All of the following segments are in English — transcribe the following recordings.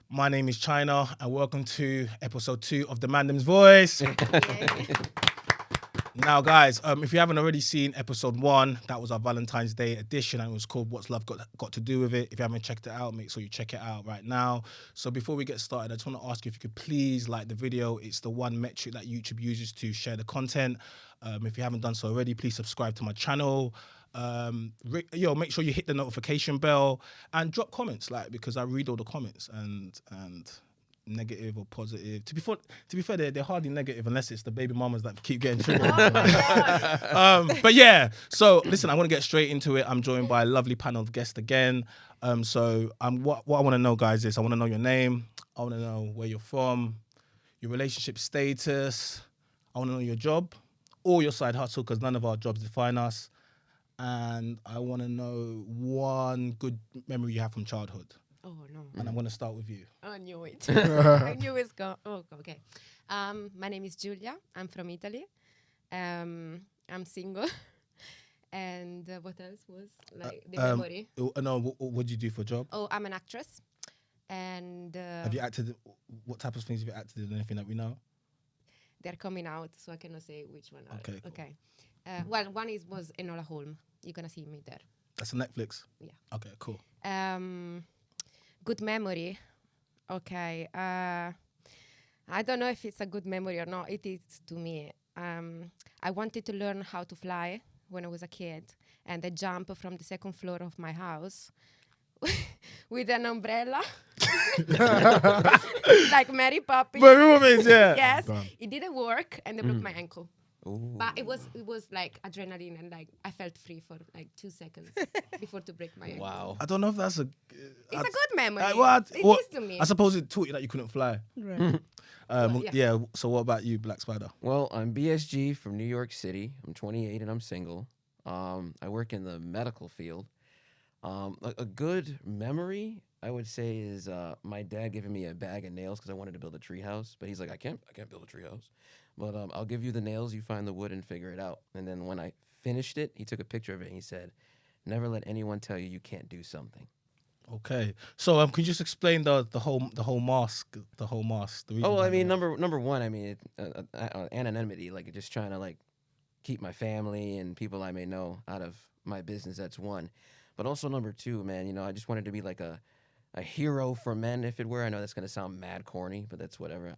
My name is China, and welcome to episode 2 of the Mandem's Voice. Now, guys, if you haven't already seen episode 1, that was our Valentine's Day edition, and it was called "What's Love Got to Do with It." If you haven't checked it out, make sure you check it out right now. So, before we get started, I just want to ask you if you could please like the video. It's the one metric that YouTube uses to share the content. If you haven't done so already, please subscribe to my channel. Make sure you hit the notification bell and drop comments, because I read all the comments and negative or positive. To be fair, they're hardly negative unless it's the baby mamas that keep getting triggered. But yeah, so listen, I want to get straight into it. I'm joined by a lovely panel of guests again. What I want to know, guys, is I want to know your name. I want to know where you're from, your relationship status. I want to know your job or your side hustle, because none of our jobs define us. And I want to know one good memory you have from childhood. Oh, no. And I'm going to start with you. I knew it. I knew it's gone. Oh, okay. My name is Giulia. I'm from Italy. I'm single. And what else was the memory? No, what do you do for a job? Oh, I'm an actress. And Have you acted? What type of things have you acted in? Anything that we know? they're coming out, so I cannot say which one. Okay, cool. Okay. Well, one was Enola Holmes. You're gonna see me there. That's on Netflix? Yeah. Okay, cool. Good memory. Okay. I don't know if it's a good memory or not. It is to me. I wanted to learn how to fly when I was a kid, and I jumped from the second floor of my house with an umbrella, like Mary Poppins. Yeah. Yes, Done. it didn't work, and I broke my ankle. But it was like adrenaline, and like I felt free for like 2 seconds before to break my ankle. Wow. I don't know if that's a. It's a good memory. It is to me. I suppose it taught you that you couldn't fly. Right. Yeah. So what about you, Black Spider? Well, I'm BSG from New York City. I'm 28 and I'm single. I work in the medical field. A good memory, I would say, is my dad giving me a bag of nails because I wanted to build a treehouse. But he's like, I can't build a treehouse. But I'll give you the nails, you find the wood and figure it out. And then when I finished it, he took a picture of it and he said, never let anyone tell you can't do something. Okay. So can you just explain the whole mask? The reason Oh, I behind mean, the mask? number one, I mean, anonymity, like just trying to like keep my family and people I may know out of my business. That's one. But also number two, man, I just wanted to be like a hero for men, if it were. I know that's gonna sound mad corny, but that's whatever.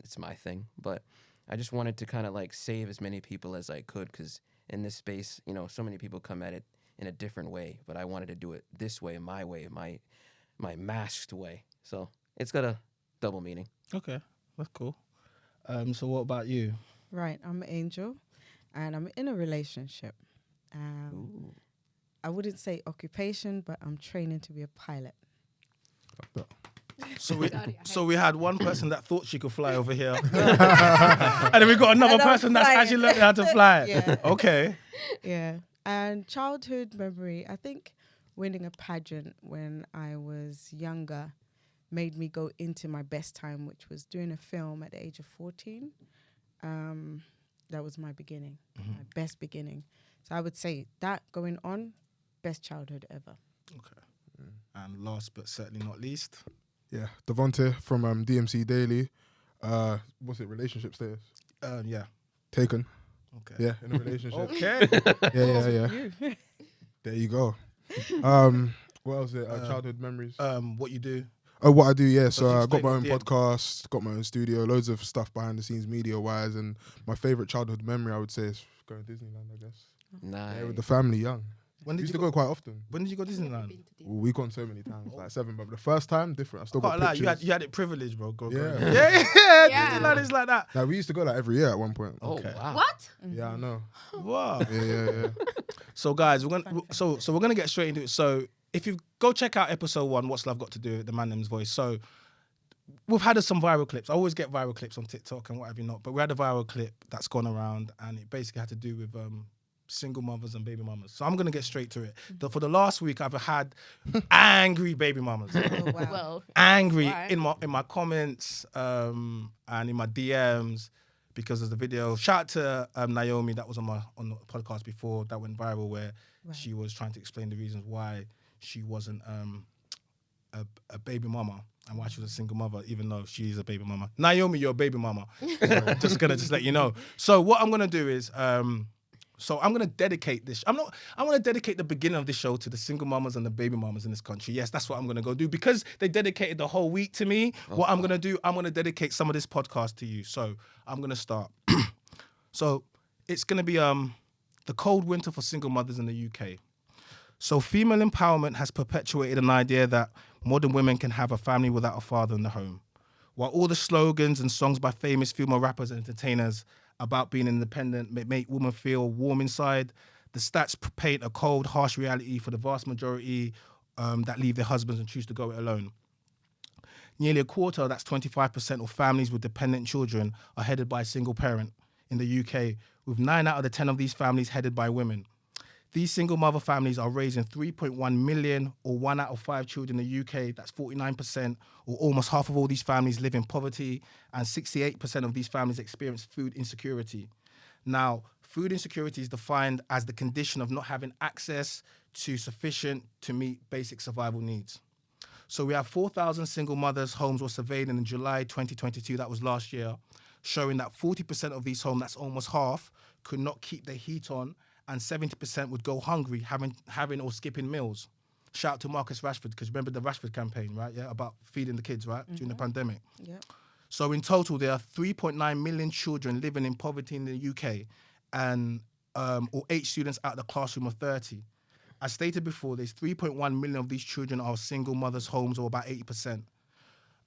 It's my thing. But I just wanted to kind of like save as many people as I could, because in this space, so many people come at it in a different way. But I wanted to do it this way, my masked way. So it's got a double meaning. Okay, that's cool. So what about you? Right. I'm Angel, and I'm in a relationship. I wouldn't say occupation, but I'm training to be a pilot. So we had one person that thought she could fly over here, and then we got another And I'm person that's flying. actually learning how to fly. Yeah. Okay. Yeah. And childhood memory, I think winning a pageant when I was younger made me go into my best time, which was doing a film at the age of 14. That was my beginning, my best beginning. So I would say that going on, best childhood ever. Okay. And last but certainly not least, Yeah, Devonte from DMC Daily. What's it? Relationship status? yeah. Taken. Okay. Yeah, in a relationship. Okay. Yeah. There you go. What else? Childhood memories. What you do? Oh, what I do? Yeah. So you I got my own explain podcast, got my own studio, loads of stuff behind the scenes, media wise. And my favorite childhood memory, I would say, is going to Disneyland. I guess. Nice. Yeah, with the family, young. When did Used you to go quite often. When did you go to Disneyland? Been to this. We've gone so many times, like 7. But the first time, different. I still Can't got lie, pictures. you had it privileged, bro. Go. Yeah. Yeah. Yeah. Disneyland is like that. Like, we used to go like every year at one point. Oh, Okay. wow. What? Yeah, I know. Wow. Yeah. So guys, we're gonna get straight into it. So if you go check out episode 1, What's Love Got to Do with the Mandem's Voice. So we've had some viral clips. I always get viral clips on TikTok and what have you not, but we had a viral clip that's gone around, and it basically had to do with single mothers and baby mamas. So I'm gonna get straight to it. For the last week, I've had angry baby mamas. Oh, wow. Well, Angry Why? in my comments and in my DMs because of the video. Shout out to Naomi, that was on the podcast before, that went viral, where she was trying to explain the reasons why she wasn't a baby mama. and why she was a single mother, even though she's a baby mama. Naomi, you're a baby mama. So just gonna let you know. So what I'm gonna do is, so I'm gonna dedicate this. I'm gonna dedicate the beginning of this show to the single mamas and the baby mamas in this country. Yes, that's what I'm gonna go do because they dedicated the whole week to me. What I'm gonna do, I'm gonna dedicate some of this podcast to you. So I'm gonna start. So it's gonna be the cold winter for single mothers in the UK. So female empowerment has perpetuated an idea that modern women can have a family without a father in the home. While all the slogans and songs by famous female rappers and entertainers about being independent make women feel warm inside, the stats paint a cold, harsh reality for the vast majority that leave their husbands and choose to go it alone. Nearly a quarter, that's 25% of families with dependent children, are headed by a single parent in the UK, with 9 out of the 10 of these families headed by women. These single mother families are raising 3.1 million, or 1 out of 5 children in the UK. That's 49%, or almost half of all these families live in poverty, and 68% of these families experience food insecurity. Now, food insecurity is defined as the condition of not having access to sufficient to meet basic survival needs. So we have 4,000 single mothers' homes were surveyed in July 2022, that was last year, showing that 40% of these homes, that's almost half, could not keep their heat on, and 70% would go hungry, having or skipping meals. Shout out to Marcus Rashford, because remember the Rashford campaign, right? Yeah, about feeding the kids, right? During the pandemic. Yeah. So in total, there are 3.9 million children living in poverty in the UK, and or 8 students out of the classroom of 30. As stated before, there's 3.1 million of these children are single mothers' homes, or about 80%.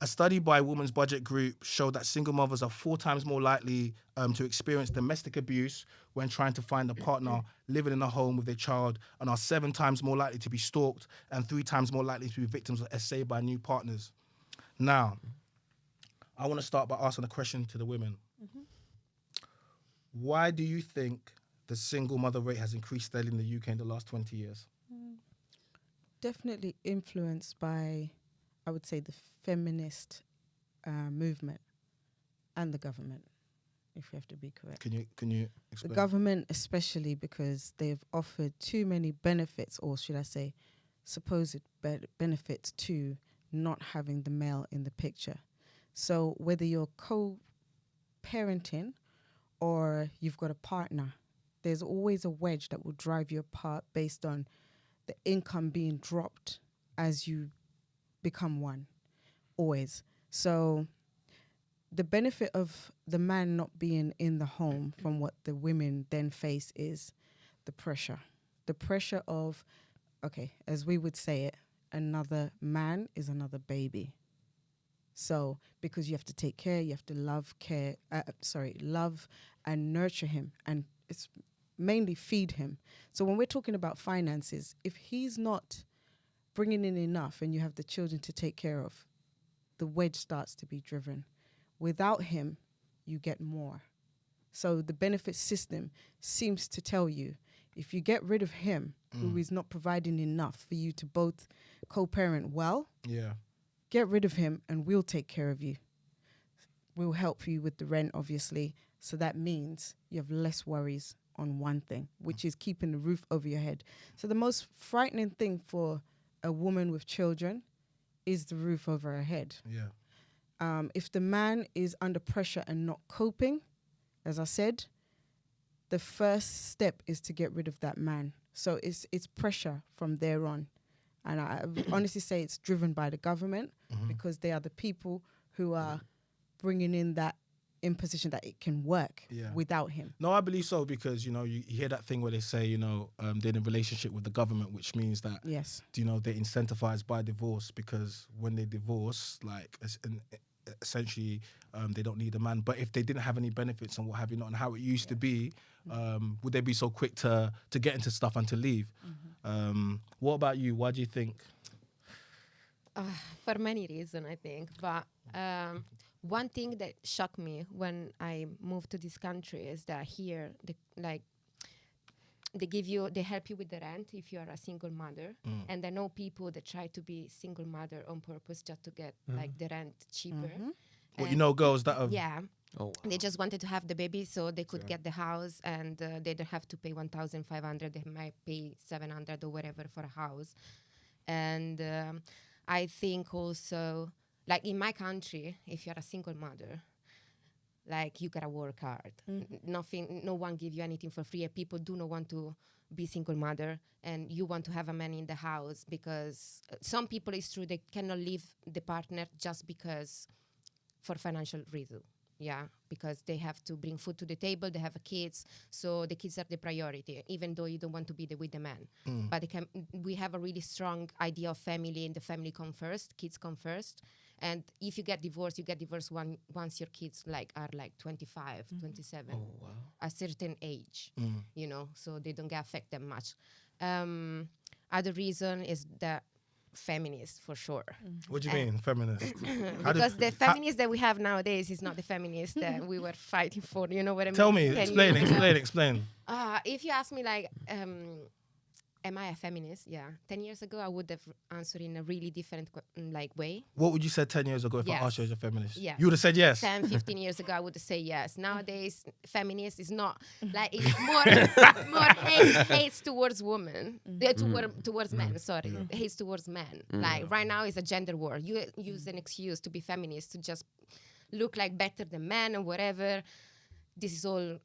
A study by Women's Budget Group showed that single mothers are 4 times more likely to experience domestic abuse when trying to find a partner living in a home with their child, and are 7 times more likely to be stalked and 3 times more likely to be victims of SA by new partners. Now, I want to start by asking a question to the women. Why do you think the single mother rate has increased steadily in the UK in the last 20 years? Definitely influenced by, I would say, the feminist movement and the government, if we have to be correct. Can you The explain? government, especially because they've offered too many benefits, or should I say, supposed benefits to not having the male in the picture. So whether you're co-parenting or you've got a partner, there's always a wedge that will drive you apart based on the income being dropped as you become one, always. So the benefit of the man not being in the home from what the women then face is the pressure. The pressure of, okay, as we would say it, another man is another baby. So because you have to take care, you have to love and nurture him, and it's mainly feed him. So when we're talking about finances, if he's not bringing in enough and you have the children to take care of, the wedge starts to be driven. Without him, you get more. So the benefit system seems to tell you, if you get rid of him, who is not providing enough for you to both co-parent well, Yeah. get rid of him and we'll take care of you. We'll help you with the rent, obviously. So that means you have less worries on one thing, which is keeping the roof over your head. So the most frightening thing for a woman with children is the roof over her head. Yeah. If the man is under pressure and not coping, as I said, the first step is to get rid of that man. So it's pressure from there on. And I would honestly say it's driven by the government, because they are the people who are bringing in that imposition that it can work without him. No, I believe so, because, you hear that thing where they say, they're in a relationship with the government, which means that, Yes. they're incentivized by divorce, because when they divorce, essentially, they don't need a man. But if they didn't have any benefits and what have you not, and how it used to be, would they be so quick to get into stuff and to leave? What about you? Why do you think? For many reasons, I think. But one thing that shocked me when I moved to this country is that here, they help you with the rent if you are a single mother. And I know people that try to be single mother on purpose just to get the rent cheaper. Well, girls that have... Yeah. Oh, wow. They just wanted to have the baby so they could get the house, and they don't have to pay 1,500. They might pay 700 or whatever for a house. And I think also like in my country, if you're a single mother, like you gotta work hard. Nothing, no one give you anything for free. And people do not want to be single mother, and you want to have a man in the house because some people, it's true, they cannot leave the partner just because for financial reason. Yeah, because they have to bring food to the table, they have kids, so the kids are the priority, even though you don't want to be with the man. But we have a really strong idea of family, and the family come first, kids come first. And if you get divorced once your kids are 25, 27, a certain age, so they don't get affected much. Other reason is that feminist for sure. What do you mean, feminist? Because the feminist that we have nowadays is not the feminist that we were fighting for. You know what I mean? Tell me, explain. If you ask me, am I a feminist? Yeah. 10 years ago, I would have answered in a really different way. What would you say 10 years ago if I Yes. asked you as a feminist? Yes. You would have said yes. 10, 15 years ago, I would say yes. Nowadays, feminist is not it's more hates towards women, towards men. Sorry, hates towards men. Like right now, it's a gender war. You use an excuse to be feminist to just look like better than men and whatever. This is all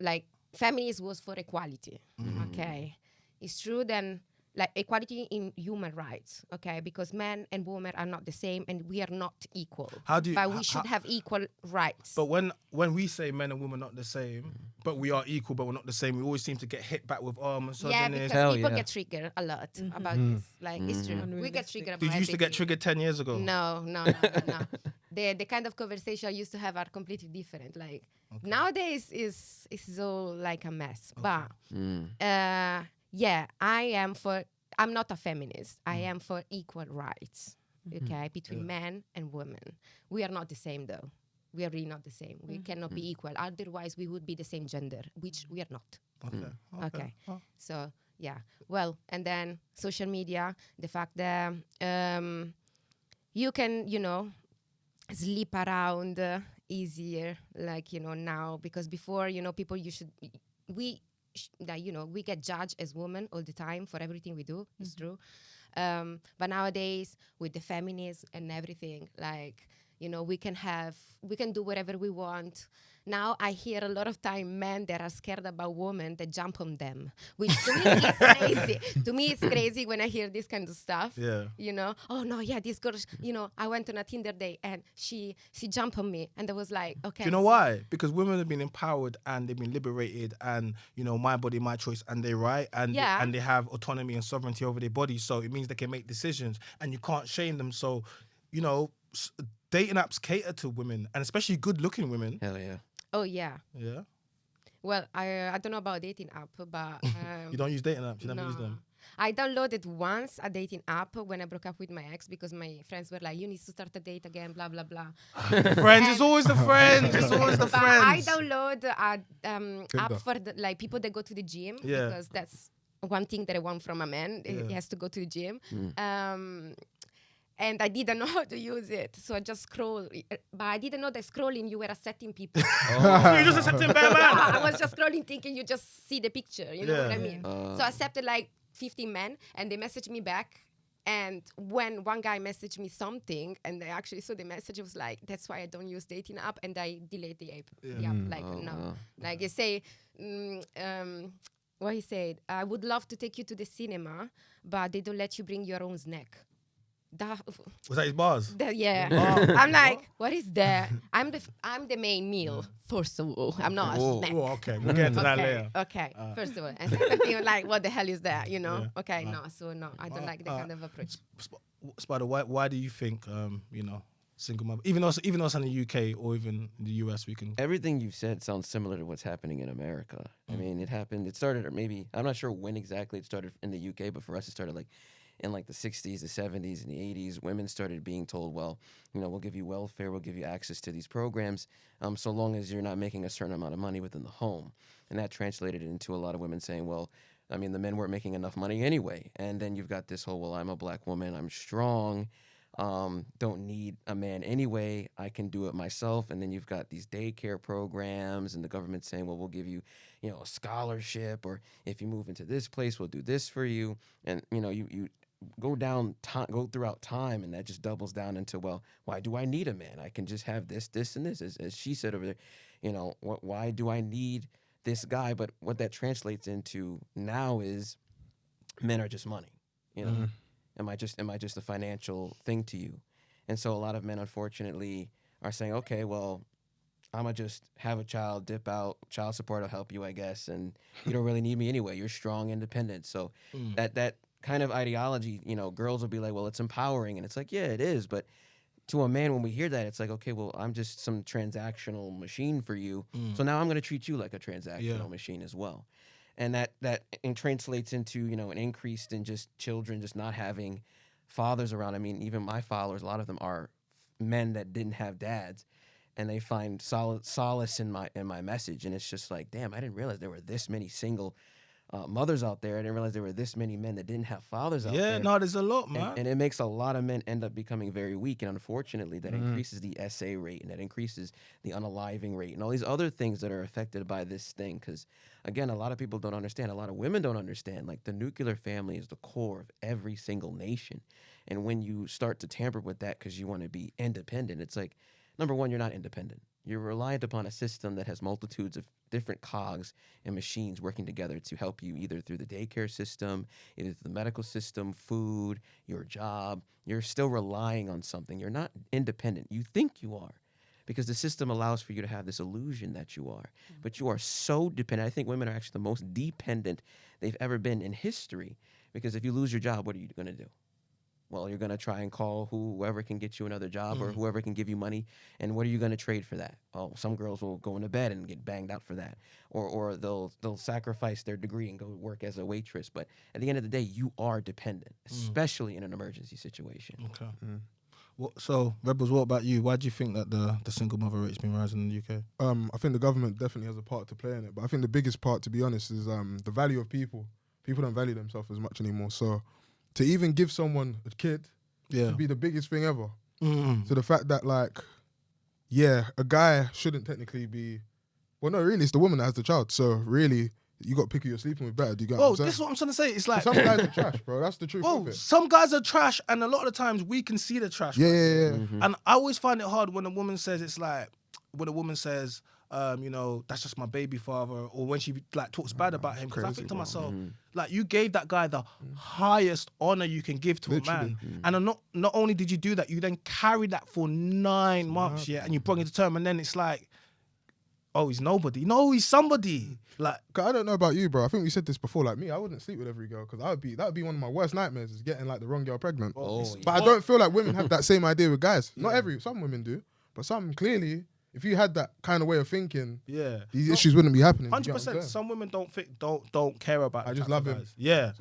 feminism was for equality. Okay, it's true. Then equality in human rights, okay? Because men and women are not the same, and we are not equal. But we should have equal rights. But when we say men and women not the same, but we are equal, but we're not the same, we always seem to get hit back with misogynist. Yeah, because people get triggered a lot about this. It's true. We get triggered about Did you used to get everything. triggered 10 years ago? No. The kind of conversation I used to have are completely different. Nowadays is all like a mess. Okay. But I'm not a feminist. I am for equal rights, okay, between men and women. We are not the same, though. We are really not the same. We cannot be equal. Otherwise, we would be the same gender, which we are not. Okay. So, yeah. Well, and then social media, the fact that you can, sleep around easier, now. Because before, people, we get judged as women all the time for everything we do. It's true. But nowadays, with the feminism and everything, we can do whatever we want. Now I hear a lot of time men that are scared about women that jump on them, which to me is crazy. To me, it's crazy when I hear this kind of stuff. Yeah. Oh no, yeah, this girl, I went on a Tinder date and she jumped on me, and I was like, okay. Do you know why? Because women have been empowered and they've been liberated, and my body, my choice, and they're right, and they have autonomy and sovereignty over their bodies. So it means they can make decisions, and you can't shame them. So, dating apps cater to women, and especially good-looking women. Hell yeah. Oh yeah. Yeah. Well, I don't know about dating app, but You don't use dating apps. You never no. use them. I downloaded once a dating app when I broke up with my ex because my friends were like, "You need to start a date again." Blah blah blah. Friends, it's always the friends. It's always the But friends. I download a app for people that go to the gym because that's one thing that I want from a man. He has to go to the gym. And I didn't know how to use it, so I just scroll. But I didn't know that scrolling, you were accepting people. You're just accepting bad man. I was just scrolling thinking you just see the picture, you know what I mean? So I accepted 15 men, and they messaged me back. And when one guy messaged me something, and I actually saw the message, it was like, that's why I don't use dating app, and I delete the app. No. Like you say, what he said, I would love to take you to the cinema, but they don't let you bring your own snack. Was that his bars? I'm like, what is that? I'm the main meal, first of all. I'm not a snack. Oh, okay. We'll get into that later. Okay, first of all. And second thing, what the hell is that, Okay, no, I don't like that kind of approach. Spider, why do you think, single mother, even though it's in the UK or even in the US, we can... Everything you've said sounds similar to what's happening in America. I mean, it started, or maybe, I'm not sure when exactly it started in the UK, but for us it started in the 60s, the 70s, and the 80s, women started being told, well, we'll give you welfare, we'll give you access to these programs, so long as you're not making a certain amount of money within the home. And that translated into a lot of women saying, well, I mean, the men weren't making enough money anyway. And then you've got this whole, well, I'm a black woman, I'm strong, don't need a man anyway, I can do it myself. And then you've got these daycare programs and the government saying, well, we'll give you, a scholarship, or if you move into this place, we'll do this for you. And, you go throughout time, and that just doubles down into, well, why do I need a man? I can just have this, this, and this. As she said over there, you know, why do I need this guy? But what that translates into now is men are just money. You know, am I just a financial thing to you? And so a lot of men, unfortunately, are saying, okay, well, I'm going to just have a child, dip out, child support will help you, I guess, and you don't really need me anyway. You're strong, independent. So that kind of ideology, you know, girls will be like, well, it's empowering. And it's like, yeah, it is. But to a man, when we hear that, it's like, okay, well, I'm just some transactional machine for you. So now I'm going to treat you like a transactional machine as well. And that translates into, you know, an increase in just children just not having fathers around. I mean, even my followers, a lot of them are men that didn't have dads, and they find solace in my message. And it's just like, damn, I didn't realize there were this many single mothers out there. I didn't realize there were this many men that didn't have fathers out there. Yeah, no, there's a lot, man. And it makes a lot of men end up becoming very weak. And unfortunately, that increases the SA rate, and that increases the unaliving rate, and all these other things that are affected by this thing. Because, again, a lot of people don't understand. A lot of women don't understand. Like, the nuclear family is the core of every single nation. And when you start to tamper with that because you want to be independent, it's like, number one, you're not independent. You're reliant upon a system that has multitudes of different cogs and machines working together to help you, either through the daycare system, either through the medical system, food, your job. You're still relying on something. You're not independent. You think you are, because the system allows for you to have this illusion that you are. But you are so dependent. I think women are actually the most dependent they've ever been in history, because if you lose your job, what are you going to do? Well, you're going to try and call whoever can get you another job or whoever can give you money. And what are you going to trade for that? Oh, some girls will go into bed and get banged out for that. Or they'll sacrifice their degree and go work as a waitress. But at the end of the day, you are dependent, especially in an emergency situation. Okay. So, Rebels, what about you? Why do you think that the single mother rate's been rising in the UK? I think the government definitely has a part to play in it. But I think the biggest part, to be honest, is the value of people. People don't value themselves as much anymore. So to even give someone a kid would be the biggest thing ever. So the fact that, like, a guy shouldn't technically be... Well, no, really, it's the woman that has the child. So really, you got to pick who you're sleeping with better. Do you get what I'm saying? This is what I'm trying to say. It's like... Some guys are trash, bro. That's the truth of it. Some guys are trash, and a lot of the times we can see the trash. Yeah. And I always find it hard when a woman says, it's like, when a woman says, you know, that's just my baby father, or when she like talks bad about him. Because I think to myself, like, you gave that guy the highest honor you can give to a man, and not only did you do that, you then carried that for 9 months, and you brought it to term, and then it's like, oh, he's nobody. No, he's somebody. Like, I don't know about you, bro. I think we said this before. Like me, I wouldn't sleep with every girl, because that would be one of my worst nightmares, is getting like the wrong girl pregnant. But I don't feel like women have that same idea with guys. Not some women do, but some clearly. If you had that kind of way of thinking, these issues wouldn't be happening. 100%. Some women don't care about. I just love him. Yeah.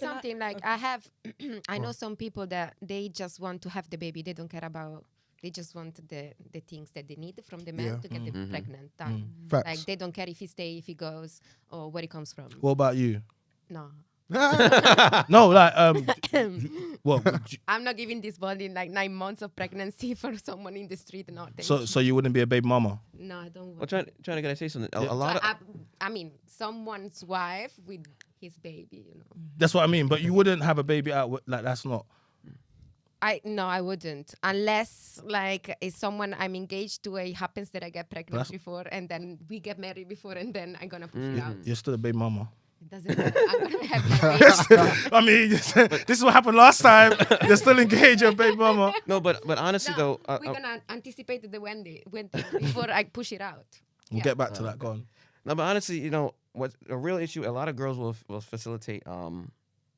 Something like I know some people that they just want to have the baby. They don't care about. They just want the things that they need from the man to get them pregnant. Facts. Like, they don't care if he stays, if he goes, or where he comes from. What about you? No. No, like what? I'm not giving this body like 9 months of pregnancy for someone in the street. No, so you wouldn't be a baby mama? No, I don't. Well, trying to get to say something. A lot of I mean, someone's wife with his baby. You know. That's what I mean. But you wouldn't have a baby out. Like, that's not. I wouldn't, unless like it's someone I'm engaged to. It happens that I get pregnant before, and then we get married before, and then I'm gonna push it out. You're still a baby mama. It doesn't matter. I'm gonna have my baby. I mean, this is what happened last time. You're still engaged, your baby mama. No, but honestly though, we're gonna anticipate the when before I push it out. We'll get back to that. Go on. No, but honestly, you know, what's a real issue? A lot of girls will facilitate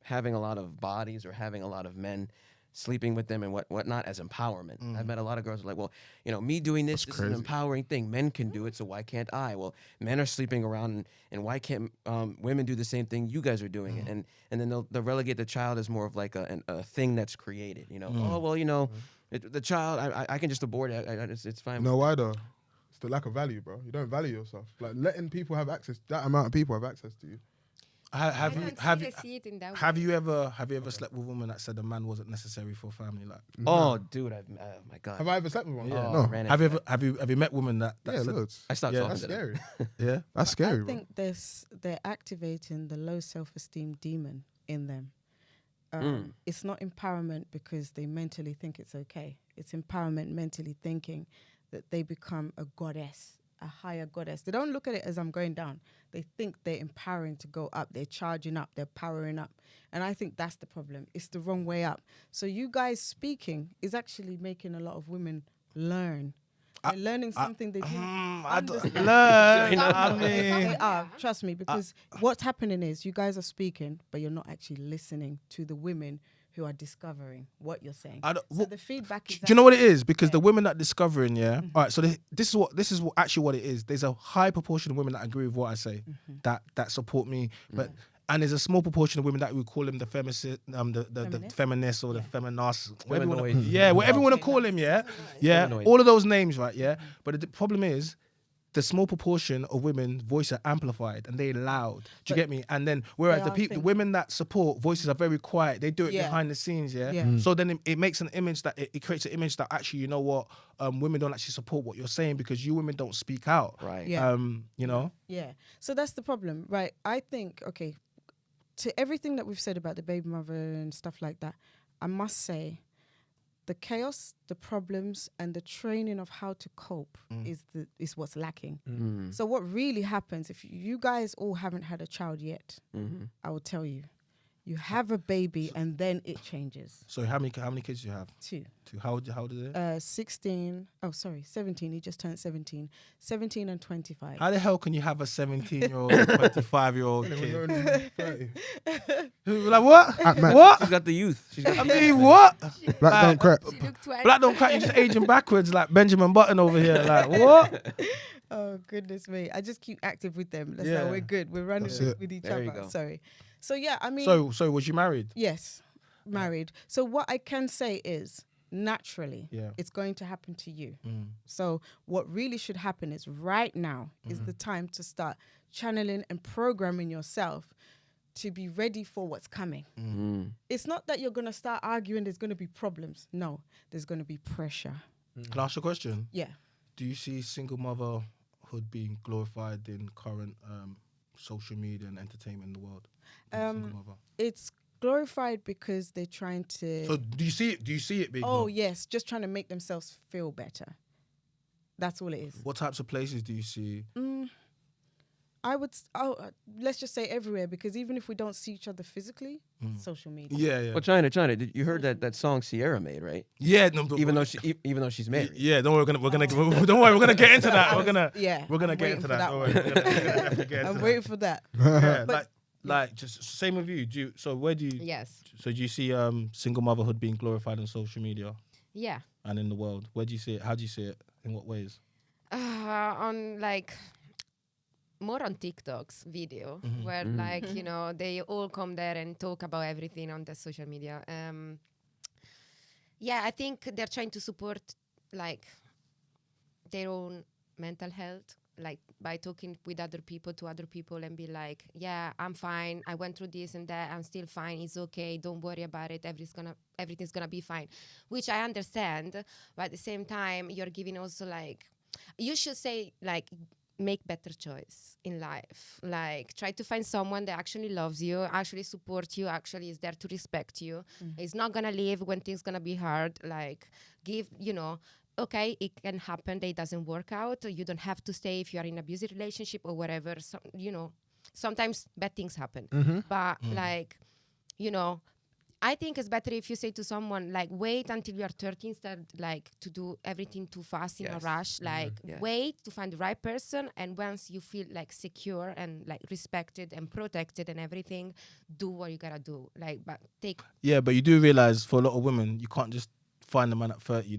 having a lot of bodies or having a lot of men sleeping with them and whatnot as empowerment. I've met a lot of girls who are like, well, you know, me doing this is an empowering thing. Men can do it, so why can't I? Well, men are sleeping around, and why can't women do the same thing you guys are doing? And then they'll relegate the child as more of like a thing that's created. You know, oh well, you know, the child, I can just abort it. It's fine. No, why though? It's the lack of value, bro. You don't value yourself. Like, letting people have access, that amount of people have access to you. Have you ever slept with a woman that said a man wasn't necessary for a family? Like, oh, dude, my God. Have I ever slept with one? Yeah. No. Have you met women that said, loads. I stopped talking That's to them. scary. Yeah, that's scary. I think they're activating the low self-esteem demon in them. it's not empowerment because they mentally think it's okay. It's empowerment mentally thinking that they become a goddess, a higher goddess. They don't look at it as I'm going down. They think they're empowering to go up. They're charging up. They're powering up. And I think that's the problem. It's the wrong way up. So you guys speaking is actually making a lot of women learn. They're learning something they didn't understand. They are, trust me, because what's happening is you guys are speaking, but you're not actually listening to the women who are discovering what you're saying. So the feedback is... Do you know what it is? Because the women that discovering, all right, so this is actually what it is. There's a high proportion of women that agree with what I say, that support me, but... And there's a small proportion of women that we call them the feminists, the feminists or the feminast, whatever you want to call them, all of those names, right? Yeah, but the problem is, the small proportion of women voice are amplified and they're loud. Do you get me? And then whereas the women that support voices are very quiet, they do it behind the scenes, So then it makes an image that it creates an image that actually, you know what, women don't actually support what you're saying because you women don't speak out, right? You know. Yeah. So that's the problem, right? I think to everything that we've said about the baby mother and stuff like that, I must say the chaos, the problems, and the training of how to cope is what's lacking. So what really happens, if you guys all haven't had a child yet, I will tell you, you have a baby and then it changes. So how many kids do you have? Two. How old is it? 17. He just turned 17. 17 and 25. How the hell can you have a 17-year-old, 25-year-old kid? Like what? What? She's got the youth. I mean, what? Black don't crack. Black don't crack. You're just aging backwards like Benjamin Button over here. Like what? Oh goodness me! I just keep active with them. That's how we're good. We're running with each there other. Sorry. So yeah, I mean. So was you married? Yes, married. So what I can say is, naturally, it's going to happen to you. So what really should happen is right now is the time to start channeling and programming yourself to be ready for what's coming. It's not that you're going to start arguing, there's going to be problems. No, there's going to be pressure. Can I ask you a question? Yeah. Do you see single motherhood being glorified in current social media and entertainment in the world? It's glorified because they're trying to... So do you see it? Do you see it being... Oh, yes. Just trying to make themselves feel better. That's all it is. What types of places do you see? Let's just say everywhere, because even if we don't see each other physically, social media. Yeah. Well, China. You heard that song Sierra made, right? Yeah. No, even though she's married. Yeah. Don't worry. We're gonna don't worry. We're gonna get into that. We're gonna get into that. Don't worry. I'm waiting for that. Yeah, like just same with you. Where do you? Yes. So do you see single motherhood being glorified on social media? Yeah. And in the world, where do you see it? How do you see it? In what ways? On more on TikTok's video where they all come there and talk about everything on the social media. I think they're trying to support their own mental health, by talking with other people and be like, yeah, I'm fine. I went through this and that. I'm still fine. It's okay. Don't worry about it. Everything's gonna be fine, which I understand. But at the same time, you're giving also you should say make better choice in life. Try to find someone that actually loves you, actually supports you, actually is there to respect you. Is not gonna leave when things gonna be hard. Give, okay, it can happen that it doesn't work out. You don't have to stay if you are in an abusive relationship or whatever. So, sometimes bad things happen. But I think it's better if you say to someone, wait until you are 30 instead, to do everything too fast in a rush. Wait to find the right person. And once you feel, secure and, respected and protected and everything, do what you gotta do. Yeah, but you do realize for a lot of women, you can't just find a man at 30.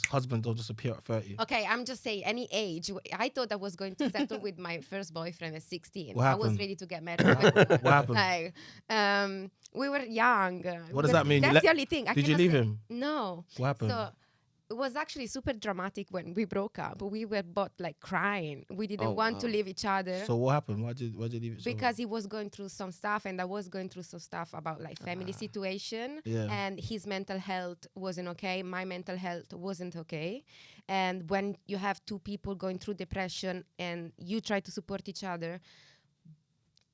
Husbands don't just appear at 30. Okay, I'm just saying any age. I thought I was going to settle with my first boyfriend at 16. What happened? I was ready to get married. What happened? We were young. What does that mean? That's the only thing. Did you leave him? No. What happened? So it was actually super dramatic when we broke up. We were both crying. We didn't want to leave each other. So what happened? Why'd you leave it? Because he was going through some stuff and I was going through some stuff about family situation. Yeah. And his mental health wasn't okay. My mental health wasn't okay. And when you have two people going through depression and you try to support each other,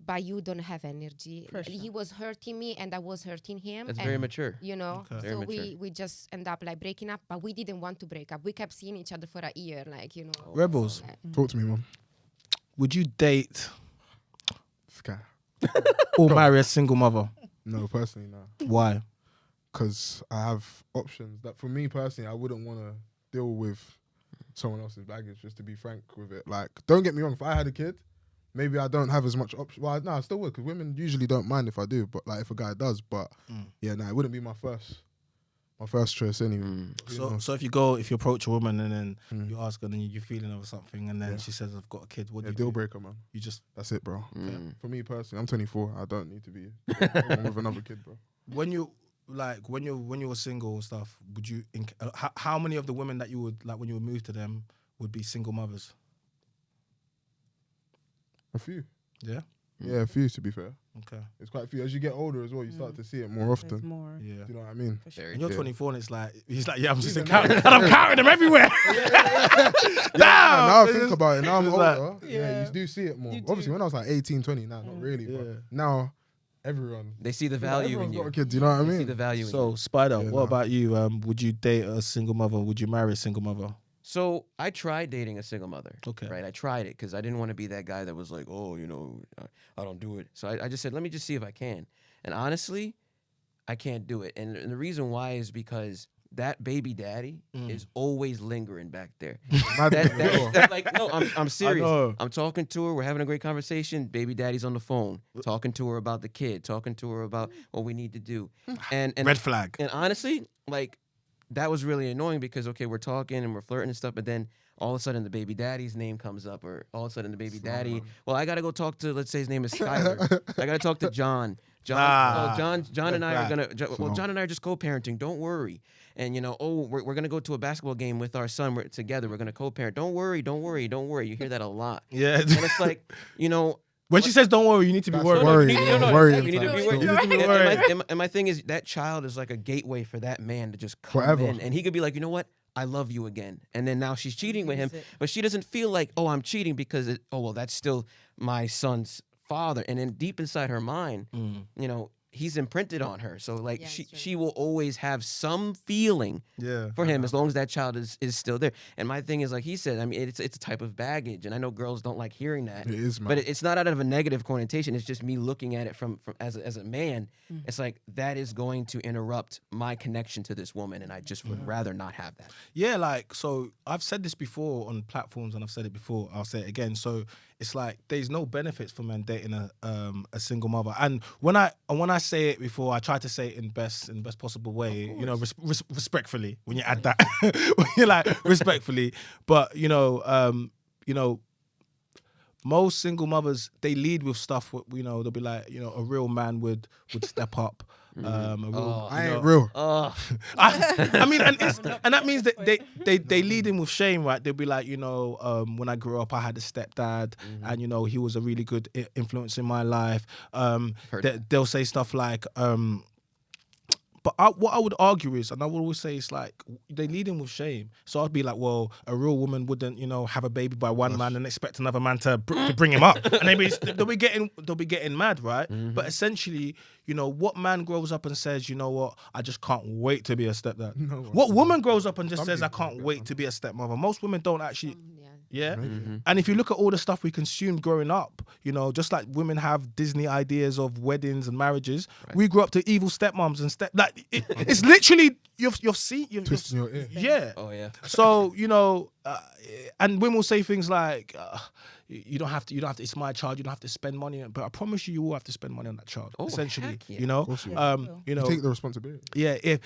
but you don't have energy. Pressure. He was hurting me and I was hurting him. That's and, very mature. You know, Okay. Very so mature. we just end up like breaking up, but we didn't want to break up. We kept seeing each other for a year, like, you know. Rebels, Talk to me, man. would you date Sky. or marry a single mother? No, personally, no. Why? Because I have options that, for me personally, I wouldn't want to deal with someone else's baggage. Just to be frank with it, like, don't get me wrong. If I had a kid, maybe I don't have as much option. Well, no, I still would, because women usually don't mind if I do. But like, if a guy does, but yeah, no, it wouldn't be my first choice anyway. You know. So if you approach a woman and then you ask her, and then you're feeling over something, and then she says, "I've got a kid," what do Yeah, you deal do? breaker, man. You just That's it, bro. Mm. For me personally, I'm 24. I don't need to be with another kid, bro. when you were single and stuff, would you? How many of the women that you would like when you would move to them would be single mothers? A few. Yeah. Yeah, a few, to be fair. Okay. It's quite a few. As you get older as well, you start to see it more There's often. more. Yeah. Do you know what I mean? For sure. Very And you're true. 24, and it's like he's like, yeah, I'm just Even counting, and I'm counting them everywhere. Now I It's think just- about it. Now I'm it's older. like- Yeah, you do see it more. You do. Obviously, when I was like 18, 20, now not really. Yeah. But now, everyone. They see the value in Everyone's you. got a kid. Do you know what I They see mean? the value in you. So Spider, Yeah, what nah. about you? Would you date a single mother? Would you marry a single mother? So I tried dating a single mother. Okay. Right. I tried it because I didn't want to be that guy that was like, oh, you know, I don't do it. So I just said, let me just see if I can. And honestly, I can't do it. And the reason why is because that baby daddy is always lingering back there. Like, no, I'm serious. know. I'm talking to her. We're having a great conversation. Baby daddy's on the phone, talking to her about the kid, talking to her about what we need to do. And Red flag. and honestly, like, that was really annoying because, okay, we're talking and we're flirting and stuff, but then all of a sudden the baby daddy's name comes up, or all of a sudden the baby daddy, well, I got to go talk to, let's say his name is Skyler. I got to talk to John. John and I are going to, John and I are just co-parenting. Don't worry. And, you know, we're going to go to a basketball game with our son together. We're going to co-parent. Don't worry. You hear that a lot. Yeah. And it's like, you know, When she says "don't worry," you need to be That's worried. worried. exactly. You need to be Still. worried. You need to be worried. And my thing is that child is like a gateway for that man to just come Forever. in, and he could be like, you know what, I love you again, and then now she's cheating with him, Use it. but she doesn't feel like, oh, I'm cheating because that's still my son's father, and then deep inside her mind, you know, he's imprinted on her, so like Yeah, it's true. she will always have some feeling Yeah. for him as long as that child is still there. And my thing is, like he said, I mean, it's a type of baggage, and I know girls don't like hearing that. It is, man. But it's not out of a negative connotation. It's just me looking at it from as a man. It's like that is going to interrupt my connection to this woman, and I just would rather not have that. Yeah, like, so I've said this before on platforms, and I've said it before, I'll say it again. So it's like there's no benefits for men dating a single mother. And when I say it before, I try to say it in best possible way, you know, respectfully. When you add that, when you're like respectfully, but you know, most single mothers, they lead with stuff. You know, they'll be like, you know, a real man would step up. A real, I you know, ain't real. I mean, and that means that they lead in with shame, right? They'll be like, you know, when I grew up, I had a stepdad, and you know, he was a really good influence in my life. They'll say stuff like, but what I would argue is, and I would always say, it's like they lead in with shame. So I'd be like, well, a real woman wouldn't, you know, have a baby by one man and expect another man to bring him up, and they'll be getting mad, right? But essentially, you know, what man grows up and says, you know what, I just can't wait to be a stepdad? No, What woman grows up and just Some says, I people can't get wait to be a stepmother? Most women don't actually. Yeah. Yeah. And if you look at all the stuff we consumed growing up, you know, just like women have Disney ideas of weddings and marriages, we grew up to evil stepmoms and it's literally you've seen Twisting your ear. yeah. Oh yeah. So, you know, and women will say things like, you don't have to, it's my child, you don't have to spend money on it. But I promise you will have to spend money on that child. Oh, essentially. heck yeah. You know? course you You know, You take the responsibility. yeah, if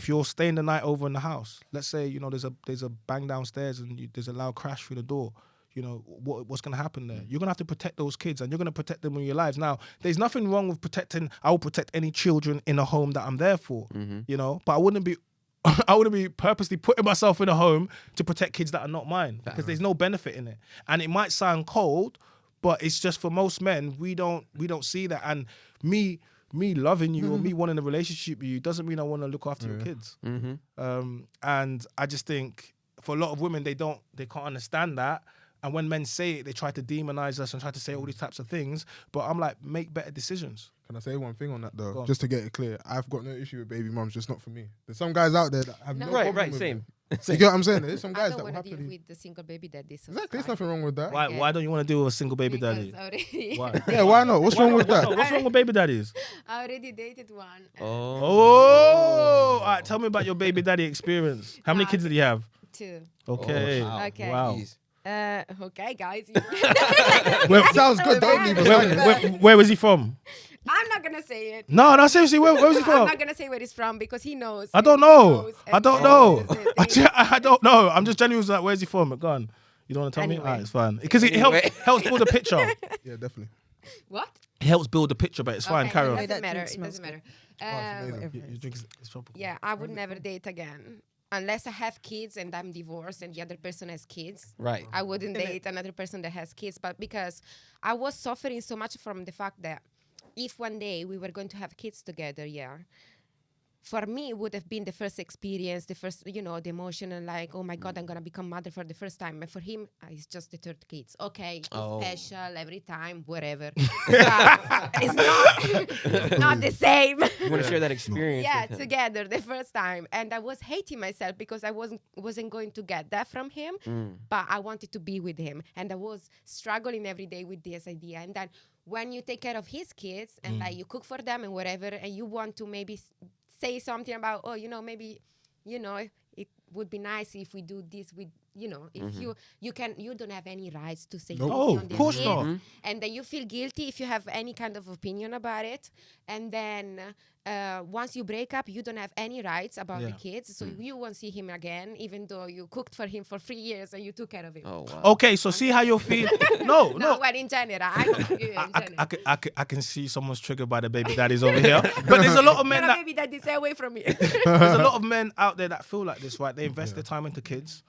you're staying the night over in the house, let's say, you know, there's a bang downstairs and there's a loud crash through the door, you know, what's going to happen there? You're going to have to protect those kids, and you're going to protect them with your lives. Now, there's nothing wrong with I will protect any children in a home that I'm there for, you know, but I wouldn't be purposely putting myself in a home to protect kids that are not mine, because there's no benefit in it. And it might sound cold, but it's just, for most men, we don't see that. And me loving you or me wanting a relationship with you doesn't mean I want to look after your kids. And I just think for a lot of women, they can't understand that. And when men say it, they try to demonize us and try to say all these types of things. But I'm like, make better decisions. Can I say one thing on that Go though? on. Just to get it clear, I've got no issue with baby mums, just not for me. There's some guys out there that have no, No. problem Right, with same. it. You get what I'm saying? There's some I guys don't that will want to deal happily. with the single baby daddy. So Exactly, there's sorry. nothing wrong with that. Why don't you want to deal with a single baby Because daddy? already, Why? Yeah, why not? What's wrong with that? What's wrong with baby daddies? I already dated one. Oh, all right. Tell me about your baby daddy experience. How many kids did he have? 2. Okay. wow. Okay. Wow. Jeez. Okay, guys. Sounds good. Don't leave us. Where was he from? I'm not gonna say it. No, seriously. Where was he I'm from? not gonna say where he's from because he knows. I don't He know. knows I don't and know. he knows I don't know. I'm just genuinely like, where's he from? Go on. You don't want to tell me? Anyway. Alright, it's fine. Because it Anyway. helps build a picture. Yeah, definitely. What? It helps build a picture, but it's fine. Okay, Carry on. It doesn't That matter. drink It smells doesn't matter. amazing. Whatever. You drink it's tropical. Yeah, I would never date again unless I have kids and I'm divorced and the other person has kids. Right. I wouldn't date another person that has kids, but because I was suffering so much from the fact that if one day we were going to have kids together, for me it would have been the first experience, the first, the emotion and like, oh my God, I'm gonna become mother for the first time. And for him, it's just the third kids. Okay, it's special every time, whatever. But it's not the same. You want to share that experience? Yeah, with him. together the first time, and I was hating myself because I wasn't going to get that from him, but I wanted to be with him, and I was struggling every day with this idea. And then when you take care of his kids and like you cook for them and whatever, and you want to maybe say something about, maybe it would be nice if we do this with, if you don't have any rights to say Nope. anything Oh, on of the course kids, not. and then you feel guilty if you have any kind of opinion about it, and then once you break up, you don't have any rights about the kids, so you won't see him again, even though you cooked for him for 3 years and you took care of him. Oh wow. Okay, so see how you're feeling. No. Well, in general, I know you in general. I can see someone's triggered by the baby daddies over here. But there's a lot of men No, that baby daddy, stay away from me. there's a lot of men out there that feel like this, right? They invest their time into kids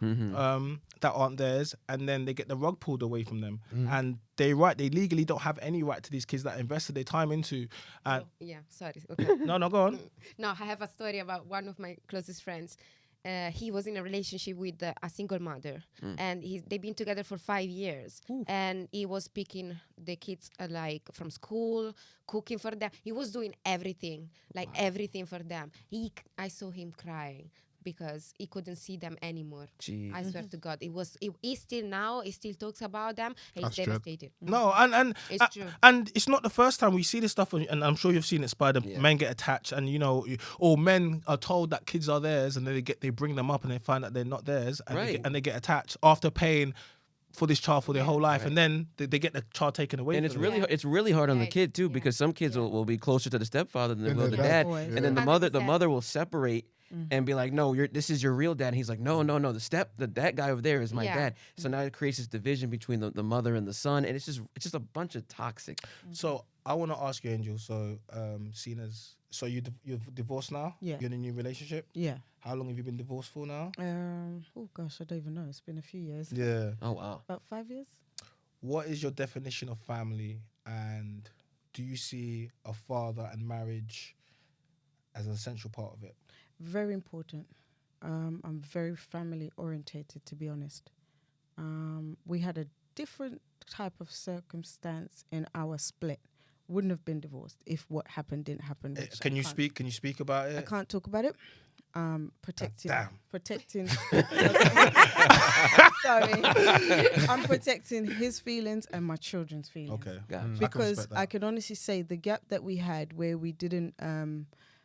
that aren't theirs, and then they get the rug pulled away from them. And they legally don't have any right to these kids that invested their time into. And Yeah, sorry. Okay. no, go on. No, I have a story about one of my closest friends. He was in a relationship with a single mother, and they've been together for 5 years. And he was picking the kids like from school, cooking for them. He was doing everything, everything for them. I saw him crying because he couldn't see them anymore. Jeez. I swear to God, he still talks about them. And That's he's dread. devastated. No, and It's true. and it's not the first time we see this stuff, and I'm sure you've seen it. Spider men get attached, and or men are told that kids are theirs, and then they bring them up, and they find that they're not theirs, and they get attached after paying for this child for their whole life, and then they get the child taken away. And from it's them. it's really hard on the Right. kid too, Yeah. because some kids will be closer to the stepfather than they Than will the the dad. dad, Always. and then the 100%. mother will separate and be like, no, this is your real dad. And he's like, no, that guy over there is my Yeah. dad. So now it creates this division between the mother and the son, and it's just a bunch of toxic. So I want to ask you, Angel. So, seen as you're divorced now. Yeah. You're in a new relationship. Yeah. How long have you been divorced for now? Oh gosh, I don't even know. It's been a few years. Yeah. Oh wow. About 5 years. What is your definition of family, and do you see a father and marriage as an essential part of it? Very important. I'm very family orientated, to be honest. We had a different type of circumstance in our split. Wouldn't have been divorced if what happened didn't happen. which Can I you can't- speak? Can you speak about it? I can't talk about it. Protecting. Damn. Protecting. Sorry. I'm protecting his feelings and my children's feelings. Okay. Gotcha. Because I can honestly say the gap that we had where we didn't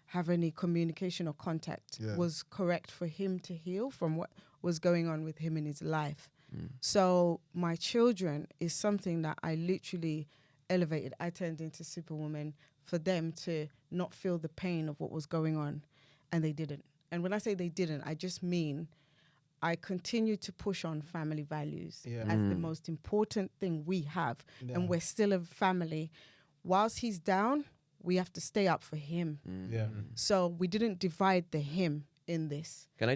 have any communication or contact was correct for him to heal from what was going on with him in his life. So my children is something that I literally elevated. I turned into Superwoman for them to not feel the pain of what was going on, and they didn't. And when I say they didn't, I just mean I continue to push on family values as the most important thing we have. Yeah. And we're still a family. Whilst he's down, we have to stay up for him. Yeah. So we didn't divide the him in this. Can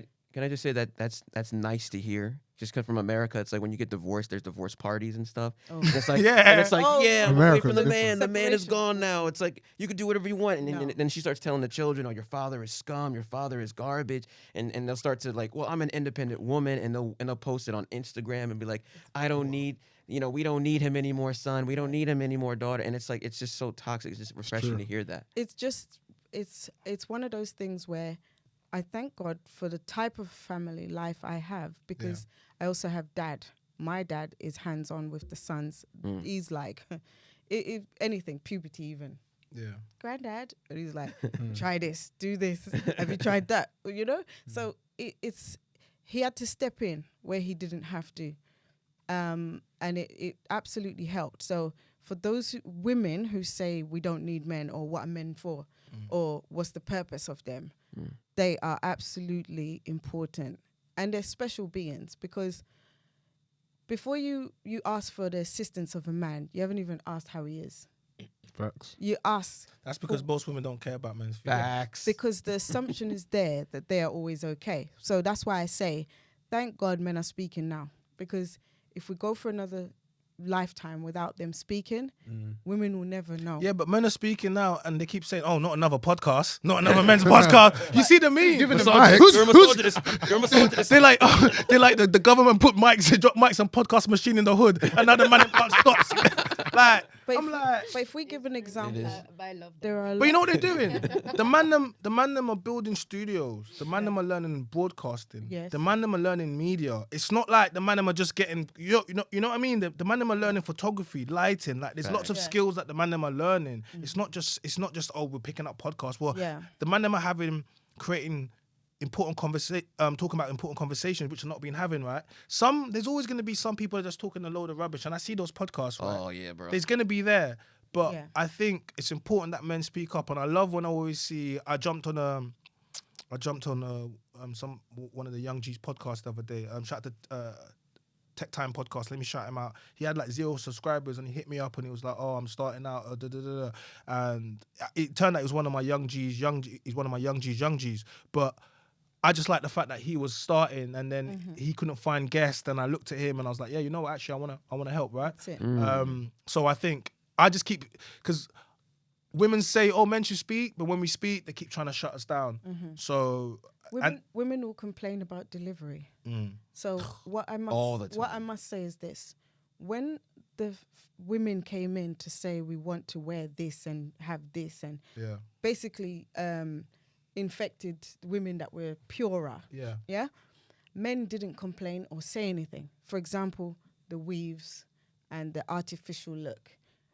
I just say that's nice to hear, just come from America, it's like when you get divorced, there's divorce parties and stuff. Oh. And it's like, Yeah. and it's like, Oh. yeah, I'm away America's from the different. man. The man is Separation. gone now. It's like you can do whatever you want, and No. then she starts telling the children, "Oh, your father is scum. Your father is garbage," and they'll start to like, "Well, I'm an independent woman," and they'll post it on Instagram and be like, "I don't need." We don't need him anymore, son. We don't need him anymore, daughter. And it's like, it's just so toxic. It's just refreshing true. to hear that. It's just it's one of those things where I thank God for the type of family life I have, because I also have dad. My dad is hands-on with the sons. He's like, if anything, puberty even. Yeah. Granddad, and he's like, try this, do this. Have you tried that? You know. So it's he had to step in where he didn't have to, and it absolutely helped. So for those women who say we don't need men, or what are men for, or what's the purpose of them, they are absolutely important, and they're special beings, because before you ask for the assistance of a man, you haven't even asked how he is. Facts. You ask That's because most women don't care about men's feelings. Facts. because the assumption is there that they are always okay. So that's why I say, thank God men are speaking now, because if we go for another lifetime without them speaking, women will never know. Yeah, but men are speaking now, and they keep saying, "Oh, not another podcast, not another men's podcast." You see the meme? Giving them Misogynist. mics. You're a misogynist. You're a misogynist. They're like, the government put mics, they drop mics and podcast machine in the hood, and now the man can't stop. Like, But I'm if, like, but if we give an example, But I love that. there are. but you know what they're doing? The man them are building studios. The man them are learning broadcasting. Yes. The man them are learning media. It's not like the man them are just getting you know what I mean. The man them are learning photography, lighting. Like there's lots of Yeah. skills that the man them are learning. It's not just oh, we're picking up podcasts. Well, Yeah. the man them are creating important talking about important conversations which are not being having, right? There's always going to be some people that are just talking a load of rubbish, and I see those podcasts, right? Oh, yeah, bro. There's going to be there, but Yeah. I think it's important that men speak up, and I love when I always see. I jumped on one of the Young G's podcasts the other day. Shout out to Tech Time podcast. Let me shout him out. He had like 0 subscribers, and he hit me up, and he was like, "Oh, I'm starting out," and it turned out he was one of my Young G's. He's one of my Young G's. But I just like the fact that he was starting, and then he couldn't find guests, and I looked at him, and I was like, "Yeah, you know what? Actually, I wanna help, right?" That's it. So I think I just keep, because women say, "Oh, men should speak," but when we speak, they keep trying to shut us down. So Women will complain about delivery. So what I All the must say is this: when the women came in to say we want to wear this and have this, and yeah, basically infected women that were purer, yeah, men didn't complain or say anything. For example, the weaves and the artificial look.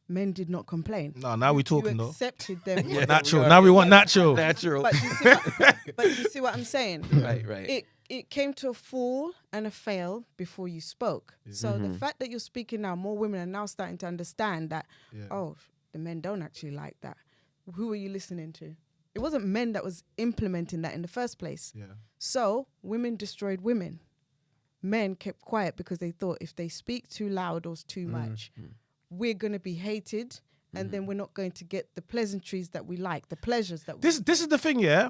Men did not complain. No, now we talking You though. accepted them. Yeah, natural. Now we want natural. Natural. But you see what I'm saying? Right. It came to a fall and a fail before you spoke. So the fact that you're speaking now, more women are now starting to understand that, oh, the men don't actually like that. Who are you listening to? It wasn't men that was implementing that in the first place. Yeah. So women destroyed women. Men kept quiet because they thought if they speak too loud or too much, we're going to be hated, and then we're not going to get the pleasantries that we like, the pleasures that we This is the thing, yeah.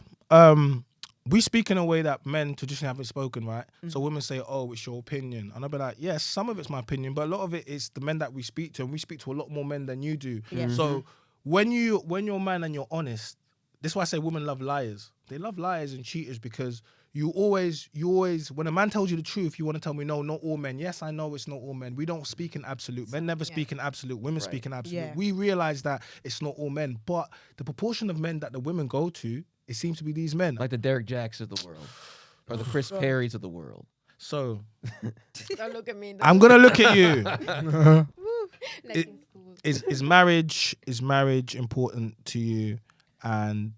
We speak in a way that men traditionally haven't spoken, right? So women say, "Oh, it's your opinion," and I'll be like, "Yes, some of it's my opinion, but a lot of it is the men that we speak to, and we speak to a lot more men than you do." Yes. So when you're a man and you're honest, this is why I say women love liars. They love liars and cheaters, because you always, when a man tells you the truth, you want to tell me, no, not all men. Yes, I know it's not all men. We don't speak in absolute. Men never speak in absolute. Women speak in absolute. Yeah. We realize that it's not all men, but the proportion of men that the women go to, it seems to be these men. Like the Derek Jacks of the world, or the Chris Perrys of the world. So Don't look at me. I'm gonna look at you. Like it- in school. Is marriage important to you, and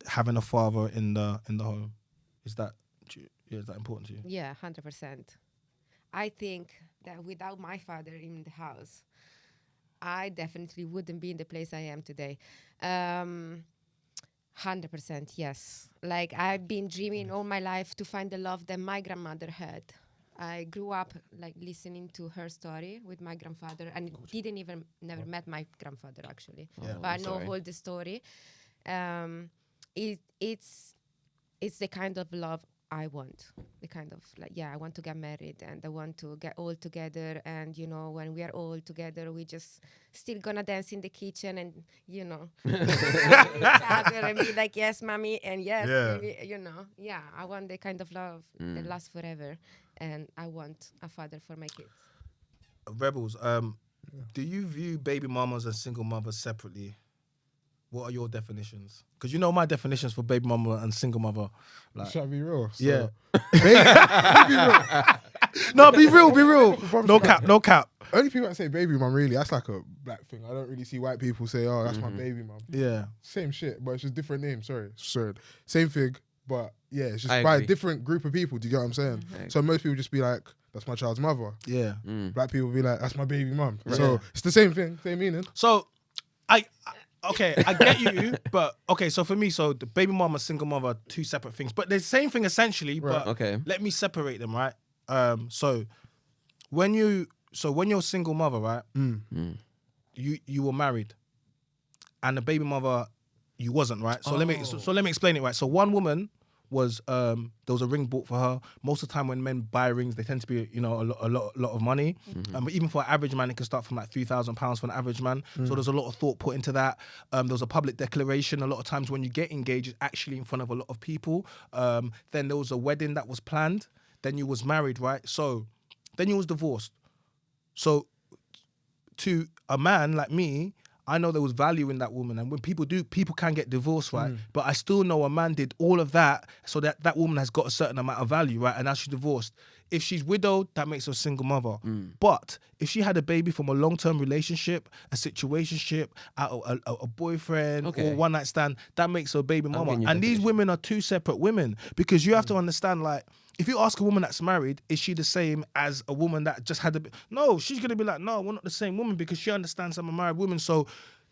having a father in the home, is that important to you? Yeah, 100%. I think that without my father in the house, I definitely wouldn't be in the place I am today. 100%, yes. Like, I've been dreaming all my life to find the love that my grandmother had. I grew up like listening to her story with my grandfather, and never met my grandfather actually, Yeah. but I know all the story. It's the kind of love I want. We kind of like, yeah, I want to get married and I want to get all together. And, you know, when we are all together, we just still gonna dance in the kitchen and, you know, each other and be like, yes, mommy, and yes, baby, you know. Yeah, I want the kind of love that lasts forever. And I want a father for my kids. Rebels, do you view baby mamas and single mothers separately? What are your definitions? Because you know my definitions for baby mama and single mother. Like, Shall I be real? So, yeah. be real. No, be real. No cap. Only people that say baby mum, really, that's like a black thing. I don't really see white people say, oh, that's my baby mum. Yeah. Same shit, but it's just different names. Sorry. Same thing, but yeah, it's just I by a agree. different group of people. Do you get what I'm saying? So most people just be like, that's my child's mother. Yeah. Black people be like, that's my baby mum. Right. So it's the same thing, same meaning. So, I get you, but okay. So for me, so the baby mama, single mother, are two separate things, but they're the same thing essentially. Right. But Okay. let me separate them, right? So when you're a single mother, right? You were married, and the baby mother, you wasn't, right? So let me explain it, right? So one woman was there was a ring bought for her. Most of the time when men buy rings, they tend to be, you know, a lot of money. But even for an average man, it can start from like £3,000 for an average man. So there's a lot of thought put into that. There was a public declaration. A lot of times when you get engaged, it's actually in front of a lot of people. Then there was a wedding that was planned. Then you was married, right? So then you was divorced. So to a man like me, I know there was value in that woman, and when people can get divorced, right? But I still know a man did all of that so that that woman has got a certain amount of value, right? And now she's divorced. If she's widowed, that makes her a single mother. But if she had a baby from a long-term relationship, a situationship, a boyfriend, or one night stand, that makes her a baby mama. And these women are two separate women, because you have to understand, like, if you ask a woman that's married, is she the same as a woman that just had a baby? No, she's going to be like, no, we're not the same woman, because she understands I'm a married woman. So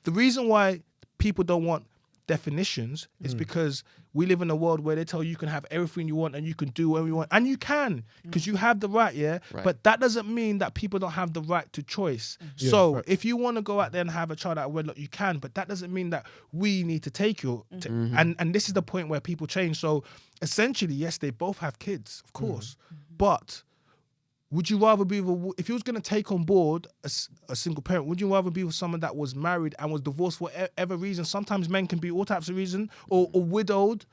the reason why people don't want definitions is because we live in a world where they tell you can have everything you want and you can do whatever you want. And you can, because you have the right, yeah? Right. But that doesn't mean that people don't have the right to choice. Yeah, so right. if you want to go out there and have a child out of wedlock, you can, but that doesn't mean that we need to take you. And this is the point where people change. So essentially, yes, they both have kids, of course, but would you rather be with if you was going to take on board a single parent, would you rather be with someone that was married and was divorced for whatever reason? Sometimes men can be all types of reason, or widowed,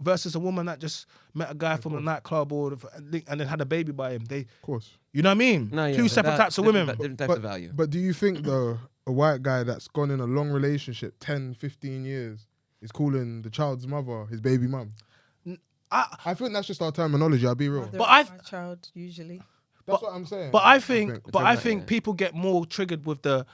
versus a woman that just met a guy from a nightclub and then had a baby by him. Of course. You know what I mean? No, yeah, Two separate types of women. Different types of value. But do you think though a white guy that's gone in a long relationship, 10, 15 years, is calling the child's mother his baby mum? I think that's just our terminology, I'll be real. Mother But of I've- my child usually. That's what I'm saying. But I think people get more triggered with the.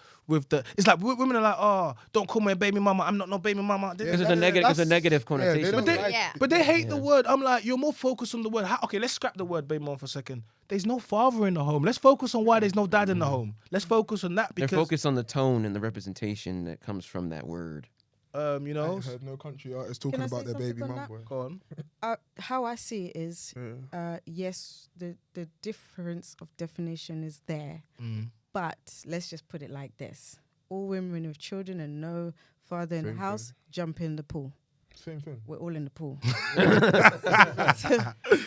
It's like women are like, oh, don't call me a baby mama. I'm not no baby mama. Because it's a negative. It's a negative connotation. don't like- Yeah. But they hate the word. I'm like, you're more focused on the word. Okay, let's scrap the word baby mama for a second. There's no father in the home. Let's focus on why there's no dad in the home. Let's focus on that, They're because focused on the tone and the representation that comes from that word. you know. I heard no country artists talking Can I about say their baby something on mum, that? boy. Go on. How I see it is, yes, the difference of definition is there, but let's just put it like this: all women with children and no father in the Same house, jump in the pool. Same thing. We're all in the pool.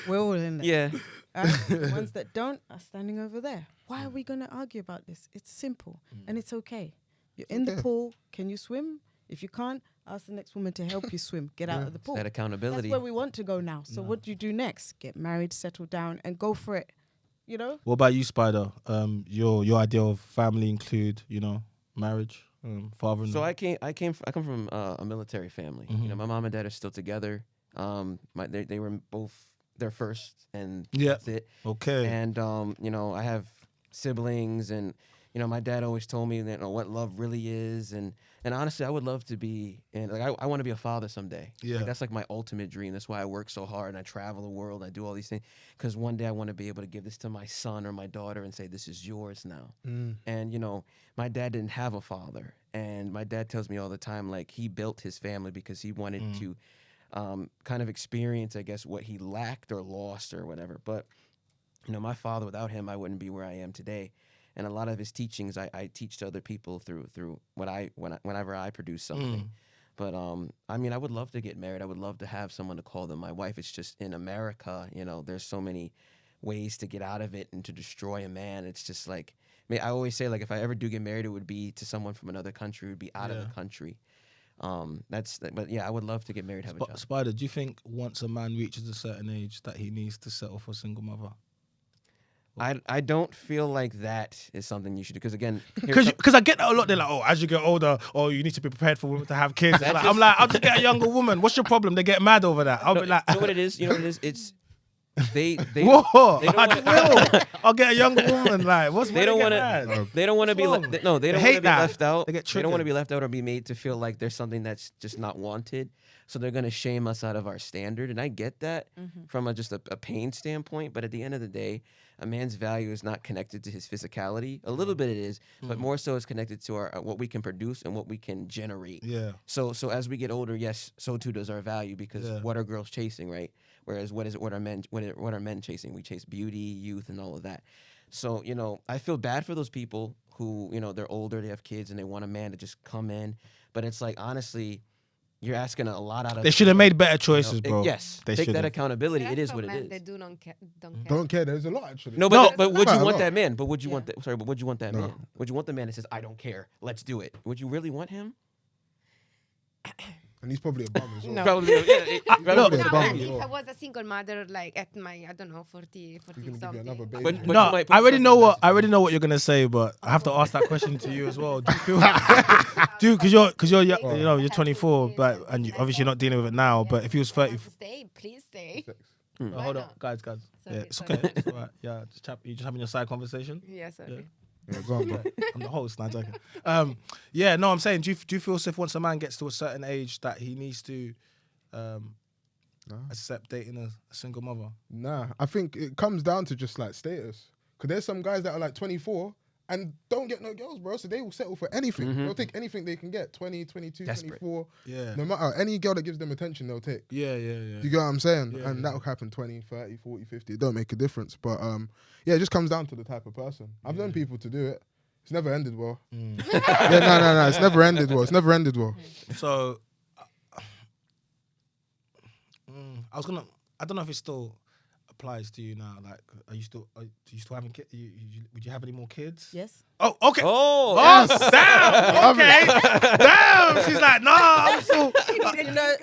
We're all in it. Yeah. The ones that don't are standing over there. Why are we going to argue about this? It's simple and it's okay. You're in the okay. pool. Can you swim? If you can't, ask the next woman to help you swim. Get out of the pool. That That's accountability. where we want to go now. So what do you do next? Get married, settle down, and go for it. You know? What about you, Spider? Your idea of family include, marriage, father. So I come from a military family. You know, my mom and dad are still together. They were both their first, and that's it. Okay. And I have siblings, and my dad always told me that what love really is, and honestly, I would love to be, and like I want to be a father someday. Yeah. Like, that's like my ultimate dream. That's why I work so hard and I travel the world. I do all these things because one day I want to be able to give this to my son or my daughter and say, "This is yours now." And my dad didn't have a father, and my dad tells me all the time, like, he built his family because he wanted to kind of experience, I guess, what he lacked or lost or whatever. But my father, without him, I wouldn't be where I am today. And a lot of his teachings, I teach to other people through whenever I produce something. But I mean, I would love to get married. I would love to have someone to call them my wife. It's just in America, you know, there's so many ways to get out of it and to destroy a man. It's just like, I mean, I always say, like, if I ever do get married, it would be to someone from another country. It would be out of the country. But yeah, I would love to get married, have a child. Spider, do you think once a man reaches a certain age that he needs to settle for a single mother? I don't feel like that is something you should do, because again, because I get that a lot. They're like, oh, as you get older, oh, you need to be prepared for women to have kids. I'm like, I'll just get a younger woman. What's your problem? They get mad over that. I'll be like, you know what it is? You know what it is? It's they whoa, they I'll get a younger woman. Like, they don't want to. They don't want to be. They don't want to be left out. They don't want to be left out or be made to feel like there's something that's just not wanted. So they're gonna shame us out of our standard, and I get that from just a pain standpoint. But at the end of the day, a man's value is not connected to his physicality. A little bit it is, but more so it's connected to our what we can produce and what we can generate. Yeah. So as we get older, yes, so too does our value, because what are girls chasing, right? Whereas what are men chasing? We chase beauty, youth, and all of that. So, you know, I feel bad for those people who, you know, they're older, they have kids, and they want a man to just come in. But it's like, honestly, you're asking a lot out of. They should have made better choices, bro. Yes, they take that accountability. It is what it is. They don't care. Don't care. There's a lot actually. No, but would you want that man? But would you want that? Sorry, but would you want that man? Would you want the man that says, "I don't care, let's do it"? Would you really want him? And he's probably a bum as well. No. Probably, Probably a No, bum but as if well. I was a single mother, like at my, I don't know, 40 He's gonna give you something. another baby. But No, you might put I already yourself know in that I already know what you're gonna say, but I have to ask that question to you as well. Do you feel, because you're young, you know, you're 24, but and you, obviously you're not dealing with it now. But if you was 30, Stay, please stay. hold on, not? guys, Sorry, yeah, it's sorry. okay. It's all right. Yeah, you just having your side conversation. Yeah, sorry. Yeah, go on, bro. I'm the host, not joking. Yeah, no, I'm saying, do you feel as if once a man gets to a certain age that he needs to accept dating a single mother? Nah, I think it comes down to just like status. Because there's some guys that are like 24 and don't get no girls, bro. So they will settle for anything. They'll take anything they can get. 20, 22, Desperate. 24. Yeah. No matter, any girl that gives them attention, they'll take. Yeah. You get what I'm saying? Yeah, and yeah. that'll happen 20, 30, 40, 50. It don't make a difference. But yeah, it just comes down to the type of person. I've known people to do it. It's never ended well. Yeah, no. It's never ended well. It's never ended well. So, I don't know if it still applies to you now. Like, do you still having kids? Would you have any more kids? Yes. Oh, okay. Oh, Damn. Okay. Damn. She's like, no, I'm still. You know,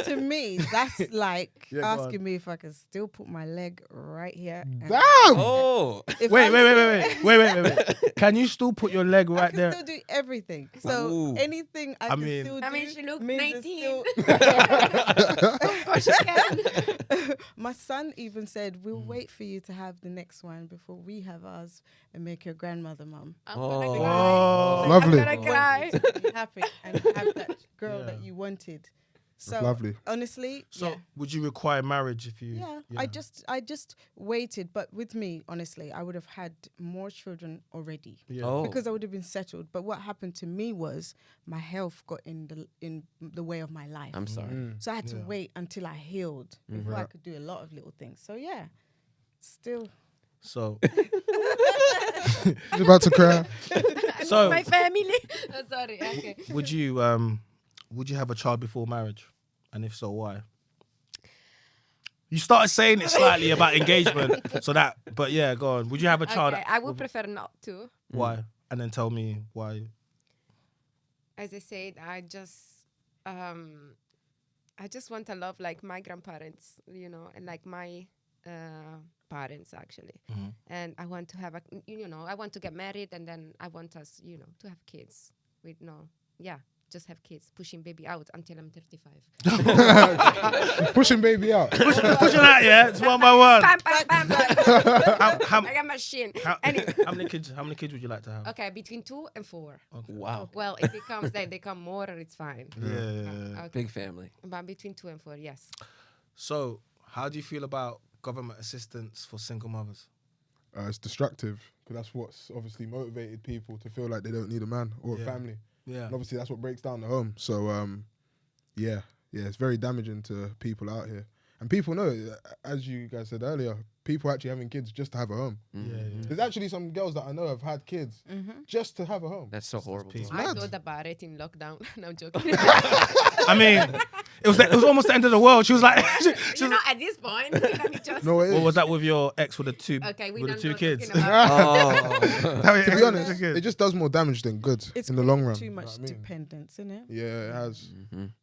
to me, that's like Yeah, go asking me if I can still put my leg right here. and- Damn! Oh, If Wait. I'm Can you still put your leg I right can there? still do everything. So Ooh. anything I can mean- still do. I mean, she looked means it's 19. still- Of course she can. My son even said, "We'll wait for you to have the next one before we have ours and make your grandmother mum." I'm gonna cry. Oh, Lovely. I'm gonna cry. To be happy and have that girl that you wanted. So lovely. honestly, So, yeah. would you require marriage if you? Yeah, I just waited, but with me, honestly, I would have had more children already Yeah. oh. because I would have been settled. But what happened to me was my health got in the way of my life. I'm sorry. So I had to wait until I healed before I could do a lot of little things. So yeah, still. So, She's about to cry. So- my family. Oh, sorry. Okay. would you have a child before marriage? And if so, why? You started saying it slightly about engagement, but yeah, go on. Would you have a child? Okay, I would prefer not to. Why? And then tell me why. As I said, I just want to love like my grandparents, you know, and like my parents actually. And I want to have I want to get married, and then I want us, to have kids with just have kids, pushing baby out until I'm 35. Pushing baby out. Pushing that, yeah. It's one by one. Bam, bam, bam, bam. How Like a machine. how many kids? How many kids would you like to have? Okay, between 2 and 4. Wow. Well, if it comes that they come more, it's fine. Yeah. Okay. Big family. But between 2 and 4, yes. So, how do you feel about government assistance for single mothers? It's destructive because that's what's obviously motivated people to feel like they don't need a man or a family. Yeah. And obviously that's what breaks down the home. So yeah, it's very damaging to people out here. And people know, as you guys said earlier, people actually having kids just to have a home. There's actually some girls that I know have had kids just to have a home. That's so horrible. I thought about it in lockdown. No, I'm joking. I mean, it was almost the end of the world. She was like, You know, at this point, just No, it is. what was that with your ex with the two okay. We with the don't two know kids? talking about- To be honest, it just does more damage than good It's in the long run. too You know much what I mean? dependence, isn't it? Yeah, it has.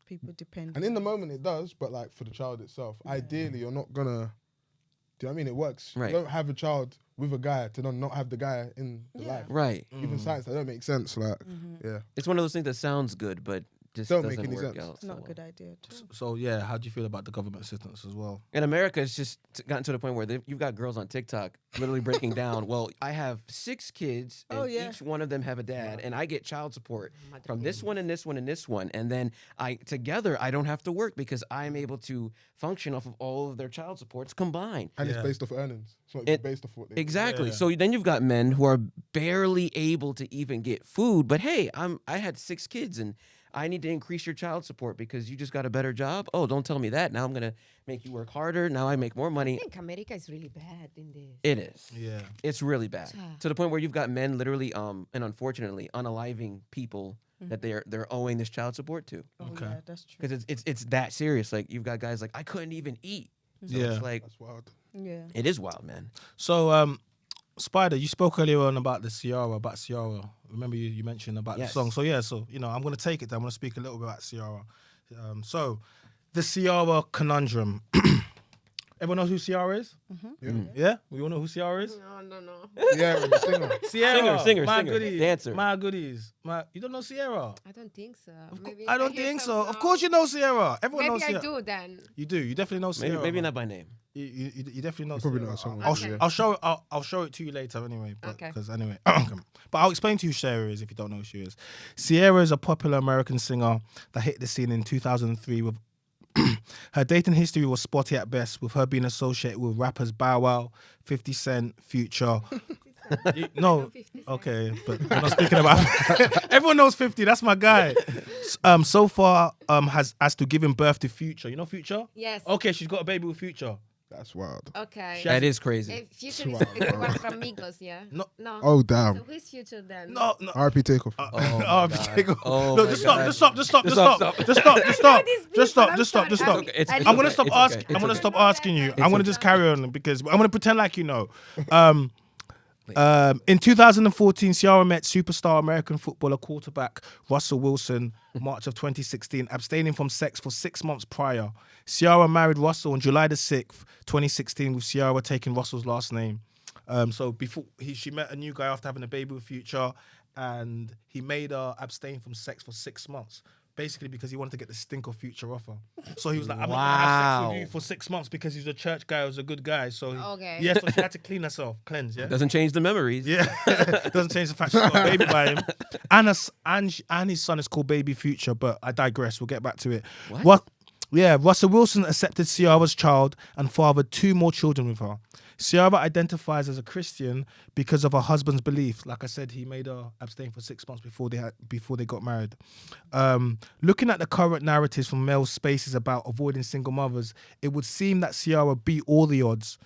People depend. And in the moment it does, but like for the child itself, ideally you're not gonna. Do you know what I mean? It works. Right. You don't have a child with a guy to not have the guy in the life. Right. Even science, that don't make sense. Like, yeah. It's one of those things that sounds good, but just Don't doesn't make any work sense. out. It's not so a good idea at all. So yeah, how do you feel about the government assistance as well? In America, it's just gotten to the point where you've got girls on TikTok literally breaking down. Well, I have 6 kids, and each one of them have a dad, and I get child support from this one and this one and this one, and then together I don't have to work because I'm able to function off of all of their child supports combined. And Yeah. it's based off earnings. It's not It- based off what they Exactly. Yeah. So then you've got men who are barely able to even get food, but hey, I had 6 kids and I need to increase your child support because you just got a better job. Oh, don't tell me that. Now I'm gonna make you work harder. Now I make more I money. think America is really bad in this. It is. Yeah. It's really bad Yeah. to the point where you've got men literally, and unfortunately, unaliving people that they're owing this child support to Oh, Okay. yeah, that's true. because it's that serious. Like you've got guys like I couldn't even eat. So Yeah. it's like That's wild. Yeah. it is wild, man. So Spider, you spoke earlier on about Ciara. Remember you mentioned about Yes. the song. So yeah, I'm gonna take it. I'm gonna speak a little bit about Ciara. So the Ciara conundrum. Everyone knows who Ciara is? Yeah? We all know who Ciara is? No. Yeah, the singer. Ciara. Singer, My singer, goodies. dancer. My goodies. You don't know Ciara? I don't think so. Maybe I don't hear think some so. Of song. course you know Ciara. Everyone Maybe knows I Ciara. do then. You do. You definitely know Ciara. Maybe not by name. You definitely know. Probably Ciara. know a song. Okay. I'll show it. I'll show it to you later anyway. But, Okay. Because anyway, but I'll explain to you who Ciara is if you don't know who she is. Ciara is a popular American singer that hit the scene in 2003 with. Her dating history was spotty at best, with her being associated with rappers Bow Wow, 50 Cent, Future. No, 50 Cent. okay, but we're not speaking about. Everyone knows 50. That's my guy. So far, has to giving birth to Future. You know Future? Yes. Okay, she's got a baby with Future. That's wild. Okay. She That is crazy. Future is the one from Migos, yeah? No. No. Oh, So damn. who's Future then? No. RP Takeoff. Oh, Oh, my God. take off. Oh, No, my just God. stop. These people, I'm sorry. It's I'm gonna okay. stop It's asking. okay. I'm gonna It's stop okay. asking you. I'm gonna okay. just carry on because I'm gonna pretend like you know. In 2014, Ciara met superstar American footballer quarterback Russell Wilson, March of 2016, abstaining from sex for 6 months prior. Ciara married Russell on July the 6th, 2016, with Ciara taking Russell's last name. So before she met a new guy after having a baby with Future, and he made her abstain from sex for 6 months. Basically because he wanted to get the stink of Future off her. So he was like, I'm not gonna have sex with you for 6 months because he's a church guy, who's a good guy. So Okay. yeah, so she had to cleanse, yeah. Doesn't change the memories. Yeah. Doesn't change the fact she's got a baby by him. And his son is called Baby Future, but I digress. We'll get back to it. Russell Wilson accepted Ciara's child and fathered 2 more children with her. Ciara identifies as a Christian because of her husband's belief. Like I said, he made her abstain for 6 months before they got married. Looking at the current narratives from male spaces about avoiding single mothers, it would seem that Ciara beat all the odds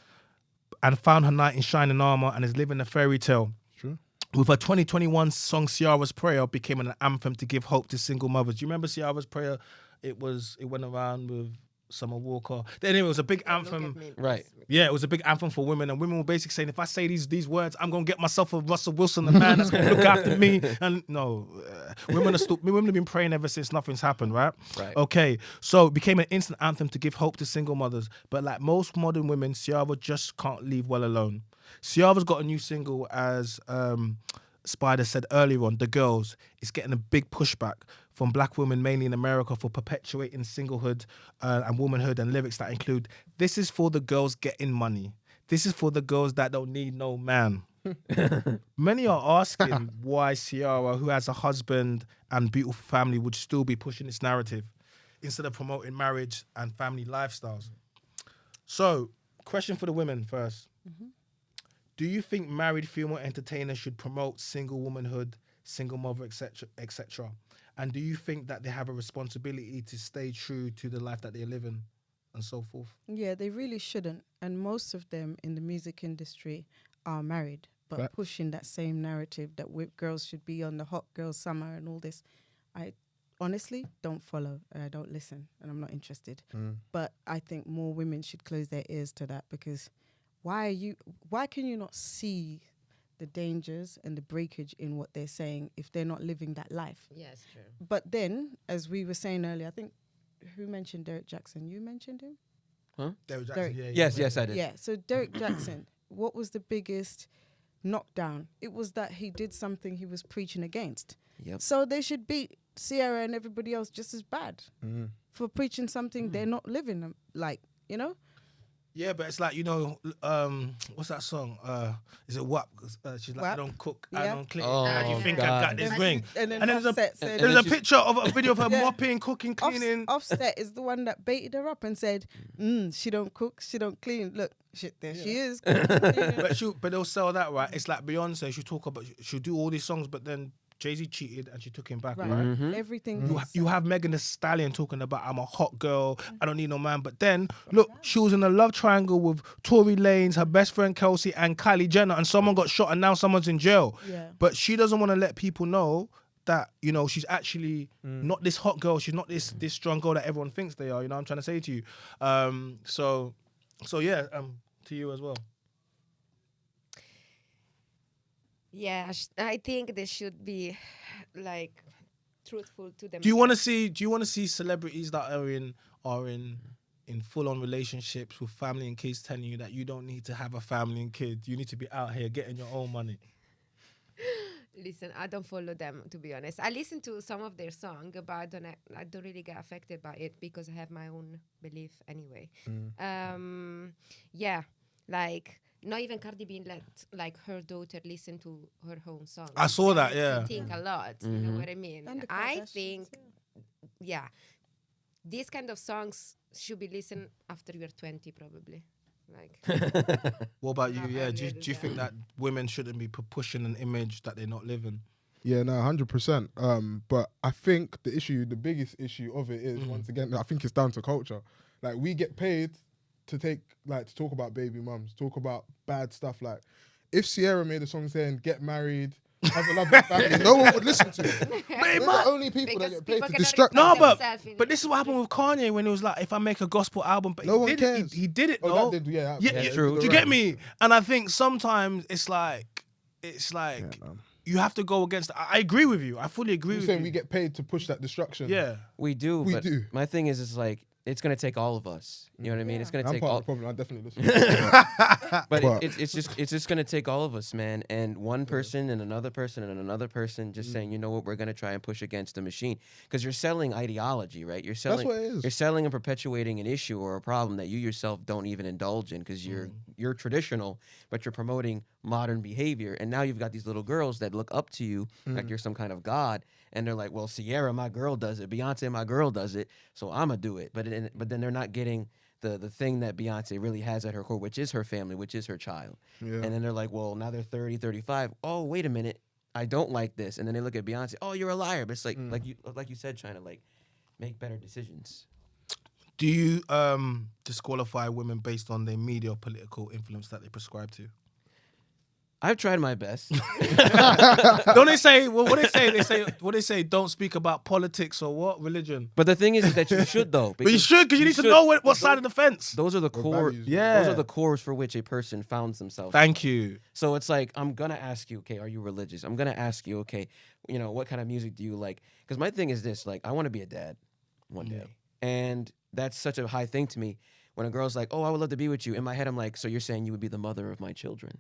and found her knight in shining armor and is living a fairy tale. Sure. With her 2021 song Ciara's Prayer became an anthem to give hope to single mothers. Do you remember Ciara's Prayer? It went around with Summer Walker. Anyway, it was a big anthem. Right. Yeah, it was a big anthem for women, and women were basically saying, if I say these words, I'm gonna get myself a Russell Wilson, the man that's gonna look after me. And no, women have been praying ever since nothing's happened, right? Right. Okay, so it became an instant anthem to give hope to single mothers. But like most modern women, Ciara just can't leave well alone. Ciara's got a new single, as Spider said earlier on, The Girls. It's getting a big pushback from black women, mainly in America, for perpetuating singlehood and womanhood, and lyrics that include, this is for the girls getting money. This is for the girls that don't need no man. Many are asking why Ciara, who has a husband and beautiful family, would still be pushing this narrative instead of promoting marriage and family lifestyles. So, question for the women first. Do you think married female entertainers should promote single womanhood, single mother, etc., etc.? And do you think that they have a responsibility to stay true to the life that they're living? and so forth. Yeah, they really shouldn't. And most of them in the music industry are married, but Facts. pushing that same narrative that girls should be on the hot girl summer and all this. I honestly don't follow. I don't listen, and I'm not interested. But I think more women should close their ears to that, because why can you not see the dangers and the breakage in what they're saying if they're not living that life? Yes, true. But then, as we were saying earlier, I think, who mentioned Derek Jackson? You mentioned him? Derek Jackson, Derek. yeah. Yes, I did. Yeah, so Derek Jackson, what was the biggest knockdown? It was that he did something he was preaching against. Yep. So they should beat Sierra and everybody else just as bad for preaching something they're not living like, you know? Yeah, but it's like, you know, what's that song? Is it WAP? She's like, I WAP? don't cook, I Yeah. don't clean. Oh, How do you think I God. got this ring? And then there's a Offset said, there's a she's- picture of a video of her Yeah. mopping, cooking, cleaning. Offset is the one that baited her up and said, she don't cook, she don't clean. Look, shit, there she is. But they'll sell that, right? It's like Beyonce. She'll do all these songs, but then Jay-Z cheated and she took him back, right? Everything. You have Megan Thee Stallion talking about, I'm a hot girl, I don't need no man. But then, look, she was in a love triangle with Tory Lanez, her best friend Kelsey, and Kylie Jenner, and someone got shot and now someone's in jail. Yeah. But she doesn't want to let people know that, you know, she's actually not this hot girl. She's not this strong girl that everyone thinks they are. You know what I'm trying to say to you? So yeah, to you as well. Yeah, I think they should be like truthful to them. Do you want to see celebrities that are in full on relationships with family and kids telling you that you don't need to have a family and kids? You need to be out here getting your own money. Listen, I don't follow them, to be honest. I listen to some of their song, but I don't really get affected by it because I have my own belief anyway. Yeah, like not even Cardi B let like her daughter listen to her own song. I saw that, Makes yeah. me think a lot. You know what I mean? And the I Kardashians, think, yeah, these kind of songs should be listened after you're 20, probably. Like, What about you? Not Yeah, do earlier you than think that women shouldn't be pushing an image that they're not living? Yeah, no, 100%. But I think the biggest issue of it is, once again, I think it's down to culture. Like, we get paid to talk about baby mums, talk about bad stuff. Like, if Sierra made a song saying "get married, have a lovely family," no one would listen to it. They're the only people that Because get paid people to cannot distract. No, express but themselves in but this is what happened with Kanye when it was like, if I make a gospel album, but No one he did cares. it. He did it Oh, though. that did, yeah, Yeah, true. Do you get me? And I think sometimes it's like man. you have to go against. I agree with you. I fully agree You're with saying you. we get paid to push that destruction. Yeah. We do, We but do. my thing is, it's like it's gonna take all of us. You know what I mean? It's gonna I'm take part all. of the problem. I definitely listen. But But- it's just gonna take all of us, man. And one person and another person and another person just saying, you know what, we're gonna try and push against the machine, because you're selling ideology, right? You're selling. what it is. You're selling and perpetuating an issue or a problem that you yourself don't even indulge in, because you're traditional, but you're promoting modern behavior. And now you've got these little girls that look up to you like you're some kind of god, and they're like, well, Sierra, my girl, does it. Beyonce, my girl, does it. So I'ma do it. But then they're not getting the thing that Beyonce really has at her core, which is her family, which is her child. Yeah. And then they're like, well, now they're 30, 35. Oh, wait a minute. I don't like this. And then they look at Beyonce. Oh, you're a liar. But it's like you said, trying to like make better decisions. Do you disqualify women based on their media or political influence that they prescribe to? I've tried my best. Don't they say? Well, what they say? Don't speak about politics or what religion. But the thing is that you should, though. But you should, because you need to know what side of the fence. Those are the core. values. Yeah. Those are the cores for which a person founds themselves. Thank you. So it's like, I'm going to ask you, okay, are you religious? I'm going to ask you, okay, you know, what kind of music do you like? Because my thing is this, like, I want to be a dad one day. And that's such a high thing to me. When a girl's like, oh, I would love to be with you. In my head, I'm like, so you're saying you would be the mother of my children.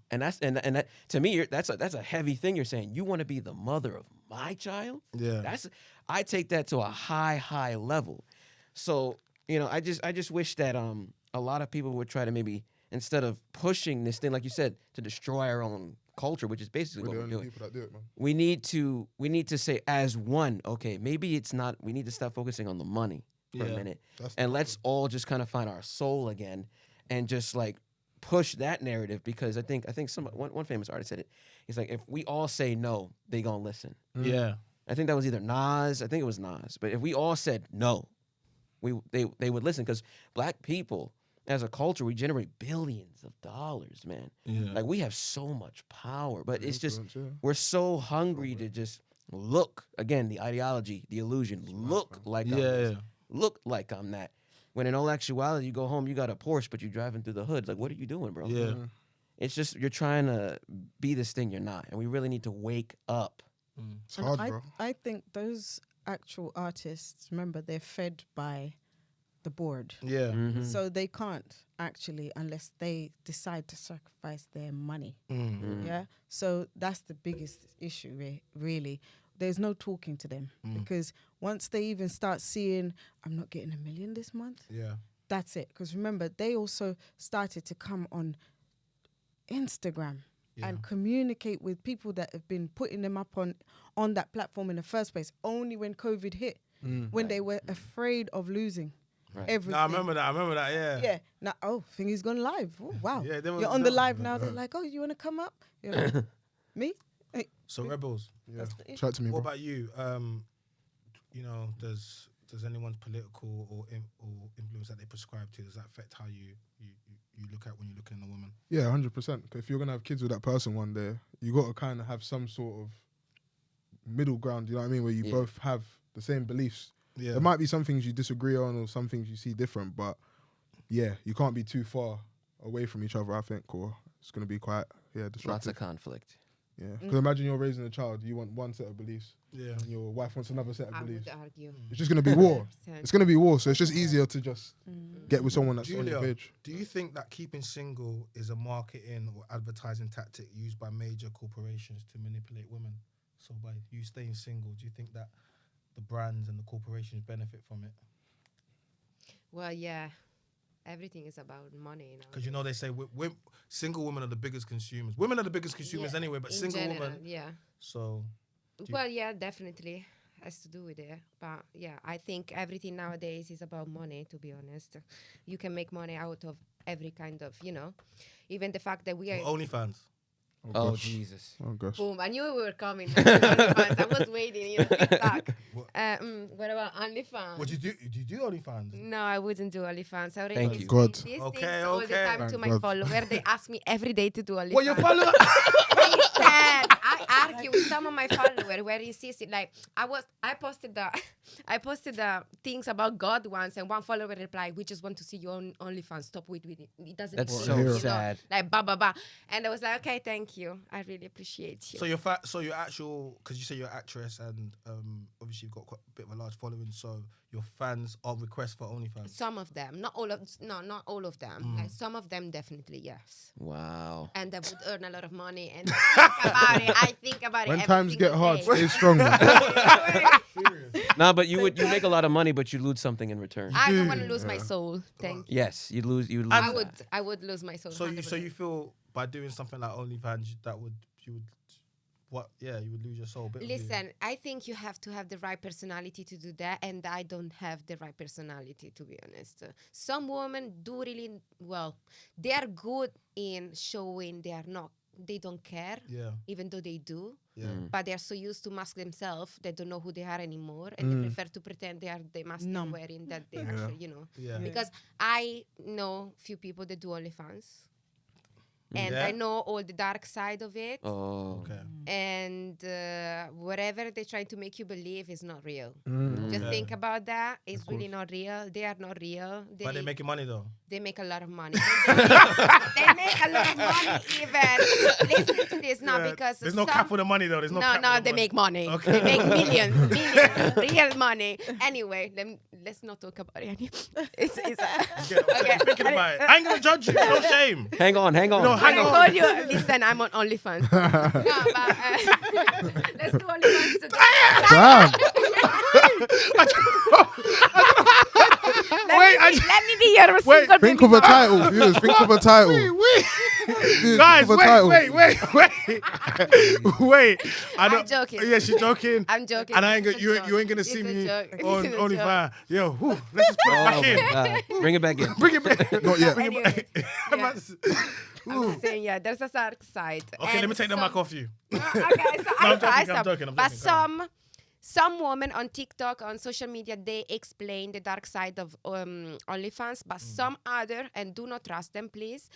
And that's and that to me, that's a heavy thing you're saying. You want to be the mother of my child? Yeah. I take that to a high level. So, you know, I just wish that a lot of people would try to maybe, instead of pushing this thing, like you said, to destroy our own culture, which is basically We're what the we're only doing. people that do it, man. We need to say as one, okay, maybe it's not, we need to stop focusing on the money for a Yeah. minute. That's And the let's all just kind of find our soul again and just like push that narrative, because I think one famous artist said it. He's like, if we all say no, they gonna listen. Yeah. I think that was either Nas. I think it was Nas. But if we all said no, they would listen, because black people as a culture, we generate billions of dollars, man. Yeah. Like, we have so much power, but it's just Influence, yeah. we're so hungry to just look, again, the ideology, the illusion, look like I'm this, look like I'm that. When in all actuality, you go home, you got a Porsche, but you're driving through the hood. Like, what are you doing, bro? Yeah. It's just you're trying to be this thing you're not, and we really need to wake up. It's And hard, bro. I think those actual artists, remember, they're fed by the board. Yeah. Mhm. So they can't actually, unless they decide to sacrifice their money. Mm. Yeah. So that's the biggest issue, really. There's no talking to them because once they even start seeing, I'm not getting $1 million this month, Yeah. that's it. Because remember, they also started to come on Instagram and communicate with people that have been putting them up on that platform in the first place, only when COVID hit, when they were afraid of losing everything. No, I remember that. Yeah. Yeah. Now, Thingy's gone live. Oh, wow. Yeah, they were- You're on the they- live now. They're like, oh, you want to come up? You're like, me? Hey, So Rebels, Yeah. that's the issue. Chat to me, what bro. about you? You know, does anyone's political or influence that they prescribe to, does that affect how you look at when you're looking at a woman? Yeah, 100%. If you're gonna have kids with that person one day, you got to kind of have some sort of middle ground. You know what I mean? Where you both have the same beliefs. Yeah. There might be some things you disagree on or some things you see different, but yeah, you can't be too far away from each other, I think, or it's gonna be quite Lots disruptive. of conflict. Yeah, because imagine you're raising a child, you want one set of beliefs, Yeah. and your wife wants another set of I beliefs. would argue. It's just gonna be war. 100%. It's gonna be war. So it's just easier to just get with someone that's on your Julia, page. do you think that keeping single is a marketing or advertising tactic used by major corporations to manipulate women? So by you staying single, do you think that the brands and the corporations benefit from it? Well, yeah. Everything is about money. Because you know they say single women are the biggest consumers. Women are the biggest consumers anyway, but in single general, women. yeah. So Well, yeah, definitely has to do with it. But yeah, I think everything nowadays is about money, to be honest. You can make money out of every kind of, even the fact that we are... OnlyFans. Oh, gosh. Jesus. Oh gosh. Boom, I knew we were coming. OnlyFans. I was waiting, TikTok. What about OnlyFans? What do you do? Do you do OnlyFans? No, I wouldn't do OnlyFans. I already Thank explained you. God. these Okay, things all the okay. time Thank to my God. follower. They ask me every day to do OnlyFans. What your follower? Listen, I argue with some of my followers where he sees it. Like I posted the things about God once, and one follower replied, "We just want to see you on OnlyFans. Stop with it. It doesn't. That's exist," so hero. sad. Like ba ba ba. And I was like, okay, thank you. I really appreciate you. So your actual, because you say you're an actress and obviously you've got quite a bit of a large following. So your fans are requests for OnlyFans. Some of them, not all of them. Like some of them, definitely yes. Wow. And I would earn a lot of money. And I think about it. When every times get single hard, day. stay strong, man. Nah, but you make a lot of money, but you lose something in return. I don't want to lose my soul. Thank you. Yes, you lose. I would lose my soul. So you 100%. feel by doing something like OnlyFans you would lose your soul. Bit of you. Listen, I think you have to have the right personality to do that, and I don't have the right personality, to be honest. Some women do really well. They are good in showing they don't care, Yeah. even though they do. Yeah. But they are so used to mask themselves, they don't know who they are anymore, and they prefer to pretend they are the mask they're Numb. wearing that they actually, Yeah. Because I know few people that do OnlyFans. And Yeah? I know all the dark side of it. Oh. Okay. And whatever they're trying to make you believe is not real. Mm. Just Yeah. think about that. It's really not real. They are not real. But they're making money though. They make a lot of money. They make a lot of money even. Listen to this now Yeah. because There's no cap with the money though. There's no cap no, with the they money. make money. Okay. They make millions, real money. Anyway, let's not talk about it. It's Okay, I'm thinking about it. I ain't gonna judge you. No shame. Hang on. No, hang I on. told you, listen, I'm on OnlyFans. No, but let's do OnlyFans today. Damn. Let me be your single Think baby of a mama. title, viewers. Think of a title. Viewers, Guys, think of a title. wait. I'm joking. Yeah, she's joking. I'm joking. And I ain't It's gonna, a joke. you ain't gonna It's see a me joke. on It's a OnlyFans. Yo, let's just put it Oh back my in. God. Bring it back in. Bring it back. Not yet. Anyway, yeah. I'm Ooh. just saying, yeah, there's a dark side. Okay, And let me take the some- mic off you. Okay, so No, I'm joking, I I'm joking, I'm But joking, go on. some women on TikTok, on social media, they explain the dark side of OnlyFans, but some other, and do not trust them, please,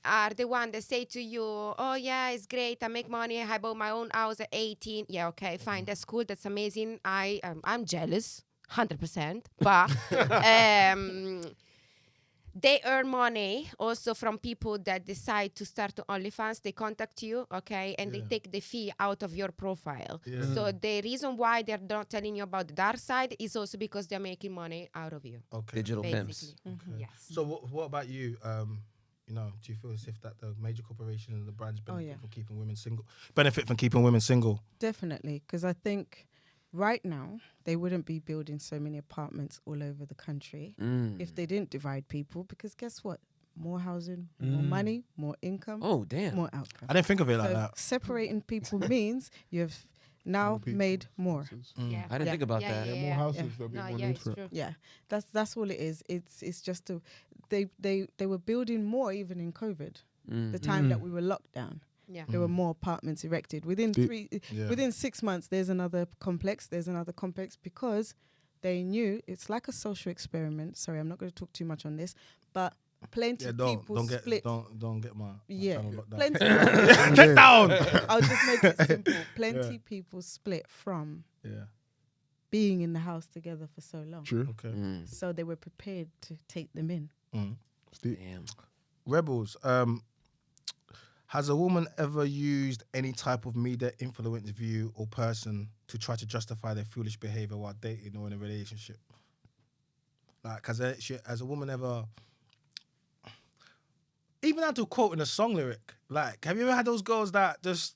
are the one that say to you, oh yeah, it's great, I make money, I bought my own house at 18. Yeah, okay, fine, that's cool, that's amazing. I'm jealous, 100%, but they earn money also from people that decide to start OnlyFans. They contact you, okay, and they take the fee out of your profile. Yeah. So the reason why they're not telling you about the dark side is also because they're making money out of you. Okay. Digital pimps. Okay. Yes. So what about you? You know, do you feel as if that the major corporations and the brands benefit from keeping women single? Benefit from keeping women single? Definitely, because I think right now they wouldn't be building so many apartments all over the country if they didn't divide people. Because guess what? More housing, more money, more income. Oh, damn. More outcome. I didn't think of it like that. Separating people means you've now made more. Yeah. I didn't think about that. Yeah, more houses, there'll be more need for it. True. Yeah, that's all it is. It's just they were building more even in COVID, the time that we were locked down. Yeah. There were more apartments erected. Within 6 months, there's another complex, because they knew it's like a social experiment. Sorry, I'm not going to talk too much on this, but plenty of people split. Don't get my channel locked down. Plenty. Get down. I'll just make it simple. Plenty people split from being in the house together for so long. True. Okay. So they were prepared to take them in. Damn. Rebels. Has a woman ever used any type of media influence view or person to try to justify their foolish behavior while dating or in a relationship? Like, has a woman ever, even had to quote in a song lyric? Like, have you ever had those girls that just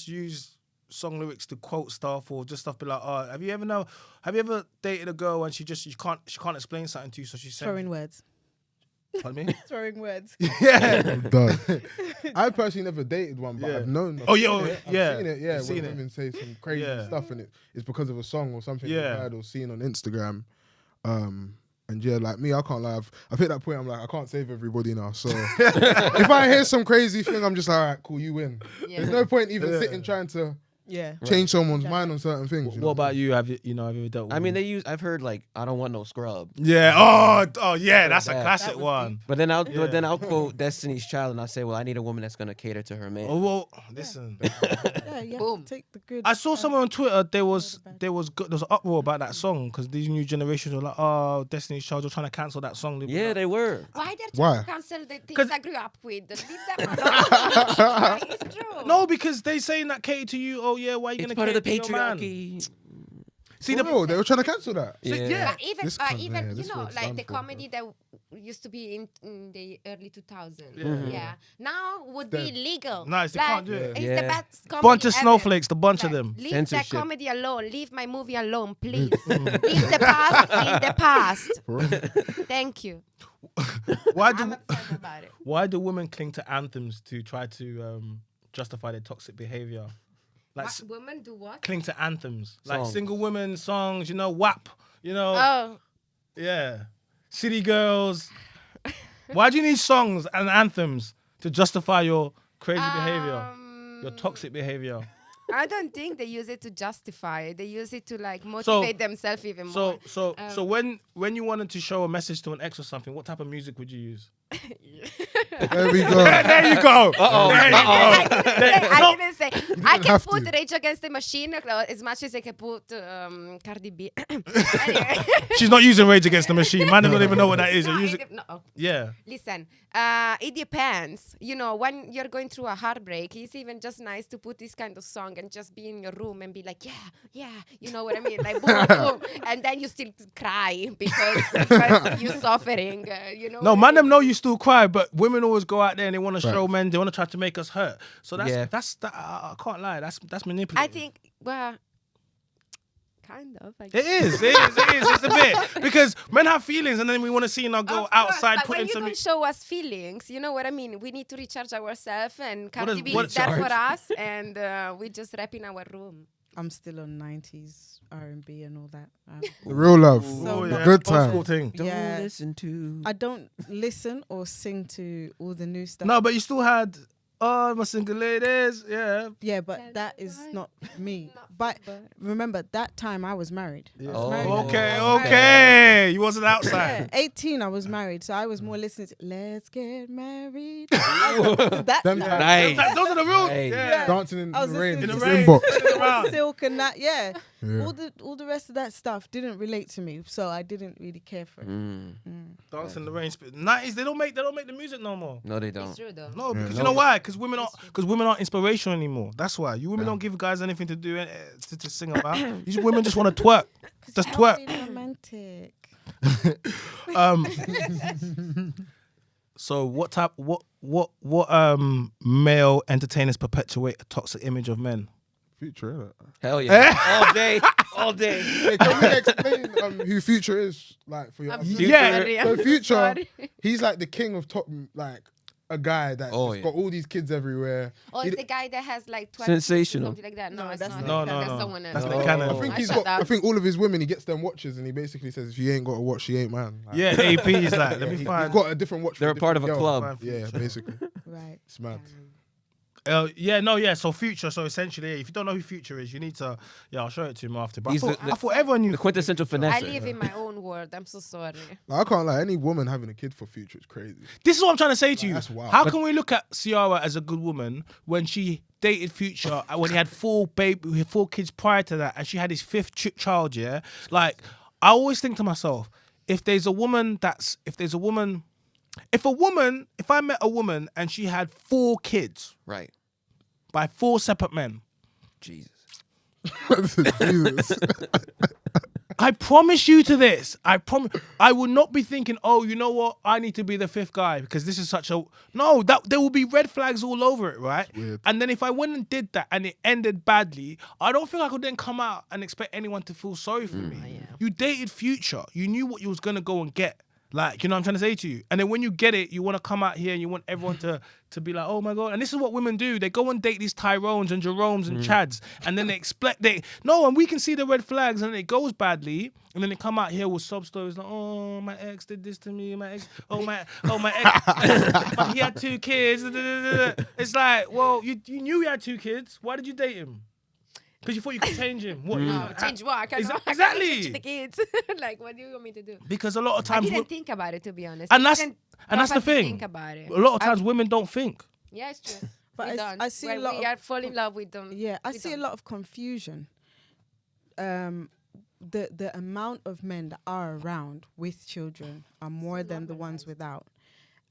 use song lyrics to quote stuff or just stuff? Be like, oh, have you ever dated a girl and she can't explain something to you, so she said Throwing words. Pardon me? Throwing words. Yeah. I personally never dated one, but I've known. Oh, yeah. I've seen it. Yeah, You've when seen it. women say some crazy stuff and it's because of a song or something they've heard or seen on Instagram. And yeah, like me, I can't lie. I've hit that point. I'm like, I can't save everybody now. So if I hear some crazy thing, I'm just like, all right, cool, you win. Yeah. There's no point even sitting trying to change someone's mind on certain things. What about you? Have you ever dealt with? I mean, I've heard like, I don't want no scrub. Yeah. Oh yeah, that's a classic one. But then I'll quote Destiny's Child and I say, well, I need a woman that's gonna cater to her man. Oh well, listen. You have to take the good. I saw somewhere on Twitter there was an uproar about that song because these new generations were like, oh, Destiny's Child, you're trying to cancel that song. Yeah, they were. Why they're trying to cancel the things I grew up with? Leave them alone. It's true. No, because they saying that cater to you. Oh yeah, why are you gonna cater the to your man? patriarchy. See, they were trying to cancel that. Yeah. But even you know, like the comedy that used to be in the early 2000s. Yeah. Now would be legal. Nice, they can't do it. It's the best comedy Bunch of ever. snowflakes, the bunch of them. Leave Censorship. that comedy alone. Leave my movie alone, please. Leave the past in the past. Thank you. I'm upset about it. Why do women cling to anthems to try to justify their toxic behavior? Like women do what? Cling to anthems. Like Songs. single women songs, WAP, Oh. Yeah. City Girls. Why do you need songs and anthems to justify your crazy behavior? Your toxic behavior? I don't think they use it to justify it. They use it to like motivate themselves even more. So when you wanted to show a message to an ex or something, what type of music would you use? There we go. There you go. I didn't say. I can have put to. Rage Against the Machine as much as I can put Cardi B. Anyway. She's not using Rage Against the Machine. Man, don't even know what that is. Yeah. Listen, it depends. When you're going through a heartbreak, it's even just nice to put this kind of song and just be in your room and be like, yeah, you know what I mean? Like, boom, boom. And then you still cry because you're suffering, No, man, them know you still cry, but women always go out there and they want to show men, they want to try to make us hurt. So that's I can't lie, that's manipulative. I think, kind of. It is. It's a bit. Because men have feelings and then we want to see them go outside but putting when you some... don't show us feelings, you know what I mean? We need to recharge ourselves and Cardi B what is there for us and we just rap in our room. I'm still on 90s R&B and all that. Real love. Good Old time. school thing. Don't listen to. I don't listen or sing to all the new stuff. No, but you still had... Oh, my single ladies, Yeah, but that is not me. But remember, that time I was married. Yeah. I was married at Okay, 18. okay. You wasn't Yeah, outside. 18 I was married, so I was more listening to Let's Get Married. I was listening to that Them stuff. Nice. Those are the rules. Nice. Yeah. Dancing in I was the rain. listening In to the rain. Inbox. Around. Silk and that, yeah. Yeah. All the rest of that stuff didn't relate to me, so I didn't really care for it. Dance in the rain. 90s. They don't make the music no more. No, they It's don't. true though. No, because No. you know why? Because women aren't inspirational anymore. That's why. You women don't give guys anything to do to sing about. These women just want to twerk. Just twerk. Being romantic. So what male entertainers perpetuate a toxic image of men? Future, innit? Hell yeah. All day. All day. Hey, can we explain who Future is? Like for your I'm audience? so Yeah. sorry. So I'm so Future, sorry. he's like the king of top, like a guy that Oh, has yeah. got all these kids everywhere. Oh, He it's d- the guy that has like 12 kids or Sensational. something like that. No, No, it's that's not. not- No, That's no. someone else. That's No. the canon. I think I he's shut got. up. I think all of his women, he gets them watches, and he basically says, "If you ain't got a watch, she ain't man." Like, Yeah, AP's like, let me he find. got a different watch. They're for a part of a different girl. club. Yeah, basically, Right. it's mad. So Future. So essentially, if you don't know who Future is, you need to. Yeah, I'll show it to him after. But He's I thought everyone knew. The quintessential finesse. I live in my own world. I'm so sorry. Like, I can't lie. Any woman having a kid for Future is crazy. This is what I'm trying to say to you. that's wild. How can we look at Ciara as a good woman when she dated Future and when he had 4 kids prior to that, and she had his 5th child? Yeah, like I always think to myself, if I met a woman and she had 4 kids Right. by 4 separate men, Jesus. Jesus. I promise you to this. I will not be thinking, oh, you know what? I need to be the 5th guy because this is such a that there will be red flags all over it, right? Weird. And then if I went and did that and it ended badly, I don't think I could then come out and expect anyone to feel sorry for me. yeah. You dated Future. You knew what you was gonna go and get. Like, you know what I'm trying to say to you? And then when you get it, you want to come out here and you want everyone to be like, oh my God. And this is what women do. They go and date these Tyrones and Jeromes and Chads. And then they expect, and we can see the red flags and it goes badly. And then they come out here with sob stories like, oh, my ex did this to me. My ex, my ex, but he had 2 kids. It's like, well, you knew he had 2 kids. Why did you date him? Because you thought you could change him. What? No, change what? I cannot, I Exactly. cannot change the kids. Like, what do you want me to do? Because a lot of I times, didn't think about it, to be honest. and I that's didn't the properly thing. Think about it. A lot of times, women don't think. Yeah, it's true. But We I don't. see a When lot we of- are fall in love with them. Yeah, I we see a don't. lot of confusion. The amount of men that are around with children are more than the ones without.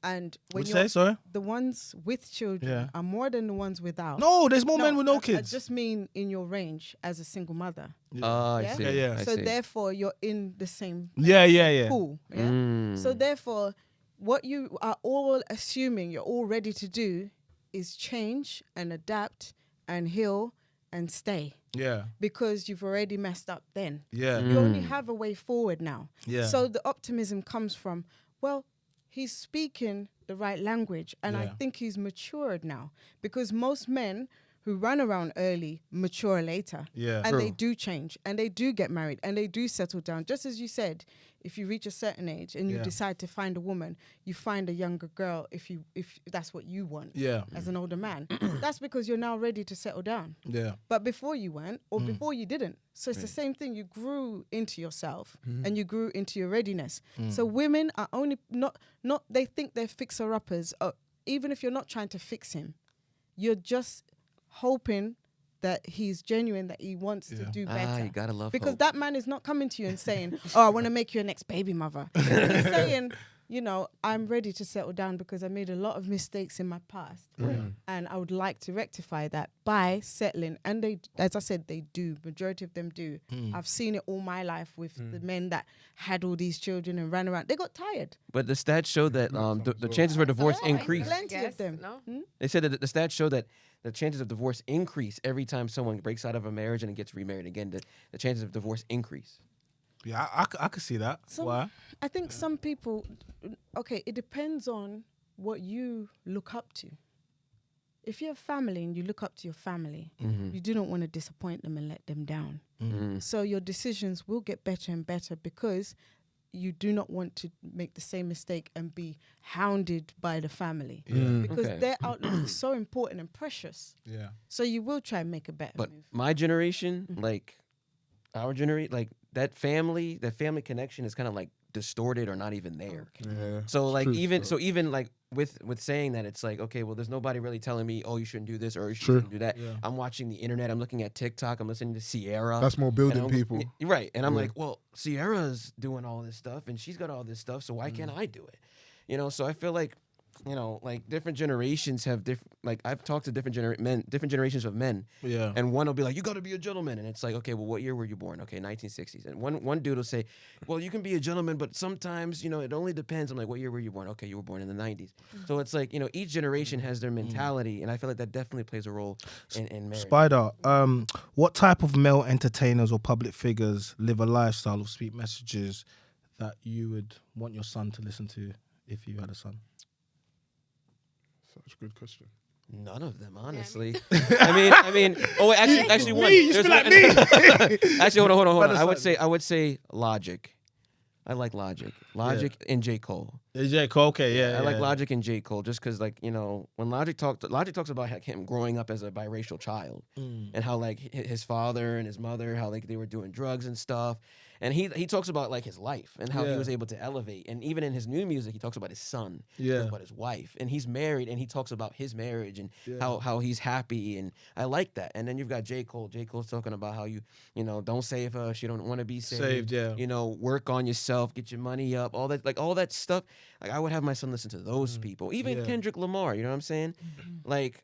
And when What'd you you're say? Sorry. the ones with children Yeah. are more than the ones without. No, there's more men with no I kids. just mean in your range as a single mother. I Yeah? see. Yeah, yeah. I So see. therefore, you're in the same Yeah. pool. Yeah? Mm. So therefore, what you are all assuming you're all ready to do is change and adapt and heal and stay Yeah. because you've already messed up then. Yeah. You only have a way forward now. Yeah. So the optimism comes from, well, he's speaking the right language and I Yeah. think he's matured now because most men who run around early mature later. Yeah. And they True. do change and they do get married and they do settle down. Just as you said, if you reach a certain age and you Yeah. decide to find a woman, you find a younger girl if that's what you want Yeah. as an older man. That's because you're now ready to settle down. Yeah. But before you weren't, or before you didn't. So it's the same thing. You grew into yourself and you grew into your readiness. So women are only not they think they're fixer-uppers. Even if you're not trying to fix him, you're just hoping that he's genuine, that he wants to do better. You gotta love Because hope. that man is not coming to you and saying, oh, I want to make you a next baby mother. He's saying, you know, I'm ready to settle down because I made a lot of mistakes in my past. And I would like to rectify that by settling. And they, as I said, they do. Majority of them do. I've seen it all my life with the men that had all these children and ran around. They got tired. But the stats show that the chances for divorce Oh, increase. plenty of Yes, them. no? They said that the stats show that the chances of divorce increase every time someone breaks out of a marriage and gets remarried again. The chances of divorce increase. Yeah. I could see that. Some- Why? I think some people, okay, it depends on what you look up to. If you have family and you look up to your family, you do not want to disappoint them and let them down. So your decisions will get better and better because you do not want to make the same mistake and be hounded by the family because their outlook is so important and precious. Yeah. So you will try and make a better But move. my generation, like our generation, like that family connection is kind of like distorted or not even there. Yeah. So like true, even like with saying that, it's like, okay, well, there's nobody really telling me, oh, you shouldn't do this or you True. shouldn't do that. Yeah. I'm watching the internet. I'm looking at TikTok. I'm listening to Sierra. That's more and building I'm- people. right? And I'm Yeah. like, well, Sierra's doing all this stuff and she's got all this stuff, so why can't I do it? You know, so I feel like, you know, like different generations have different. Like I've talked to different generations of men, Yeah. and one will be like, you got to be a gentleman. And it's like, okay, well, what year were you born? Okay, 1960s. And one dude will say, well, you can be a gentleman, but sometimes, you know, it only depends. I'm like, what year were you born? Okay, you were born in the 90s. So it's like, you know, each generation has their mentality. And I feel like that definitely plays a role in marriage. Spider, what type of male entertainers or public figures live a lifestyle of sweet messages that you would want your son to listen to if you had a son? Such a good question. None of them, honestly. I mean. Oh, wait, actually, one. You There's spit like one- me. Actually, hold on. Brother, I would say Logic. I like Logic. Logic and J. Cole. J. Cole, okay, yeah. I like Logic and J. Cole just because, like, you know, when Logic talks about him growing up as a biracial child and how, like, his father and his mother, how, like, they were doing drugs and stuff. And he talks about, like, his life and how he was able to elevate. And even in his new music, he talks about his son. He talks about his wife. And he's married, and he talks about his marriage and how he's happy. And I like that. And then you've got J. Cole. J. Cole's talking about how you know, don't save her. She don't want to be saved. You know, work on yourself, get your money up, all that stuff. Like, I would have my son listen to those people. Even Kendrick Lamar, you know what I'm saying? Like,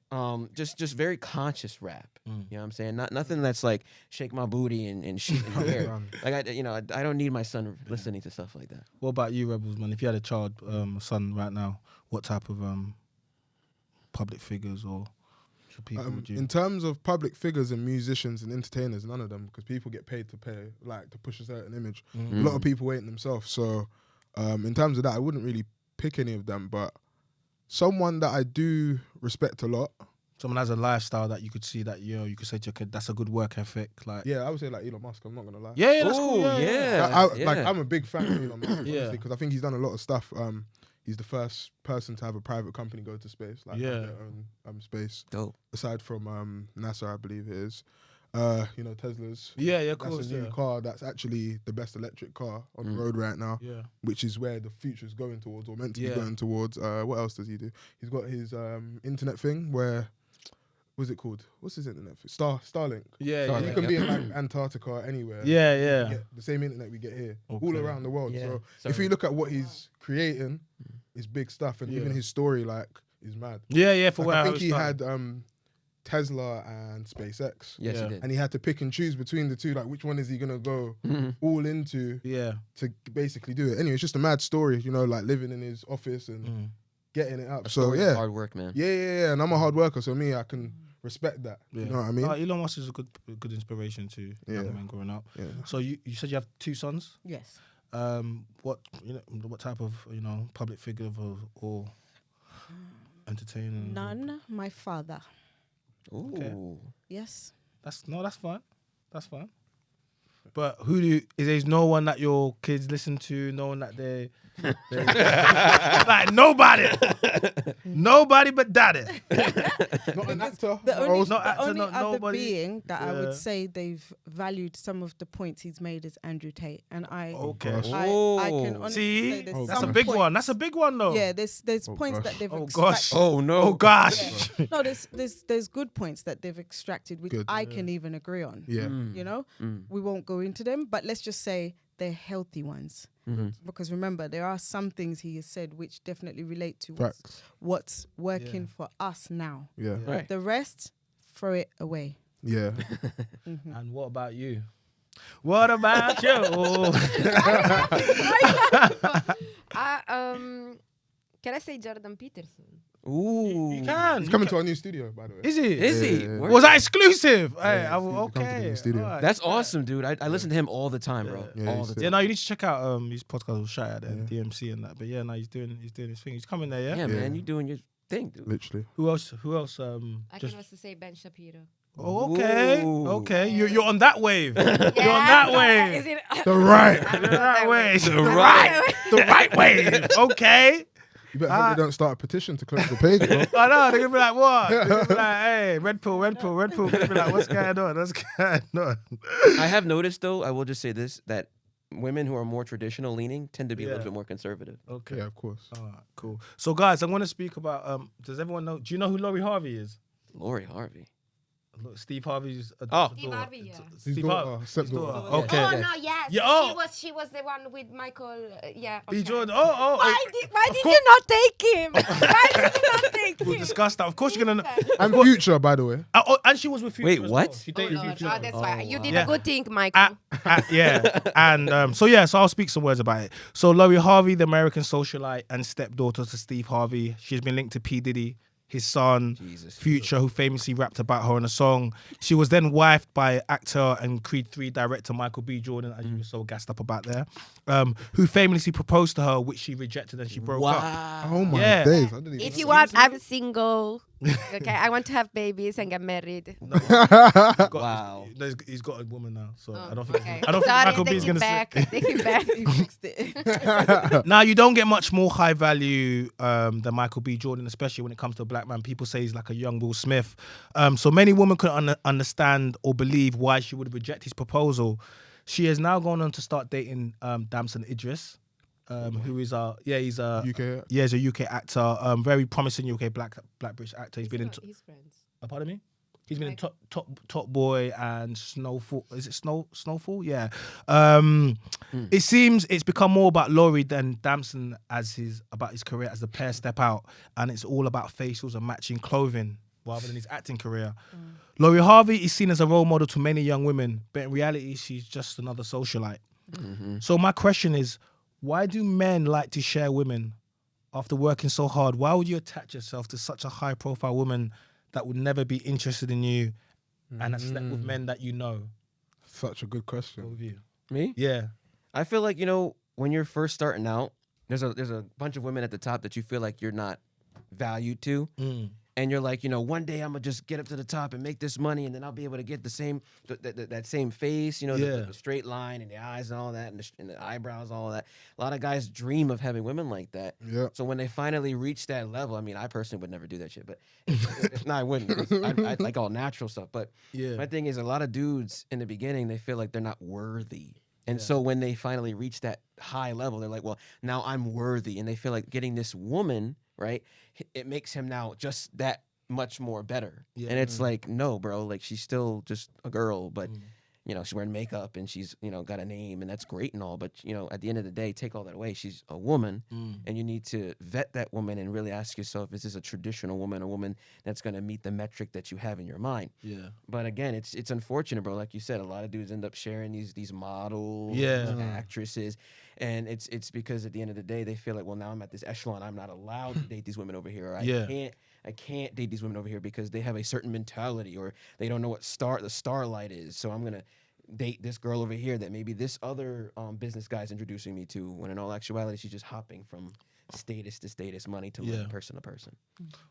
just very conscious rap. You know what I'm saying? Nothing that's like shake my booty and shit in the air. Like, I don't need my son listening to stuff like that. What about you, Rebels, man? If you had a child, a son right now, what type of public figures or people would you? In terms of public figures and musicians and entertainers, none of them, because people get paid to push a certain image. A lot of people ain't themselves. So in terms of that, I wouldn't really pick any of them, but someone that I do respect a lot. Someone has a lifestyle that you could see that, you know, you could say to your kid, that's a good work ethic. Like, Yeah, I would say like Elon Musk, I'm not going to lie. yeah, that's cool. Ooh, Yeah. Like, I'm a big fan of Elon Musk, Yeah. honestly, because I think he's done a lot of stuff. He's the first person to have a private company go to space, like have their own space. Dope. Aside from NASA, I believe it is. You know, Tesla's. Yeah, of That's course. a new car that's actually the best electric car on the road right now, Yeah. which is where the future is going towards, or meant to be Yeah. going towards. What else does he do? He's got his internet thing where, what's it called? What's his internet thing? Starlink. Yeah, So yeah. you can be in like Antarctica, anywhere. Yeah, You yeah. get the same internet we get here, Okay. all around the world. Yeah. So if you look at what he's creating, it's big stuff, and even his story like is mad. Yeah, for Like, where I I think was he started. had Tesla and SpaceX. Yes, Yeah. he did. And he had to pick and choose between the two, like which one is he gonna go all into Yeah. to basically do it. Anyway, it's just a mad story, you know, like living in his office and getting it up. So Story of yeah, hard work, man. yeah, and I'm a hard worker, so me, I can respect that. Yeah. You know what I mean? Elon Musk is a good inspiration to young men growing up. Yeah. So you said you have 2 sons. Yes. What type of public figure or entertainer? None. My father. Ooh. Okay. Yes. That's fine. That's fine. But there's no one that your kids listen to, no one that they like nobody but daddy. Not an actor. The only, not actor, only not other nobody. being that I Yeah. would say they've valued some of the points he's made is Andrew Tate, and I Okay. gosh. I can honestly See, say there's that's a some big points- one. That's a big one though. Yeah, there's Oh, points gosh. that they've Oh, extracted. gosh. Oh no. Oh gosh. No, there's good points that they've extracted which Good. I can even agree on. Yeah. You know, we won't go into them, but let's just say they're healthy ones. Because remember, there are some things he has said which definitely relate to Facts. what's working for us now. Yeah. Right. The rest, throw it away. Yeah. And what about you? What about you? Can I say Jordan Peterson? Ooh. You can. He's coming to our new studio, by the way. Is he? Is he? Yeah. Word. Was that exclusive? Hey, Yeah, I, he's come to okay. the studio. all right. That's awesome, dude. I listen to him all the time, bro. Yeah, all he's the sick. time. Yeah, no, you need to check out his podcast. We'll shout out there, DMC and that. But yeah, no, he's doing his thing. He's coming there, yeah. Yeah, man, you doing your thing, dude. Literally. Who else? I Just can also say Ben Shapiro. Oh, okay. Ooh. Okay. You're on that wave. You're on Yeah, that Is wave. it? The right. You're on that wave. The right. The right wave. Okay. You better hope they don't start a petition to close the page, bro. I know. They're going to be like, what? They're going to be like, hey, red pill, red pill, red pill. They're going to be like, what's going on? What's going on? I have noticed, though, I will just say this, that women who are more traditional leaning tend to be a little bit more conservative. Okay. Yeah, of course. All right, cool. So, guys, I want to speak about, does everyone know, do you know who Laurie Harvey is? Lori Harvey. Look, Steve Harvey's Oh. Steve Harvey, yeah. His Steve daughter, Harvey. stepdaughter. His daughter. Okay. Oh Yes. no, yes. Yeah, oh. She was the one with Michael. Yeah. B. okay. Jordan. Oh. Why did you not take him? Why did you not take We'll him? discuss that. Of course, you're gonna. And Future, by the way. And she was with Future. Wait, as what? well. She Oh, dated Lord. Future. Oh, that's why you did wow. a good thing, Michael. Yeah, and so I'll speak some words about it. So Laurie Harvey, the American socialite and stepdaughter to Steve Harvey, she's been linked to P. Diddy, his son, Jesus. Future, who famously rapped about her in a song. She was then wifed by actor and Creed 3 director Michael B. Jordan, as you were so gassed up about there, who famously proposed to her, which she rejected and she broke up. Oh my Yeah. days. I didn't even If know you that. want, I'm single. Okay, I want to have babies and get married. Wow. He's got a woman now, so Oh, I don't think. okay. I don't think Sorry, Michael take B's it gonna back. say. Take it back. You fixed it. Now you don't get much more high value than Michael B. Jordan, especially when it comes to a black man. People say he's like a young Will Smith. So many women couldn't understand or believe why she would reject his proposal. She has now gone on to start dating Damson Idris, who is he's a UK. he's a UK actor, very promising UK black British actor. He's been in. His friends. Pardon me. He's been in Top Boy and Snowfall. Is it Snowfall? Yeah. It seems it's become more about Laurie than Damson about his career as the pair step out, and it's all about facials and matching clothing rather than his acting career. Laurie Harvey is seen as a role model to many young women, but in reality, she's just another socialite. So my question is, why do men like to share women after working so hard? Why would you attach yourself to such a high-profile woman that would never be interested in you and has slept with men that you know? Such a good Go question. with you. Me? Yeah. I feel like, when you're first starting out, there's a bunch of women at the top that you feel like you're not valued to. And you're like, one day I'm gonna just get up to the top and make this money, and then I'll be able to get the same that same face, the straight line and the eyes and all that, and the eyebrows, all that. A lot of guys dream of having women like that. Yeah. So when they finally reach that level, I mean, I personally would never do that shit, but no, I wouldn't. I'd like all natural stuff. But my thing is, a lot of dudes in the beginning, they feel like they're not worthy. And so when they finally reach that high level, they're like, well, now I'm worthy. And they feel like getting this woman, right, it makes him now just that much more better. And it's like, no, bro, like she's still just a girl, but she's wearing makeup and she's, got a name, and that's great and all. But, at the end of the day, take all that away. She's a woman, and you need to vet that woman and really ask yourself, is this a traditional woman, a woman that's going to meet the metric that you have in your mind? Yeah. But again, it's unfortunate, bro. Like you said, a lot of dudes end up sharing these models, actresses, and it's because at the end of the day, they feel like, well, now I'm at this echelon, I'm not allowed to date these women over here, or I can't date these women over here because they have a certain mentality, or they don't know what the starlight is. So I'm gonna date this girl over here that maybe this other business guy's introducing me to. When in all actuality, she's just hopping from status to status, money to money, person to person.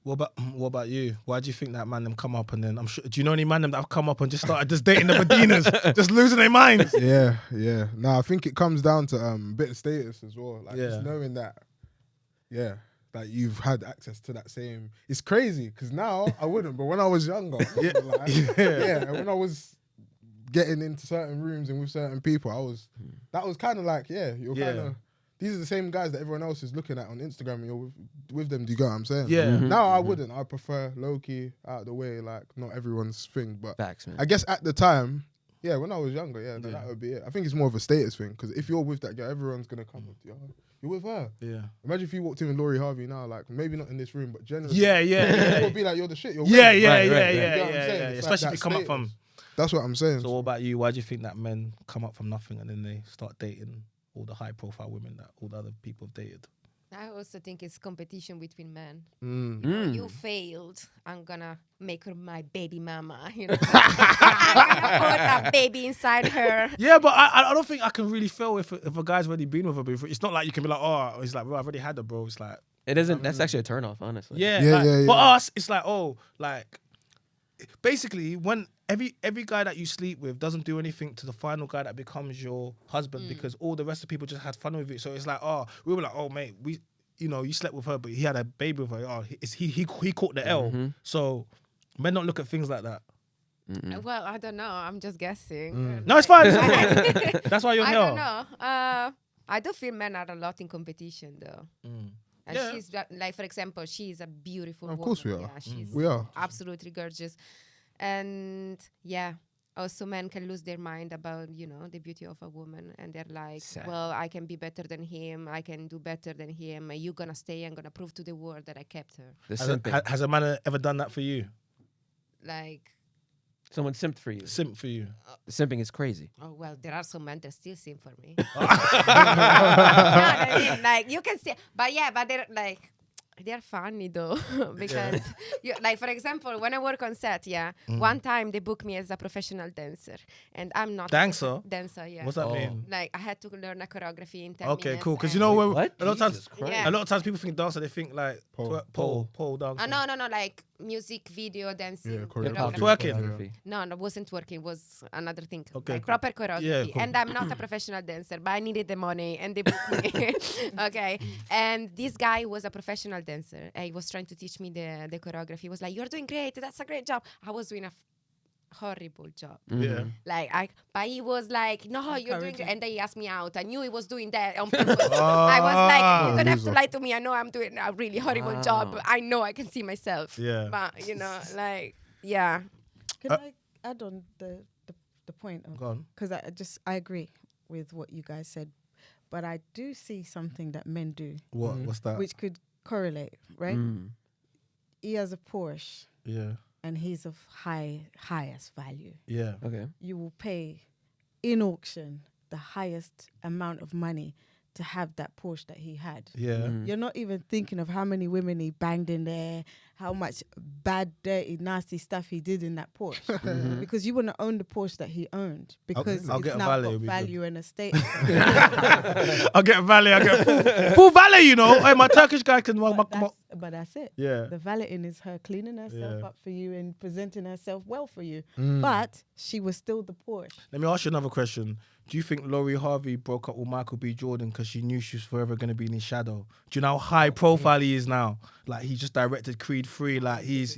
What about you? Why do you think that man them come up and then I'm sure? Do you know any man them that have come up and just started just dating the Medinas, just losing their minds? Yeah. No, I think it comes down to a bit of status as well. Like just knowing that, that you've had access to that same. It's crazy because now I wouldn't, but when I was younger, when I was getting into certain rooms and with certain people, that was kind of like, you're kind of. These are the same guys that everyone else is looking at on Instagram, and you're with them. Do you get what I'm saying? Yeah. Now I wouldn't. I prefer low key, out of the way, like not everyone's thing. But Facts, man. I guess at the time, when I was younger, that would be it. I think it's more of a status thing because if you're with that girl, everyone's gonna come with you. You're with her. Yeah. Imagine if you walked in with Laurie Harvey now, like maybe not in this room, but generally. Yeah. You'll be like, you're the shit. You're Yeah. You know what I'm saying? It's Especially like if you come up status. from. That's what I'm saying. So what about you? Why do you think that men come up from nothing and then they start dating all the high-profile women that all the other people have dated? I also think it's competition between men. Mm. You failed. I'm gonna make her my baby mama. I'm gonna put a baby inside her. Yeah, but I don't think I can really feel if a guy's already been with her before. It's not like you can be like, oh, it's like, bro, I've already had her, bro. It's like It isn't. That's actually a turnoff, honestly. yeah. For us, it's like, basically when every guy that you sleep with doesn't do anything to the final guy that becomes your husband because all the rest of the people just had fun with it. So it's like, oh, we were like, oh mate, you slept with her, but he had a baby with her. Oh, he caught the L. So men don't look at things like that. Well, I don't know. I'm just guessing. No, it's fine. That's why you're I here. don't know. I do feel men are a lot in competition though. And Yeah. she's like, for example, she's a beautiful woman. Of course we are. Yeah, she's We are. absolutely gorgeous. And yeah, also men can lose their mind about, the beauty of a woman. And they're like, Sad. well, I can be better than him. I can do better than him. You're going to stay. I'm going to prove to the world that I kept her. The simping. Has a man ever done that for you? Like, Someone simped for you. Simp for you? Simping is crazy. oh, well, there are some men that still sing for me. I mean, like, you can see. But they're like, they're funny though. Because, like, for example, when I work on set, one time they booked me as a professional dancer. And I'm not Dancer? Dancer, yeah. What's that mean? Like, I had to learn a choreography in 10 Okay, minutes. cool. Because and- What? a lot of times, Jesus Christ. Yeah. a lot of times people think dancer, they think like pole dance. No, like music, video, dancing. Yeah, choreography. Twerking. Choreography. No, it wasn't working. It was another thing. Okay, Like cool. proper choreography. Yeah, cool. And I'm not a professional dancer, but I needed the money and they booked me. Okay. And this guy was a professional dancer. He was trying to teach me the choreography. He was like, you're doing great. That's a great job. I was doing a horrible job. Yeah. But he was like, no, you're doing great. And then he asked me out. I knew he was doing that on purpose. Ah. I was like, you don't have to Loser. lie to me. I know I'm doing a really horrible job. Wow. I know I can see myself. Yeah. But, yeah. Can I add on the point? Go on. Because I agree with what you guys said, but I do see something that men do, What? What's that? which could correlate, right? Mm. He has a Porsche Yeah. and he's of highest value. Yeah. Okay. You will pay in auction the highest amount of money to have that Porsche that he had. Yeah. You're not even thinking of how many women he banged in there, how much bad, dirty, nasty stuff he did in that Porsche. Because you want to own the Porsche that he owned because I'll it's get a now valet, got it'll be value and a state. I'll get valet. I get full valet. Hey, my Turkish guy can. But that's it. Yeah. The valeting is her cleaning herself Yeah. up for you and presenting herself well for you. But she was still the Porsche. Let me ask you another question. Do you think Laurie Harvey broke up with Michael B. Jordan because she knew she was forever going to be in his shadow? Do you know how high profile he is now? Like, he just directed Creed 3. Like, he's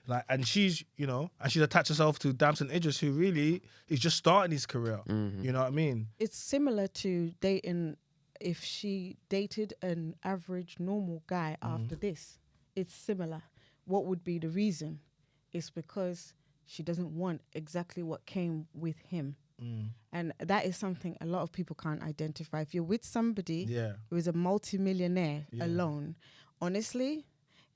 like, and she's, and she's attached herself to Damson Idris, who really is just starting his career. You know what I mean? It's similar to dating if she dated an average normal guy after this. It's similar. What would be the reason? It's because she doesn't want exactly what came with him. And that is something a lot of people can't identify. If you're with somebody who is a multi-millionaire alone, honestly,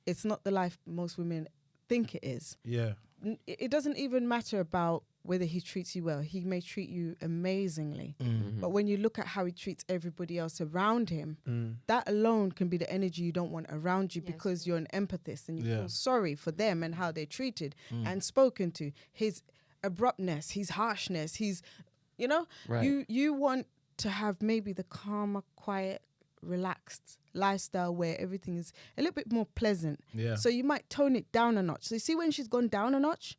it's not the life most women think it is. Yeah. It doesn't even matter about whether he treats you well. He may treat you amazingly. But when you look at how he treats everybody else around him, that alone can be the energy you don't want around you because you're an empathist and you feel sorry for them and how they're treated and spoken to. His abruptness, his harshness, Right. you want to have maybe the calmer, quiet, relaxed lifestyle where everything is a little bit more pleasant. Yeah. So you might tone it down a notch. So you see when she's gone down a notch,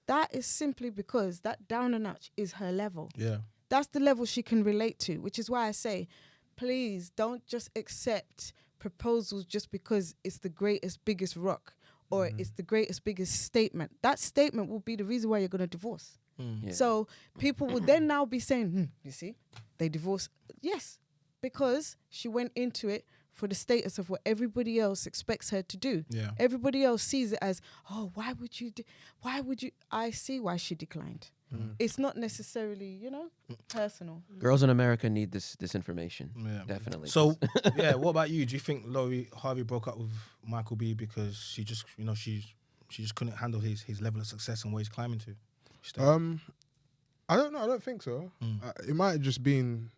that is simply because that down a notch is her level. Yeah. That's the level she can relate to, which is why I say, please don't just accept proposals just because it's the greatest, biggest rock or it's the greatest, biggest statement. That statement will be the reason why you're going to divorce. Yeah. So people will then now be saying, you see, they divorced. Yes, because she went into it for the status of what everybody else expects her to do. Yeah. Everybody else sees it as, oh, why would you? I see why she declined. It's not necessarily, personal. Girls in America need this information. Yeah. Definitely. So, what about you? Do you think Laurie Harvey broke up with Michael B because she just, she just couldn't handle his level of success and where he's climbing to? I don't know. I don't think so. It might have just been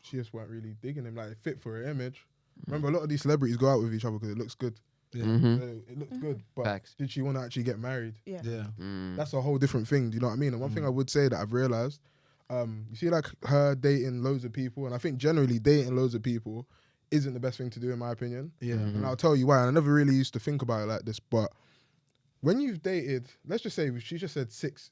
she just weren't really digging him. Like, it fit for her image. Remember, a lot of these celebrities go out with each other because it looks good. Yeah. It looks good. But Facts. did she want to actually get married? Yeah. Yeah. That's a whole different thing. Do you know what I mean? And one thing I would say that I've realized, you see, like, her dating loads of people, and I think generally dating loads of people isn't the best thing to do, in my opinion. Yeah. And I'll tell you why. And I never really used to think about it like this, but when you've dated, let's just say she just said six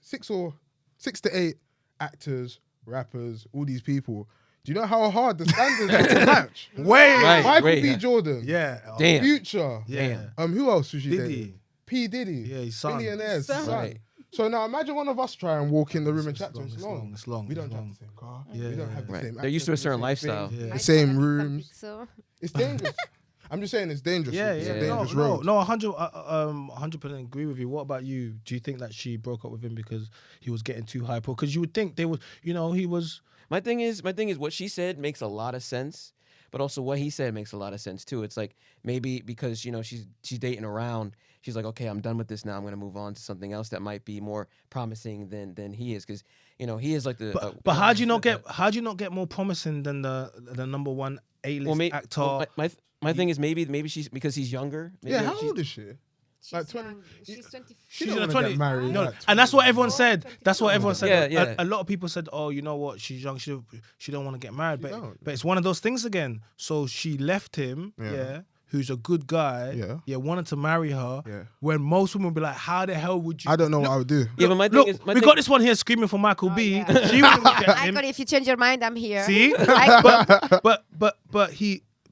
to eight actors, rappers, all these people. Do you know how hard the standards are to match? Wait. Michael B. Jordan. Yeah. Damn. Future. Yeah. Who else was she Diddy. dating? P. Diddy. Yeah, his son. Billionaires. Son. his son. Right. So now imagine one of us try and walk in the room and chat to him. It's long. We don't it's have long. the same car. Yeah, We don't yeah, have the Right. same. They're used to a access, certain the same lifestyle. thing. Yeah. The same I don't rooms. think so. It's dangerous. I'm just saying it's dangerous. Yeah, It's a yeah. dangerous No, road. 100% agree with you. What about you? Do you think that she broke up with him because he was getting too hyper? Because you would think they would, he was. My thing is what she said makes a lot of sense, but also what he said makes a lot of sense too. It's like maybe because she's dating around, she's like, okay, I'm done with this now. I'm gonna move on to something else that might be more promising than he is, because he is like the. But how do you not get more promising than the number one A-list actor? Well, my thing is maybe she's because he's younger. Maybe Yeah, how she's- old is she? She's Like 20 young. She's 24. She She's don't in her wanna 20s. get married. No, at and that's what 20. everyone said. That's what everyone said. Yeah, yeah. A lot of people said, "Oh, you know what? She's young. She don't want to get married." But don't. it's one of those things again. So she left him. Yeah. Yeah. Who's a good guy. Yeah. Wanted to marry her. Yeah. When most women would be like, "How the hell would you?" I don't know what I would do. Yeah, but my thing Look, is, we got this one here screaming for Michael B. yeah. She wouldn't get him. Michael, if you change your mind, I'm here. See, I-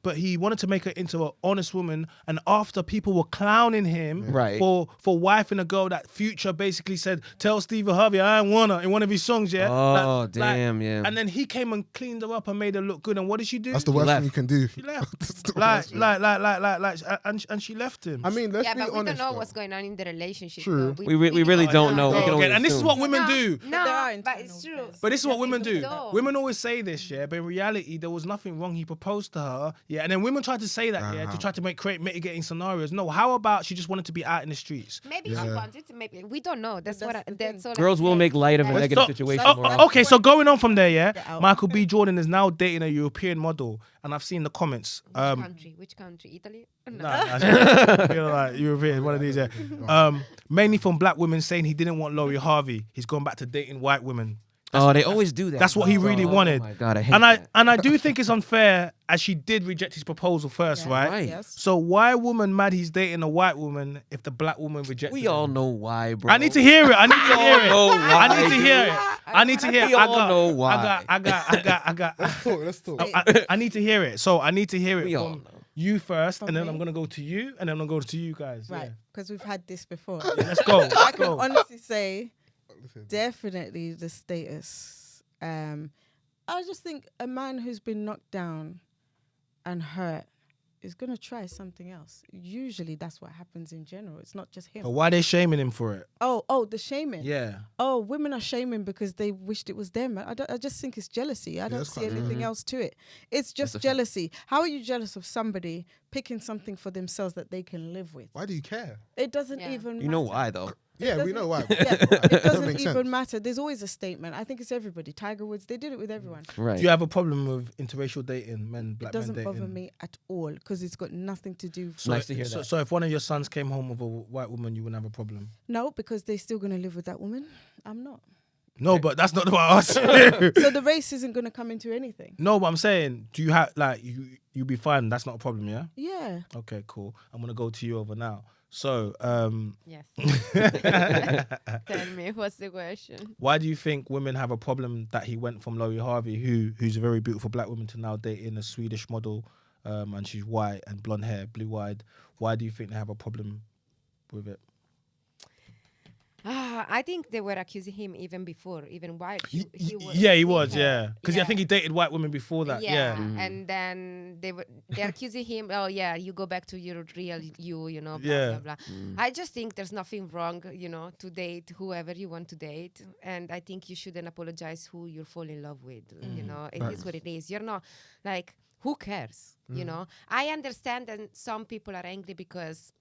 but he wanted to make her into an honest woman, and after people were clowning him Right. for wifing a girl that Future basically said, "Tell Steve Harvey I ain't want her" in one of his songs, yeah. Oh, damn, yeah. And then he came and cleaned her up and made her look good. And what did she do? That's the worst left. thing you can do. She left. That's the like, worst thing. and she left him. I mean, let's yeah, be but we honest. don't know though. what's going on in the relationship. True. though. We really don't know. We can only and this is assume. what women do. No, There are but it's internal true. But this is what women do. don't. Women always say this, yeah, but in reality, there was nothing wrong. He proposed to her, yeah, and then women try to say that, yeah, to try to create mitigating scenarios. No, how about she just wanted to be out in the streets? Maybe she wanted to. Maybe we don't know. That's But what. that's the That's thing. all. Girls I'm will saying. make light of a Like, negative Stop. situation. Oh, more oh, often. okay, so going on from there, yeah, Get out. Michael B. Jordan is now dating a European model, and I've seen the comments. Which country? Italy? No. Like European, one of these, yeah. Mainly from black women saying he didn't want Laurie Harvey. He's gone back to dating white women. Oh, they always do that. That's what he really wanted. Oh my God, I hate And that. I do think it's unfair, as she did reject his proposal first, Yeah. right? Right. Yes. So why a woman mad he's dating a white woman if the black woman rejected We him? all know why, bro. I need to hear it. I need to hear it. know I why, need to hear it. I need to hear it. We all know why. I got. Let's talk. I need to hear it. So I need to hear it We all from know. you first, From and then me? I'm gonna go to you, and then I'm gonna go to you guys. Right, because we've had this before. Yeah. Let's go. I Let's can go. honestly say, definitely the status. I just think a man who's been knocked down and hurt is gonna try something else. Usually, that's what happens in general. It's not just him. But why are they shaming him for it? Oh, the shaming. Yeah. Oh, women are shaming because they wished it was them. I just think it's jealousy. I don't that's see quite- anything else to it. It's just a fact. jealousy. How are you jealous of somebody picking something for themselves that they can live with? Why do you care? It doesn't Yeah. even You know matter. why though? Yeah, we doesn't- know why. Yeah, it Doesn't doesn't make even sense. matter. There's always a statement. I think it's everybody. Tiger Woods, they did it with everyone. Right. Do you have a problem with interracial dating, black It men doesn't dating? bother me at all because it's got nothing to do. So, Nice to hear so, that. so if one of your sons came home with a white woman, you wouldn't have a problem. No, because they're still going to live with that woman. I'm not. No, but that's not what I asked. So the race isn't going to come into anything. No, but I'm saying, do you have you'll be fine? That's not a problem, yeah. Yeah. Okay, cool. I'm gonna go to you over now. So, Yes. Tell me, what's the question? why do you think women have a problem that he went from Laurie Harvey, who's a very beautiful black woman, to now dating a Swedish model, and she's white and blonde hair, blue-eyed? Why do you think they have a problem with it? I think they were accusing him even before, even while he was. Yeah, he with was. her. Yeah, because I think he dated white women before that. Yeah. And then they're accusing him. Oh yeah, you go back to your real you know. Blah, Yeah. blah, blah. I just think there's nothing wrong, to date whoever you want to date, and I think you shouldn't apologize who you fall in love with. It is what it is. You're not like, who cares? I understand that some people are angry because.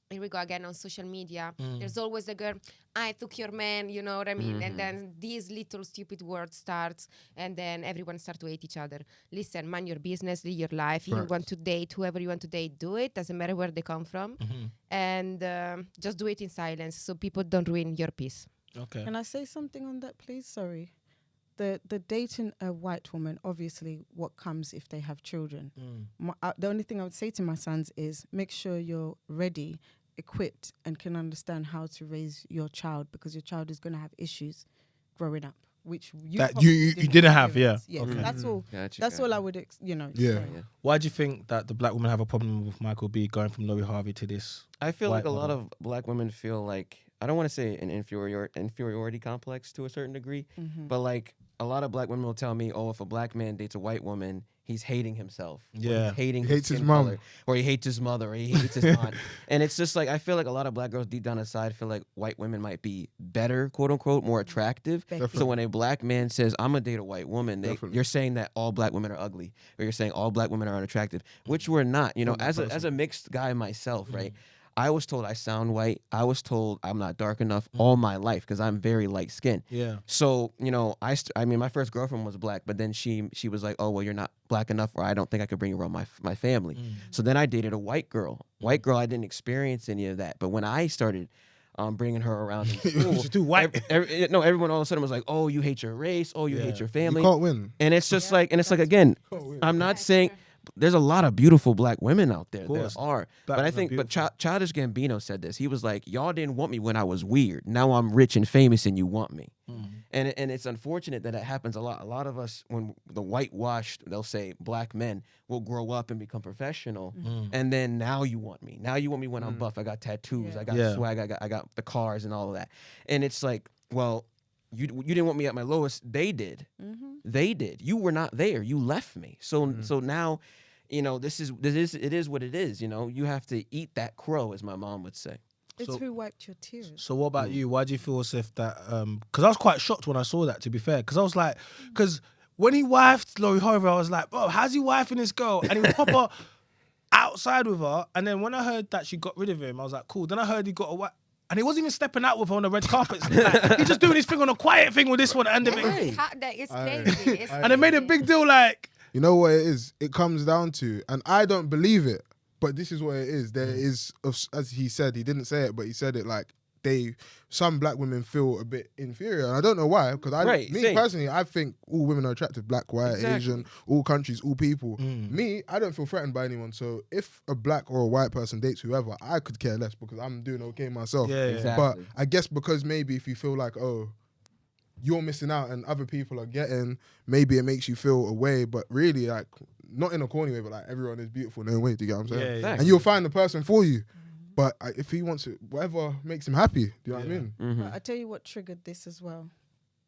Here we go again on social media. There's always a girl, I took your man, you know what I mean? And then these little stupid words starts, and then everyone start to hate each other. Listen, mind your business, live your life. You want to date whoever you want to date, do it. Doesn't matter where they come from. And just do it in silence so people don't ruin your peace. Okay. Can I say something on that, please? Sorry. The dating a white woman, obviously, what comes if they have children. The only thing I would say to my sons is make sure you're ready equipped and can understand how to raise your child, because your child is going to have issues growing up, which you That probably you didn't have, yeah. experience. Yes, Okay. that's all. Gotcha, That's all gotcha. I would, Yeah. say. Why do you think that the black women have a problem with Michael B going from Lori Harvey to this? I feel White like a lot model. of black women feel like, I don't want to say an inferiority complex to a certain degree, but like a lot of black women will tell me, oh, if a black man dates a white woman, he's hating himself. Or Yeah. he's hating He his hates his skin mom. color, or he hates his mother, or he hates his aunt. And it's just like, I feel like a lot of black girls deep down inside feel like white women might be better, quote unquote, more attractive. Becky. So when a black man says, I'm going to date a white woman, Definitely. you're saying that all black women are ugly, or you're saying all black women are unattractive, which we're not. You know, as a mixed guy myself, right? I was told I sound white. I was told I'm not dark enough all my life because I'm very light skinned. Yeah. So, you know, I mean, my first girlfriend was black, but then she was like, oh, well, you're not black enough, or I don't think I could bring you around my family. So then I dated a white girl. White girl, I didn't experience any of that. But when I started bringing her around in school, She's too white. everyone all of a sudden was like, oh, you hate your race. Oh, you hate your You family. can't win. And it's just like, again, I'm not saying there's a lot of beautiful black women out there. There course. are. Black But I women think, are but beautiful. Childish Gambino said this. He was like, y'all didn't want me when I was weird. Now I'm rich and famous and you want me. And it's unfortunate that it happens a lot. A lot of us, when the whitewashed, they'll say black men will grow up and become professional. And then now you want me. Now you want me when I'm buff. I got tattoos. Yeah. I got Yeah. swag. I got the cars and all of that. And it's like, well, you didn't want me at my lowest. They did. They did. You were not there. You left me. So now, you know, it is what it is. You know, you have to eat that crow, as my mom would say. It's So- who wiped your tears. So what about you? Why do you feel as if that? Because I was quite shocked when I saw that. To be fair, because I was like, because when he wifed Lori Harvey, I was like, bro, how's he wifing this girl? And he was proper outside with her. And then when I heard that she got rid of him, I was like, cool. Then I heard he got a wife. And he wasn't even stepping out with her on the red carpet. Like, he's just doing his thing on a quiet thing with this one. And, It's crazy. It's and they made a big deal like, You know what it is? It comes down to, and I don't believe it, but this is what it is. There is, as he said, he didn't say it, but he said it like some black women feel a bit inferior, and I don't know why. Because Same. personally, I think all women are attractive, black, white, Exactly. Asian, all countries, all people. Me, I don't feel threatened by anyone. So if a black or a white person dates whoever, I could care less because I'm doing okay myself. Yeah, yeah. Exactly. But I guess because maybe if you feel like, oh, you're missing out and other people are getting, maybe it makes you feel away, but really, like, not in a corny way, but like everyone is beautiful in their way. Do you get what I'm saying? Yeah, yeah. And you'll find the person for you. But if he wants it, whatever makes him happy. Do you know what I mean? But I tell you what triggered this as well.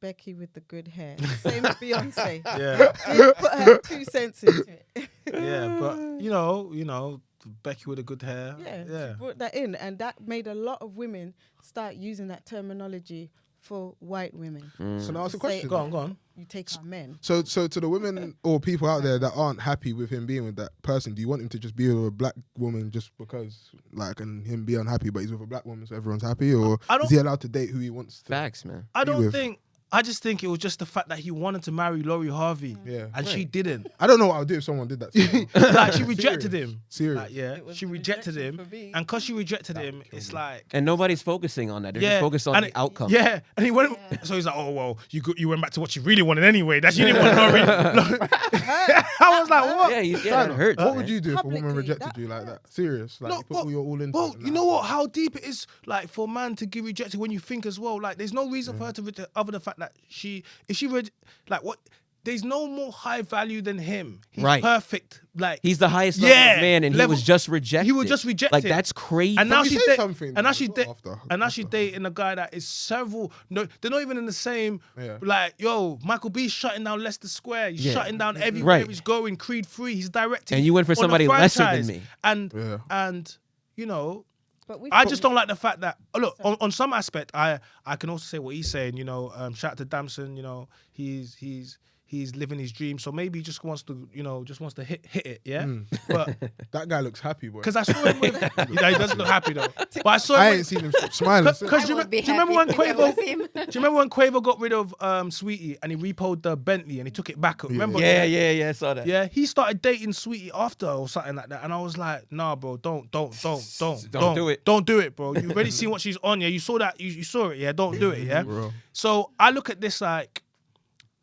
Becky with the good hair. Same with Beyonce. yeah, She put her 2 cents into it. yeah. But you know, Becky with the good hair. Yeah, she brought that in, and that made a lot of women start using that terminology for white women. So now ask a Say- question. Go on. You take our men. So to the women or people out there that aren't happy with him being with that person, do you want him to just be with a black woman just because, like, and him be unhappy, but he's with a black woman so everyone's happy, or I don't- is he allowed to date who he wants to? Facts, man. I don't with. think. I just think it was just the fact that he wanted to marry Lori Harvey, Yeah. and she didn't. I don't know what I would do if someone did that to me. Like she rejected Serious. him. Serious. Like, yeah, It was she rejected rejection him, for me. and because she rejected him, it's like. And nobody's focusing on that. They're Yeah, just focused on and the outcome. Yeah, and he went. So he's like, "Oh well, you went back to what you really wanted anyway. That you didn't want Lori." I was like, "What?" Yeah, that hurts. What man. would you do if a woman Publicly, rejected that you like that? Serious? Like, No, you put all your all into Well, it. you know what? How deep it is, like, for a man to get rejected when you think as well. Like, there's no reason for her to reject, other than the fact that if she read, like, what? There's no more high value than him. He's Right. perfect. Like, He's the highest level Yeah, of man, and level- he was just rejected. he was just rejected. Like, that's crazy. and now you she's say da- something and now as she's well da- after- and now she's after? dating a guy that is several. No, they're not even in the same. Yeah. Like, yo, Michael B's shutting down Leicester Square. He's Yeah. shutting down everywhere Right. he's going. Creed 3. He's directing. And you went for on a somebody lesser than franchise. me. And Yeah. and you know. But we I just don't like the fact that look on some aspect. I can also say what he's saying. You know, shout out to Damson. You know, he's living his dream. So maybe he just wants to hit it. Yeah, but That guy looks happy, boy. because I saw him with, he doesn't look happy though. But I saw I him ain't seen him stop smiling. since. because do you would be remember when happy if it Quavo? was him. Do you remember when Quavo got rid of Sweetie and he repoed the Bentley and he took it back? Remember? Yeah, I saw that. Yeah, he started dating Sweetie after or something like that, and I was like, "Nah, bro, don't do it. Don't do it, bro. You already seen what she's on, yeah. You saw that, you saw it, yeah. Don't do it, yeah." Bro. So I look at this like,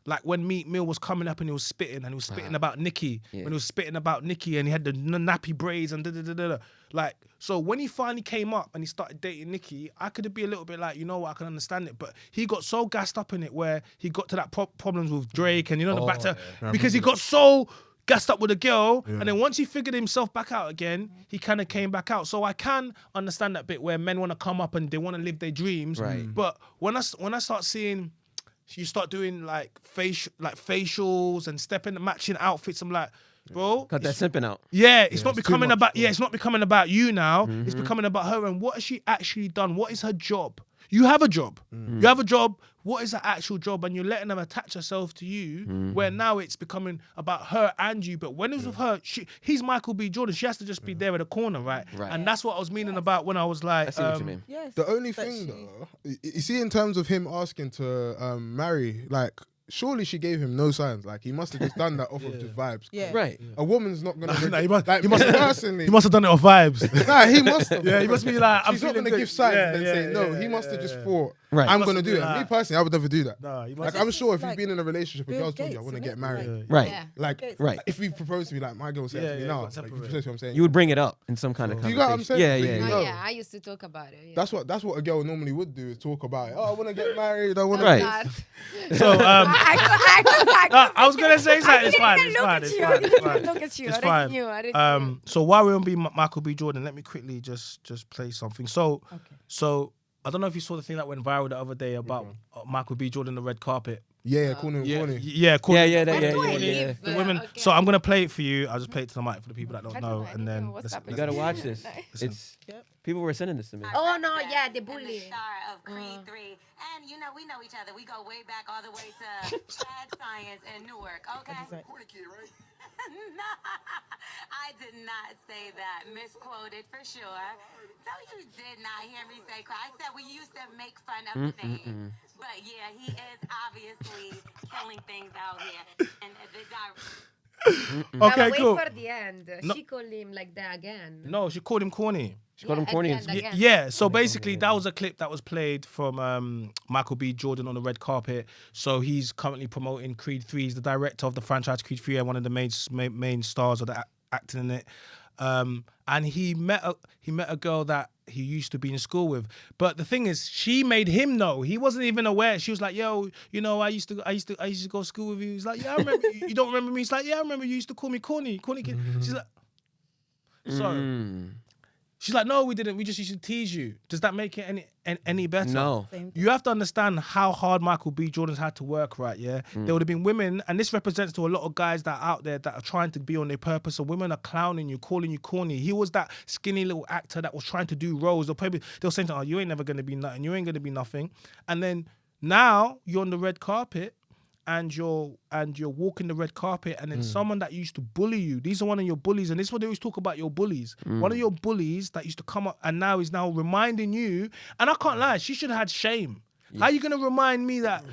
like when Meat Mill was coming up and he was spitting and he was spitting about Nicki, Yeah. when he was spitting about Nicki and he had the nappy braids and da-da-da-da-da. Like, so when he finally came up and he started dating Nicki, I could be a little bit like, you know what, I can understand it. But he got so gassed up in it where he got to that problems with Drake and, you know, the back to, because he got so gassed up with a girl, and then once he figured himself back out again, he kind of came back out. So I can understand that bit where men want to come up and they want to live their dreams. Right. But when I start seeing, you start doing like facials and matching outfits, I'm like, bro, Cut that simping out. yeah, it's not it's too becoming much, about bro. it's not becoming about you now. It's becoming about her and what has she actually done? What is her job? You have a job. You have a job. What is her actual job? And you're letting them attach herself to you, where now it's becoming about her and you. But when it was with her, he's Michael B. Jordan. She has to just be there in the corner, right? And that's what I was meaning about when I was like, I see what you mean. Yes. The only but thing she- though, you see, in terms of him asking to marry, like, surely she gave him no signs. Like, he must have just done that off of just vibes. Yeah. Right. A woman's not gonna. Nah, he must- like, he must- personally. he must have done it off vibes. Nah, he must have. Yeah, he must be like, I'm She's not feeling gonna good. give signs Yeah, and then yeah, say no. yeah, he must have yeah, just yeah. thought, Right. I'm He gonna must do have it. been Me like- personally, I would never do that. Nah, he must Like, have- I'm sure if Like you've been in a relationship, a Bill girl's told you, I Gates, want to isn't get it? married. Right. Yeah. Like, Gates. Right. if he proposed to me, like, my girl said Yeah, to me yeah, now, got like, separate. you see what I'm saying? You would bring it up in some kind of You conversation. got what I'm saying? Yeah, Bring yeah, it yeah. Oh, No. yeah, I used to talk about it. Yeah. That's what a girl normally would do, is talk about it. Oh, I want to get married. I want to. Right. God. So I I was gonna say something. It's didn't fine. even It's look fine. at It's you. fine. I It's didn't fine. even look at you. It's I fine. didn't knew. I didn't know. So while we're on being Michael B. Jordan, let me quickly just play something. So I don't know if you saw the thing that went viral the other day about Michael B. Jordan on the red carpet. Yeah, corny. Yeah, cool. Yeah, yeah, Where yeah, do I yeah, yeah. live? The women. Okay. So I'm gonna play it for you. I'll just play it to the mic for the people that don't I know, know, I and don't then know what's let's- happening. You gotta watch this. Listen. It's Yep. people were sending this to me. Oh no, yeah, the And the bully. star of Creed 3. And you know, we know each other. We go way back all the way to Chad Science in Newark, okay? Exactly. Corny kid, right? No, I did not say that. Misquoted for sure. No, you did not hear me say cry. I said we used to make fun of the name. But yeah, he is obviously killing things out here. And the Okay, Wait cool. for the end. No. She called him like that again. No, she called him corny. She called him at corny. the and end, s- again. Yeah, so basically that was a clip that was played from Michael B. Jordan on the red carpet. So he's currently promoting Creed 3. He's the director of the franchise Creed 3 and one of the main stars of the acting in it. And he met a girl that he used to be in school with. But the thing is, she made him know. He wasn't even aware. She was like, "Yo, you know, I used to go to school with you." He's like, "Yeah, I remember." You don't remember me? He's like, "Yeah, I remember. You used to call me corny kid." She's like, "Sorry." She's like, "No, we didn't. We just used to tease you." Does that make it any better? No. Same thing. You have to understand how hard Michael B. Jordan's had to work, right? Yeah. There would have been women, and this represents to a lot of guys that are out there that are trying to be on their purpose, and women are clowning you, calling you corny. He was that skinny little actor that was trying to do roles. They'll say, "Oh, you ain't never gonna be nothing. You ain't gonna be nothing." And then now you're on the red carpet. And you're walking the red carpet, and then someone that used to bully you. These are one of your bullies, and this is what they always talk about your bullies. One of your bullies that used to come up and now is now reminding you. And I can't lie, she should have had shame. How you gonna remind me that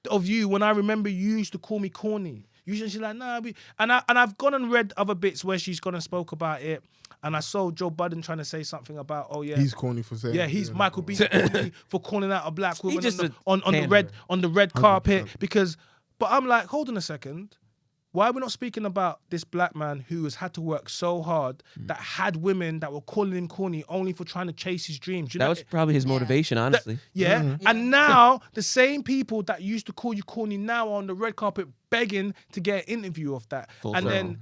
of you when I remember you used to call me corny? She's like, nah. And I've gone and read other bits where she's gone and spoke about it. And I saw Joe Budden trying to say something about, oh yeah, He's corny for saying. yeah, he's Michael B. Jordan for calling out a black woman just on the red carpet because. But I'm like, hold on a second. Why are we not speaking about this black man who has had to work so hard that had women that were calling him corny only for trying to chase his dreams? You That know, was probably his motivation, honestly. yeah. And now the same people that used to call you corny now are on the red carpet begging to get an interview of that. Full and circle.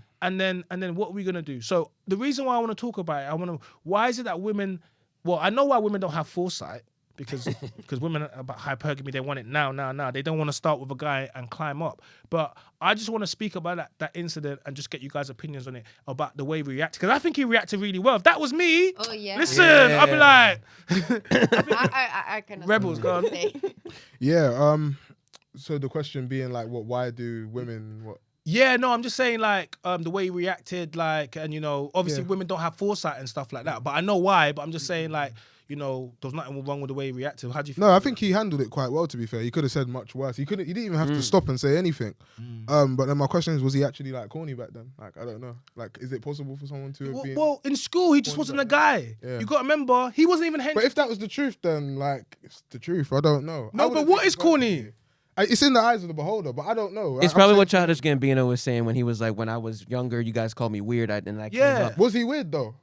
then what are we gonna do? So the reason why I want to talk about it, why is it that women? Well, I know why women don't have foresight. Because women are about hypergamy, they want it now. They don't want to start with a guy and climb up. But I just want to speak about that incident and just get you guys' opinions on it, about the way he reacted. Because I think he reacted really well. If that was me, Oh yeah. listen, I'd be like, I cannot Rebels, go on. say. Yeah. So the question being like, what? Why do women? What? yeah, no, I'm just saying like the way he reacted, like, and you know, obviously Yeah. women don't have foresight and stuff like that. But I know why. But I'm just saying like, you know, there's nothing wrong with the way he reacted. How do you feel? No, I think he handled it quite well. To be fair, he could have said much worse. He didn't even have to stop and say anything. But then my question is, was he actually like corny back then? Like, I don't know. Like, is it possible for someone to have been? Well, in school, he just wasn't a guy. Yeah. You got to remember, he wasn't even But if that was the truth, then like, it's the truth. I don't know. No, I but wouldn't what take is it personally. corny? It's in the eyes of the beholder, but I don't know. It's I'm probably saying what to you- Childish Gambino was saying when he was like, when I was younger, you guys called me weird. I came Yeah. up. Was he weird though?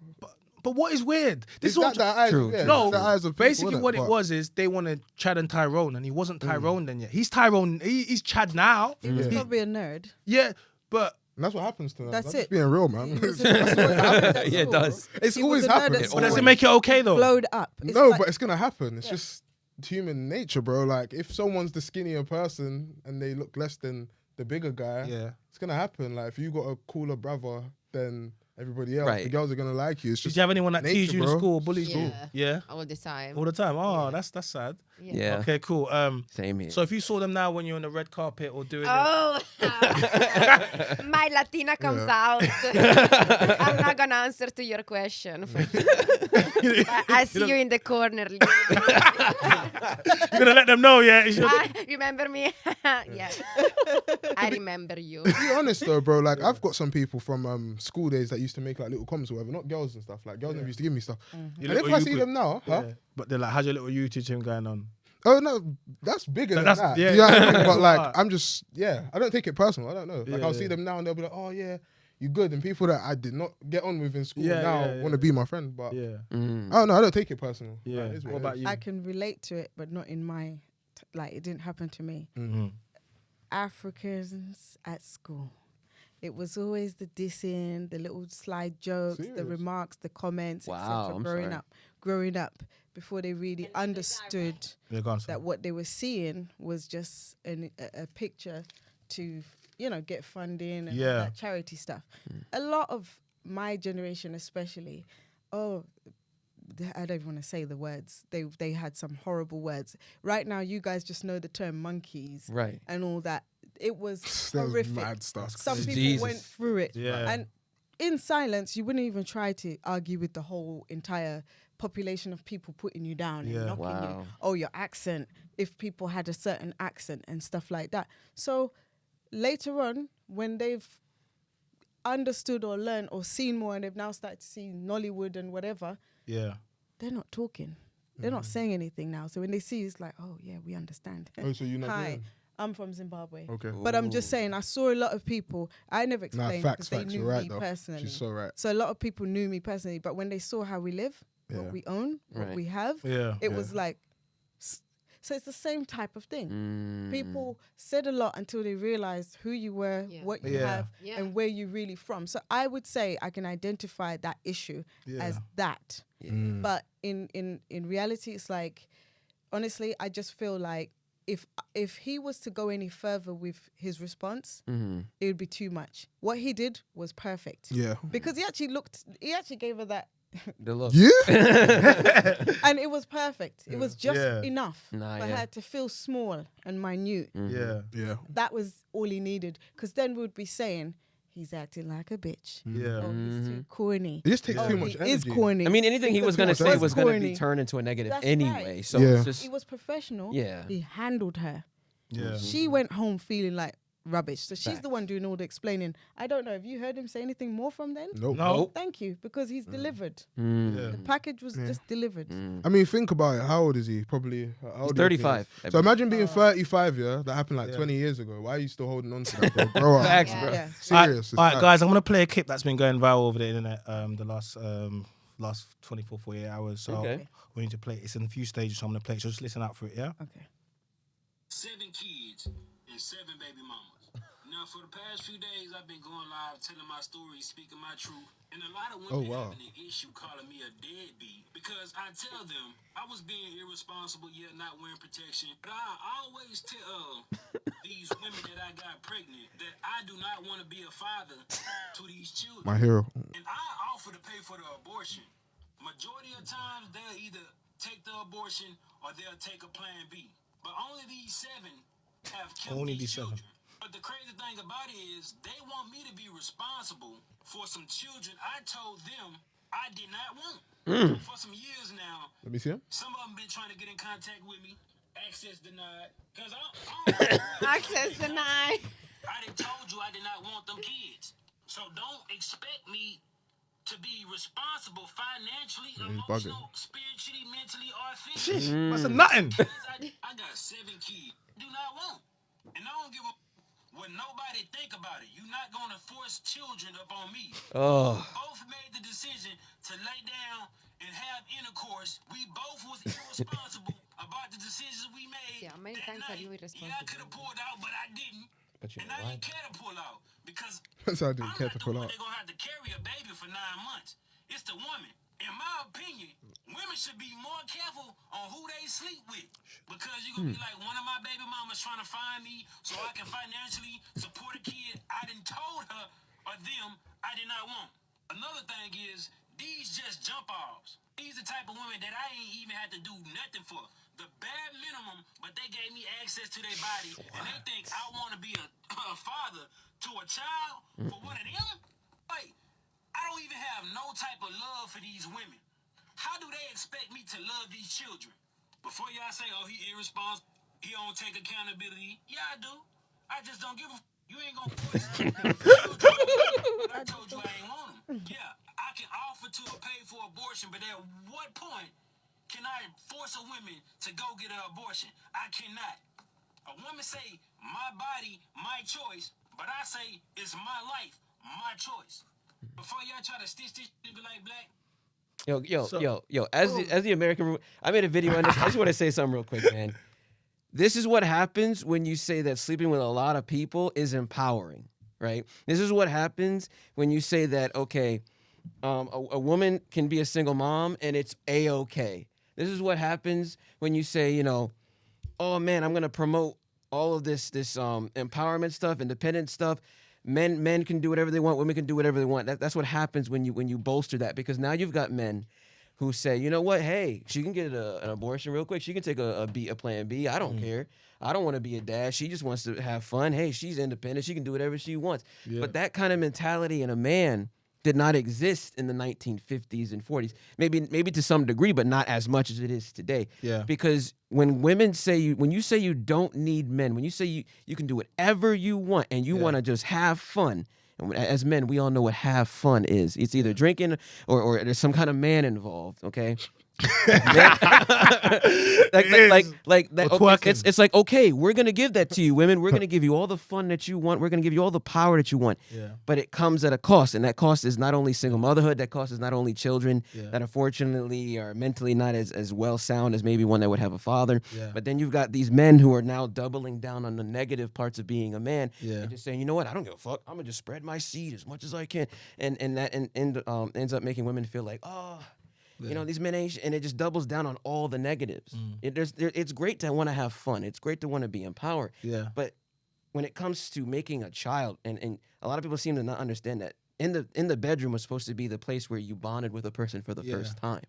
But what is weird? This Is is what that the eyes? True, Yeah, true, no. it's the eyes of people, Basically, innit? what it But- was is they wanted Chad and Tyrone, and he wasn't Tyrone then yet. He's Tyrone. He's Chad now. He was probably a nerd. Yeah, but And that's what happens to them. That's Just it. being real, man. He was a- that's what happened at Yeah, it school. does. It's He always was a nerd happened. at but does it school. make it okay though? Blowed up. It's No, like- but it's gonna happen. It's just human nature, bro. Like if someone's the skinnier person and they look less than the bigger guy, Yeah. it's gonna happen. Like if you got a cooler brother than everybody else, Right. the girls are gonna like you. It's Did just you have anyone that nature, teased you in bro. school, bullied you? Yeah. Yeah, all the time. all the time. Oh, Yeah. that's sad. Yeah. Okay, cool. Same here. So if you saw them now when you're on the red carpet or doing, Oh, my Latina comes out. I'm not gonna answer to your question. I see you in the corner. you're gonna let them know, yeah. Remember me? Yes, I remember you. To be honest though, bro, like I've got some people from school days that used to make like little comments or whatever, not girls and stuff. Like girls never used to give me stuff. Your And if little I see you them now, huh? Yeah. But they're like, how's your little YouTube channel going on? Oh no, that's bigger than That's- that. yeah, You know what I yeah. mean? But like Right. I'm just I don't take it personal. I don't know. Like Yeah, I'll see yeah. them now and they'll be like, oh yeah, you good. And people that I did not get on with in school Yeah, now yeah, yeah. want to be my friend. But Yeah, oh no, I don't take it personal. yeah. Like, it is What it about is. you? I can relate to it, but not in my, like, it didn't happen to me. Mm-hmm. Africans at school. It was always the dissing, the little slide jokes, the Serious? remarks, the comments, Wow, etc. I'm Growing sorry. growing up, before they really understood Yeah, go on, that what they were seeing was just a picture to, get funding and all Yeah. that charity stuff. A lot of my generation, especially, I don't even want to say the words. They had some horrible words. Right now, you guys just know the term monkeys Right. and all that. It was That was horrific. mad stuff. Some people Jesus. went through it. Yeah. And in silence, you wouldn't even try to argue with the whole entire population of people putting you down Yeah. and knocking Wow. you. Oh, your accent. If people had a certain accent and stuff like that. So later on, when they've understood or learned or seen more and they've now started to see Nollywood and whatever, Yeah. they're not talking. They're not saying anything now. So when they see you, it's like, oh, yeah, we understand. Oh, so you're not Hi, doing? I'm from Zimbabwe. Okay. But I'm just saying, I saw a lot of people. I never Nah, explained facts, because they facts. knew You're right me though. personally. She's so right. So a lot of people knew me personally, but when they saw how we live, Yeah. what we own, what Right. we have, Yeah. it was like. So it's the same type of thing. Mm. People said a lot until they realized who you were, Yeah. what you Yeah. have, Yeah. and where you're really from. So I would say I can identify that issue Yeah. as that. Mm. But in reality, it's like, honestly, I just feel like if he was to go any further with his response, Mhm. it would be too much. What he did was perfect. Yeah. Because he actually gave her that, The look. Yeah. and it was perfect. It was just Yeah. enough Nah, for yeah. her to feel small and minute. Yeah. Yeah. That was all he needed. Because then we would be saying, he's acting like a bitch. Yeah. Oh, he's too corny. It just takes Oh, too much he energy. is corny. I mean, anything he was going to too say much was going to be corny. turned into a negative That's anyway. right. So Yeah. it's just, He was professional. yeah. He handled her. Yeah. She went home feeling like rubbish. So she's Facts. the one doing all the explaining. I don't know. Have you heard him say anything more from then? Nope. No. Thank you, because he's delivered. Mm. Yeah. The package was just delivered. I mean, think about it. How old is he? Probably. How old He's do you think he 35. is? So imagine being 35, yeah? That happened like Yeah. 20 years ago. Why are you still holding on to that, bro? Grow up. Facts, Yeah. bro. Yeah. Serious. All right, guys, I'm gonna play a clip that's been going viral over the internet the last 24, 48 hours. So Okay. we need to play it. It's in a few stages, so I'm gonna play it. So just listen out for it, yeah? Okay. 7 kids and 7 baby mamas. Now, for the past few days, I've been going live, telling my story, speaking my truth. And a lot of women Oh, wow. having an issue calling me a deadbeat because I tell them I was being irresponsible yet not wearing protection. But I always tell these women that I got pregnant that I do not want to be a father to these children. My hero. And I offer to pay for the abortion. Majority of times, they'll either take the abortion or they'll take a plan B. But only these 7 have killed Only these these 7. children. But the crazy thing about it is they want me to be responsible for some children I told them I did not want. For some years now, Let me see him. some of them been trying to get in contact with me. Access denied. Because I Access denied. done told you I did not want them kids. So don't expect me to be responsible financially, he's bugging. emotional, spiritually, mentally, or physically. That's a nothing. I got 7 kids. Do not want. but nobody think about it. You're not going to force children up on me. Oh. We both made the decision to lay down and have intercourse. We both was irresponsible about the decisions we made. Yeah, many that times are night. you Yeah, I irresponsible? could have pulled out, but I didn't. But you And know I why? didn't care to pull out because That's how I I'm didn't not care to the pull one out. that's going to have to carry a baby for 9 months. It's the woman. In my opinion, women should be more careful on who they sleep with. Because you're going to be like, one of my baby mamas trying to find me so I can financially support a kid I done told her or them I did not want. Another thing is, these just jump offs. These the type of women that I ain't even had to do nothing for. The bare minimum, but they gave me access to their body, and they think I want to be a father to a child for one of them? Like, I don't even have no type of love for these women. How do they expect me to love these children? Before y'all say, oh, he irresponsible, he don't take accountability. Yeah, I do. I just don't give a You ain't gonna force children. I told you I ain't want them. Yeah, I can offer to pay for abortion, but at what point can I force a woman to go get an abortion? I cannot. A woman say, my body, my choice, but I say, it's my life, my choice. Before y'all try to stitch this shit be like black. Yo. As the American, I made a video on this. I just want to say something real quick, man. This is what happens when you say that sleeping with a lot of people is empowering, right? This is what happens when you say that, okay, a woman can be a single mom and it's A-okay. This is what happens when you say, you know, oh man, I'm gonna promote all of this empowerment stuff, independent stuff. Men can do whatever they want. Women can do whatever they want. That's what happens when you bolster that, because now you've got men who say, you know what? Hey, she can get an abortion real quick. She can take a plan B. I don't care. I don't want to be a dad. She just wants to have fun. Hey, she's independent. She can do whatever she wants. Yeah. But that kind of mentality in a man did not exist in the 1950s and 40s. Maybe to some degree, but not as much as it is today. Yeah. Because when women say when you say you don't need men, when you say you can do whatever you want and you want to just have fun. And as men, we all know what have fun is. It's either drinking or there's some kind of man involved, okay? It's like, okay, we're gonna give that to you, women. We're gonna give you all the fun that you want. We're gonna give you all the power that you want. Yeah. But it comes at a cost, and that cost is not only single motherhood. That cost is not only children that unfortunately are mentally not as well sound as maybe one that would have a father. Yeah. But then you've got these men who are now doubling down on the negative parts of being a man, and just saying, you know what, I don't give a fuck. I'm gonna just spread my seed as much as I can, and that ends up making women feel like, oh. Yeah. You know, these men ain't, and it just doubles down on all the negatives. It's great to want to have fun. It's great to want to be empowered. Yeah. But when it comes to making a child, and a lot of people seem to not understand that in the bedroom was supposed to be the place where you bonded with a person for the first time.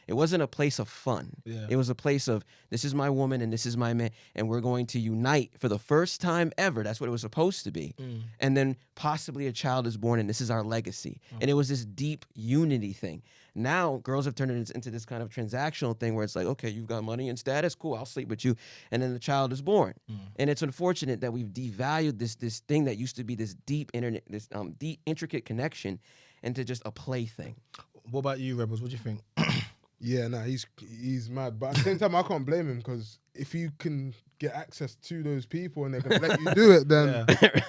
It wasn't a place of fun. Yeah. It was a place of, this is my woman and this is my man, and we're going to unite for the first time ever. That's what it was supposed to be. And then possibly a child is born, and this is our legacy. And it was this deep unity thing. Now, girls have turned it into this kind of transactional thing where it's like, okay, you've got money and status, cool, I'll sleep with you. And then the child is born. And it's unfortunate that we've devalued this thing that used to be this deep deep, intricate connection into just a plaything. What about you, Rebels? What do you think? Yeah, nah, he's mad. But at the same time, I can't blame him, because if you can get access to those people and they're going to let you do it, then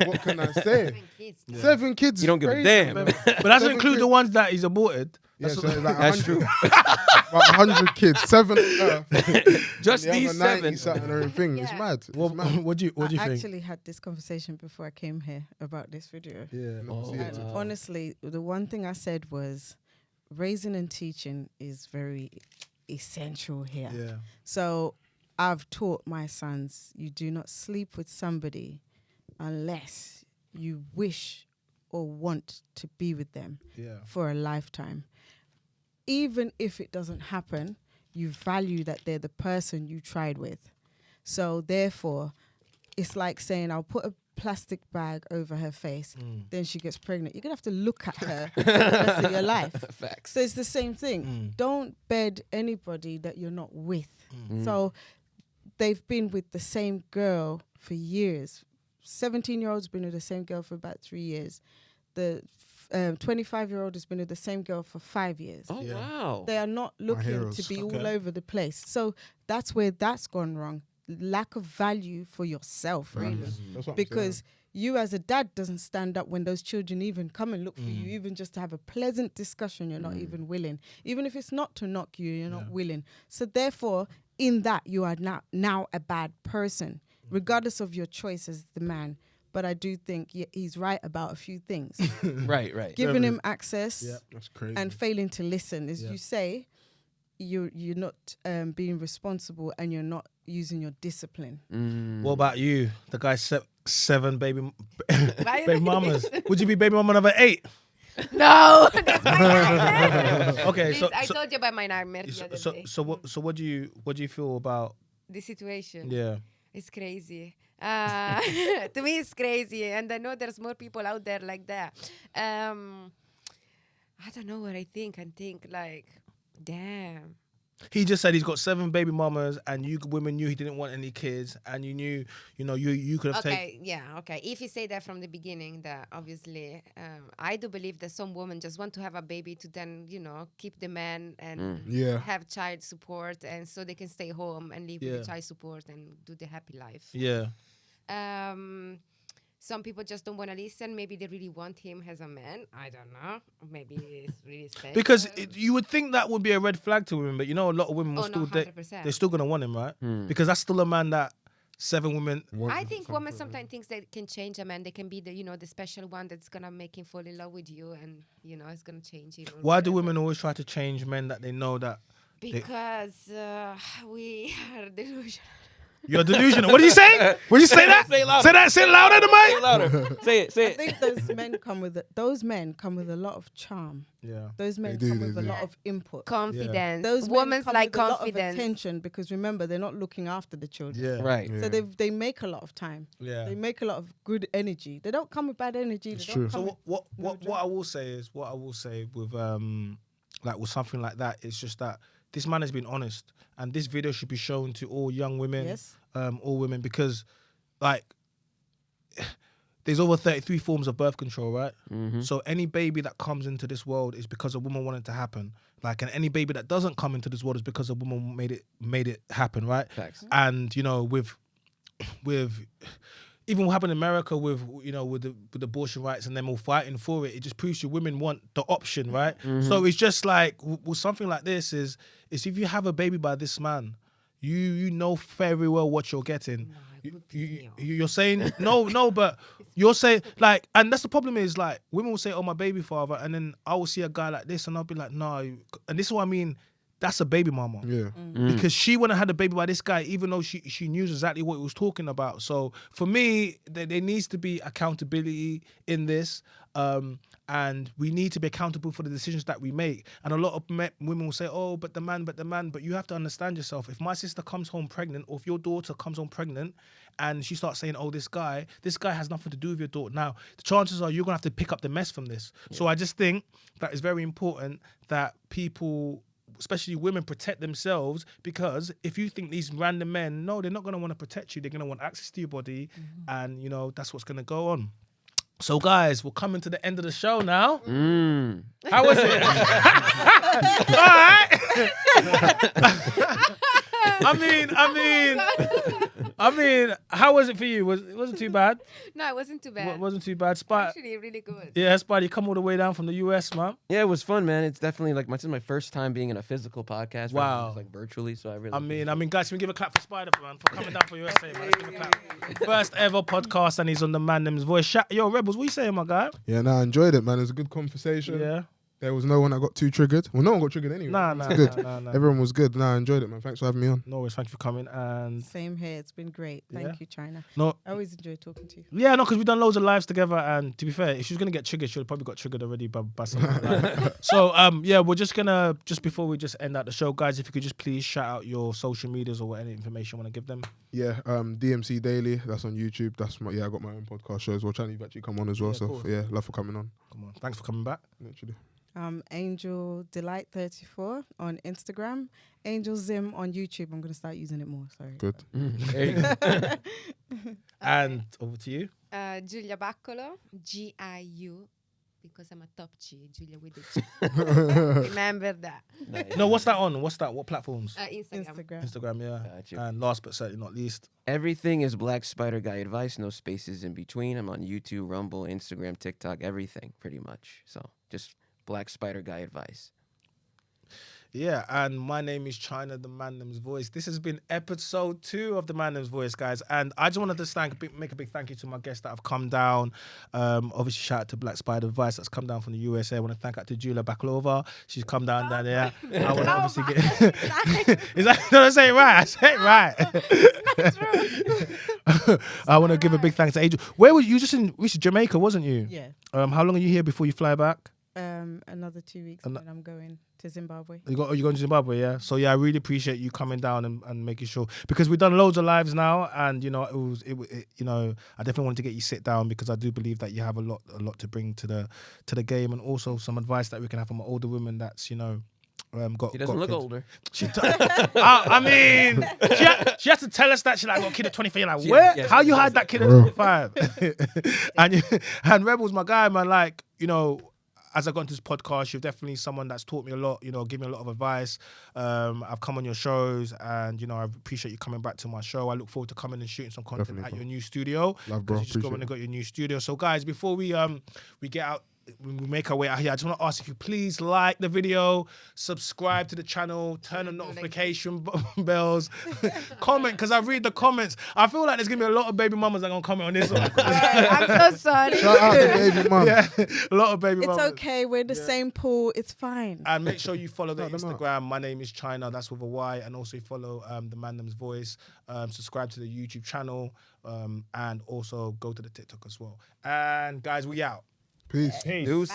what can I say? 7 kids. 7 kids. You don't give a damn. But that doesn't include the ones that he's aborted. That's, so like that's true. About 100 kids, 7 just these 7. Something and everything. It's mad. What do you think? I actually had this conversation before I came here about this video. Yeah. Honestly, the one thing I said was, raising and teaching is very essential here. Yeah. So I've taught my sons, you do not sleep with somebody unless you wish or want to be with them for a lifetime. Even if it doesn't happen, you value that they're the person you tried with. So therefore, it's like saying, I'll put a plastic bag over her face, then she gets pregnant. You're going to have to look at her for the rest of your life. Facts. So it's the same thing. Don't bed anybody that you're not with. So they've been with the same girl for years. 17-year-old's been with the same girl for about 3 years. The 25-year-old has been with the same girl for 5 years. Oh, wow. They are not looking to be all over the place. So that's where that's gone wrong. Lack of value for yourself, really. Because you as a dad doesn't stand up when those children even come and look for you, even just to have a pleasant discussion, you're not even willing. Even if it's not to knock you, you're not willing. So therefore, in that, you are now a bad person, regardless of your choice as the man. But I do think he's right about a few things. Right. Giving him access That's crazy. and failing to listen. As you say, you're not being responsible and you're not using your discipline. What about you? The guy 7 baby mamas. Would you be baby mama number 8? No, that's my nightmare. Okay, Please, I told you about my nightmare the other day. So what do you feel about The situation. Yeah. It's crazy. To me, it's crazy. And I know there's more people out there like that. I don't know what I think. I think like, damn. He just said he's got 7 baby mamas, and you women knew he didn't want any kids, and you knew, you could have taken. Okay. If you say that from the beginning, that obviously, I do believe that some women just want to have a baby to then, keep the man and have child support, and so they can stay home and live with the child support and do the happy life. Yeah. Some people just don't want to listen. Maybe they really want him as a man. I don't know. Maybe it's really special. Because you would think that would be a red flag to women, but a lot of women will still 100%. they're still gonna want him, right? Because that's still a man that 7 women. I think women sometimes think they can change a man. They can be the special one that's gonna make him fall in love with you, and it's gonna change him. Why do women always try to change men that they know that? Because we are delusional. You're delusional. What did you say? Would you say that? Say it louder. Say that. Say it louder, the mic. Say it louder. Say it. I think those men come with a lot of charm. Yeah. Those men come with a lot of input. Confidence. Those women come like with a lot of confidence. attention, because remember, they're not looking after the children. Yeah. Right. So they make a lot of time. Yeah. They make a lot of good energy. They don't come with bad energy. It's They true. don't come So what I will say with with something like that, it's just that this man has been honest, and this video should be shown to all young women, all women, because there's over 33 forms of birth control, right? So any baby that comes into this world is because a woman wanted it to happen. And any baby that doesn't come into this world is because a woman made it happen, right? Facts. And with even what happened in America with abortion rights and them all fighting for it, it just proves you women want the option, right? So it's just like with something like this is if you have a baby by this man, you know very well what you're getting. You're saying no, but you're saying and that's the problem is women will say, "Oh, my baby father," and then I will see a guy like this and I'll be like, "No," and this is what I mean. That's a baby mama. Yeah. Because she wouldn't have had a baby by this guy, even though she knew exactly what he was talking about. So for me, there needs to be accountability in this. And we need to be accountable for the decisions that we make. And a lot of women will say, "Oh, but the man. But you have to understand yourself. If my sister comes home pregnant, or if your daughter comes home pregnant, and she starts saying, "Oh, this guy has nothing to do with your daughter," now the chances are you're gonna have to pick up the mess from this. Yeah. So I just think that it's very important that people, especially women, protect themselves, because if you think these random men, no, they're not going to want to protect you. They're going to want access to your body, and that's what's going to go on. So guys, we're coming to the end of the show now. How was it? All right. I mean, how was it for you? It wasn't too bad. No, it wasn't too bad. It wasn't too bad. Spot. Actually, really good. Yeah, Spot, you come all the way down from the US, man. Yeah, it was fun, man. It's definitely this is my first time being in a physical podcast. Wow. Just, virtually, so I really. I mean, guys, can we give a clap for Spider, man, for coming down from USA, man? Let's give a clap. First ever podcast, and he's on the Man Them's Voice. Yo, Rebels, what you saying, my guy? Yeah, I enjoyed it, man. It was a good conversation. Yeah. There was no one that got too triggered. Well, no one got triggered anyway. Nah. Everyone was good. I enjoyed it, man. Thanks for having me on. No worries, thank you for coming. And Same here. It's been great. Thank you, China. No, I always enjoy talking to you. Yeah, no, because we've done loads of lives together, and to be fair, if she was gonna get triggered, she would have probably got triggered already by something like that. So we're just before we just end out the show, guys, if you could just please shout out your social medias or any information you want to give them. Yeah, DMC Daily. That's on YouTube. I got my own podcast show as well. China, you've actually come on as well. Yeah, so cool. yeah, love for coming on. Come on, thanks for coming back. Literally. Angel Delight 34 on Instagram, Angel Zim on YouTube. I'm gonna start using it more. Sorry. Good. There you go. And over to you. Giulia Baccolo, GIU because I'm a top G, Julia with the G. Remember that. Nice. No, what's that on? What's that? What platforms? Instagram. Instagram, yeah. Got you. And last but certainly not least, Everything is Black Spider Guy Advice, no spaces in between. I'm on YouTube, Rumble, Instagram, TikTok, everything pretty much. So just Black Spider Guy Advice. yeah. And my name is China, the Mynameischyna Voice. This has been episode 2 of the Mynameischyna Voice, guys. And I just wanted to make a big thank you to my guests that have come down. Obviously, shout out to Black Spider Advice that's come down from the USA. I want to thank out to Julia Baklova. She's come down there. I want to obviously get. Is that no? I say it right. I say it right. I want to give a big thanks to Angel. Where were you? Just in Jamaica, wasn't you? Yeah. How long are you here before you fly back? Another 2 weeks and then I'm going to Zimbabwe. You're going to Zimbabwe, yeah? So, yeah, I really appreciate you coming down and making sure. Because we've done loads of lives now and, you know, you know, I definitely wanted to get you sit down because I do believe that you have a lot to bring to the game and also some advice that we can have from an older woman that's, you know, got. He doesn't look kids. older. I mean, she has to tell us that she like got a kid at 25. You're like, where? Yes, How you yes, hide that kid at 25? and Rebel's my guy, man. Like, you know, as I got into this podcast, you're definitely someone that's taught me a lot, you know, give me a lot of advice. I've come on your shows and, you know, I appreciate you coming back to my show. I look forward to coming and shooting some content Definitely, at your new studio. Love, bro. You just got your new studio. So, guys, before we get out, we make our way out here, I just want to ask if you please like the video, subscribe to the channel, turn on notification bells, comment, because I read the comments. I feel like there's going to be a lot of baby mamas that are going to comment on this one. I'm so sorry. Shout out to baby mum. Yeah, a lot of baby It's mamas. okay. We're in the same pool. It's fine. And make sure you follow the Shout them out. Instagram. My name is China. That's with a Y. And also follow the Mynameischyna Voice. Subscribe to the YouTube channel. And also go to the TikTok as well. And guys, we out. Peace. Peace. Deuces.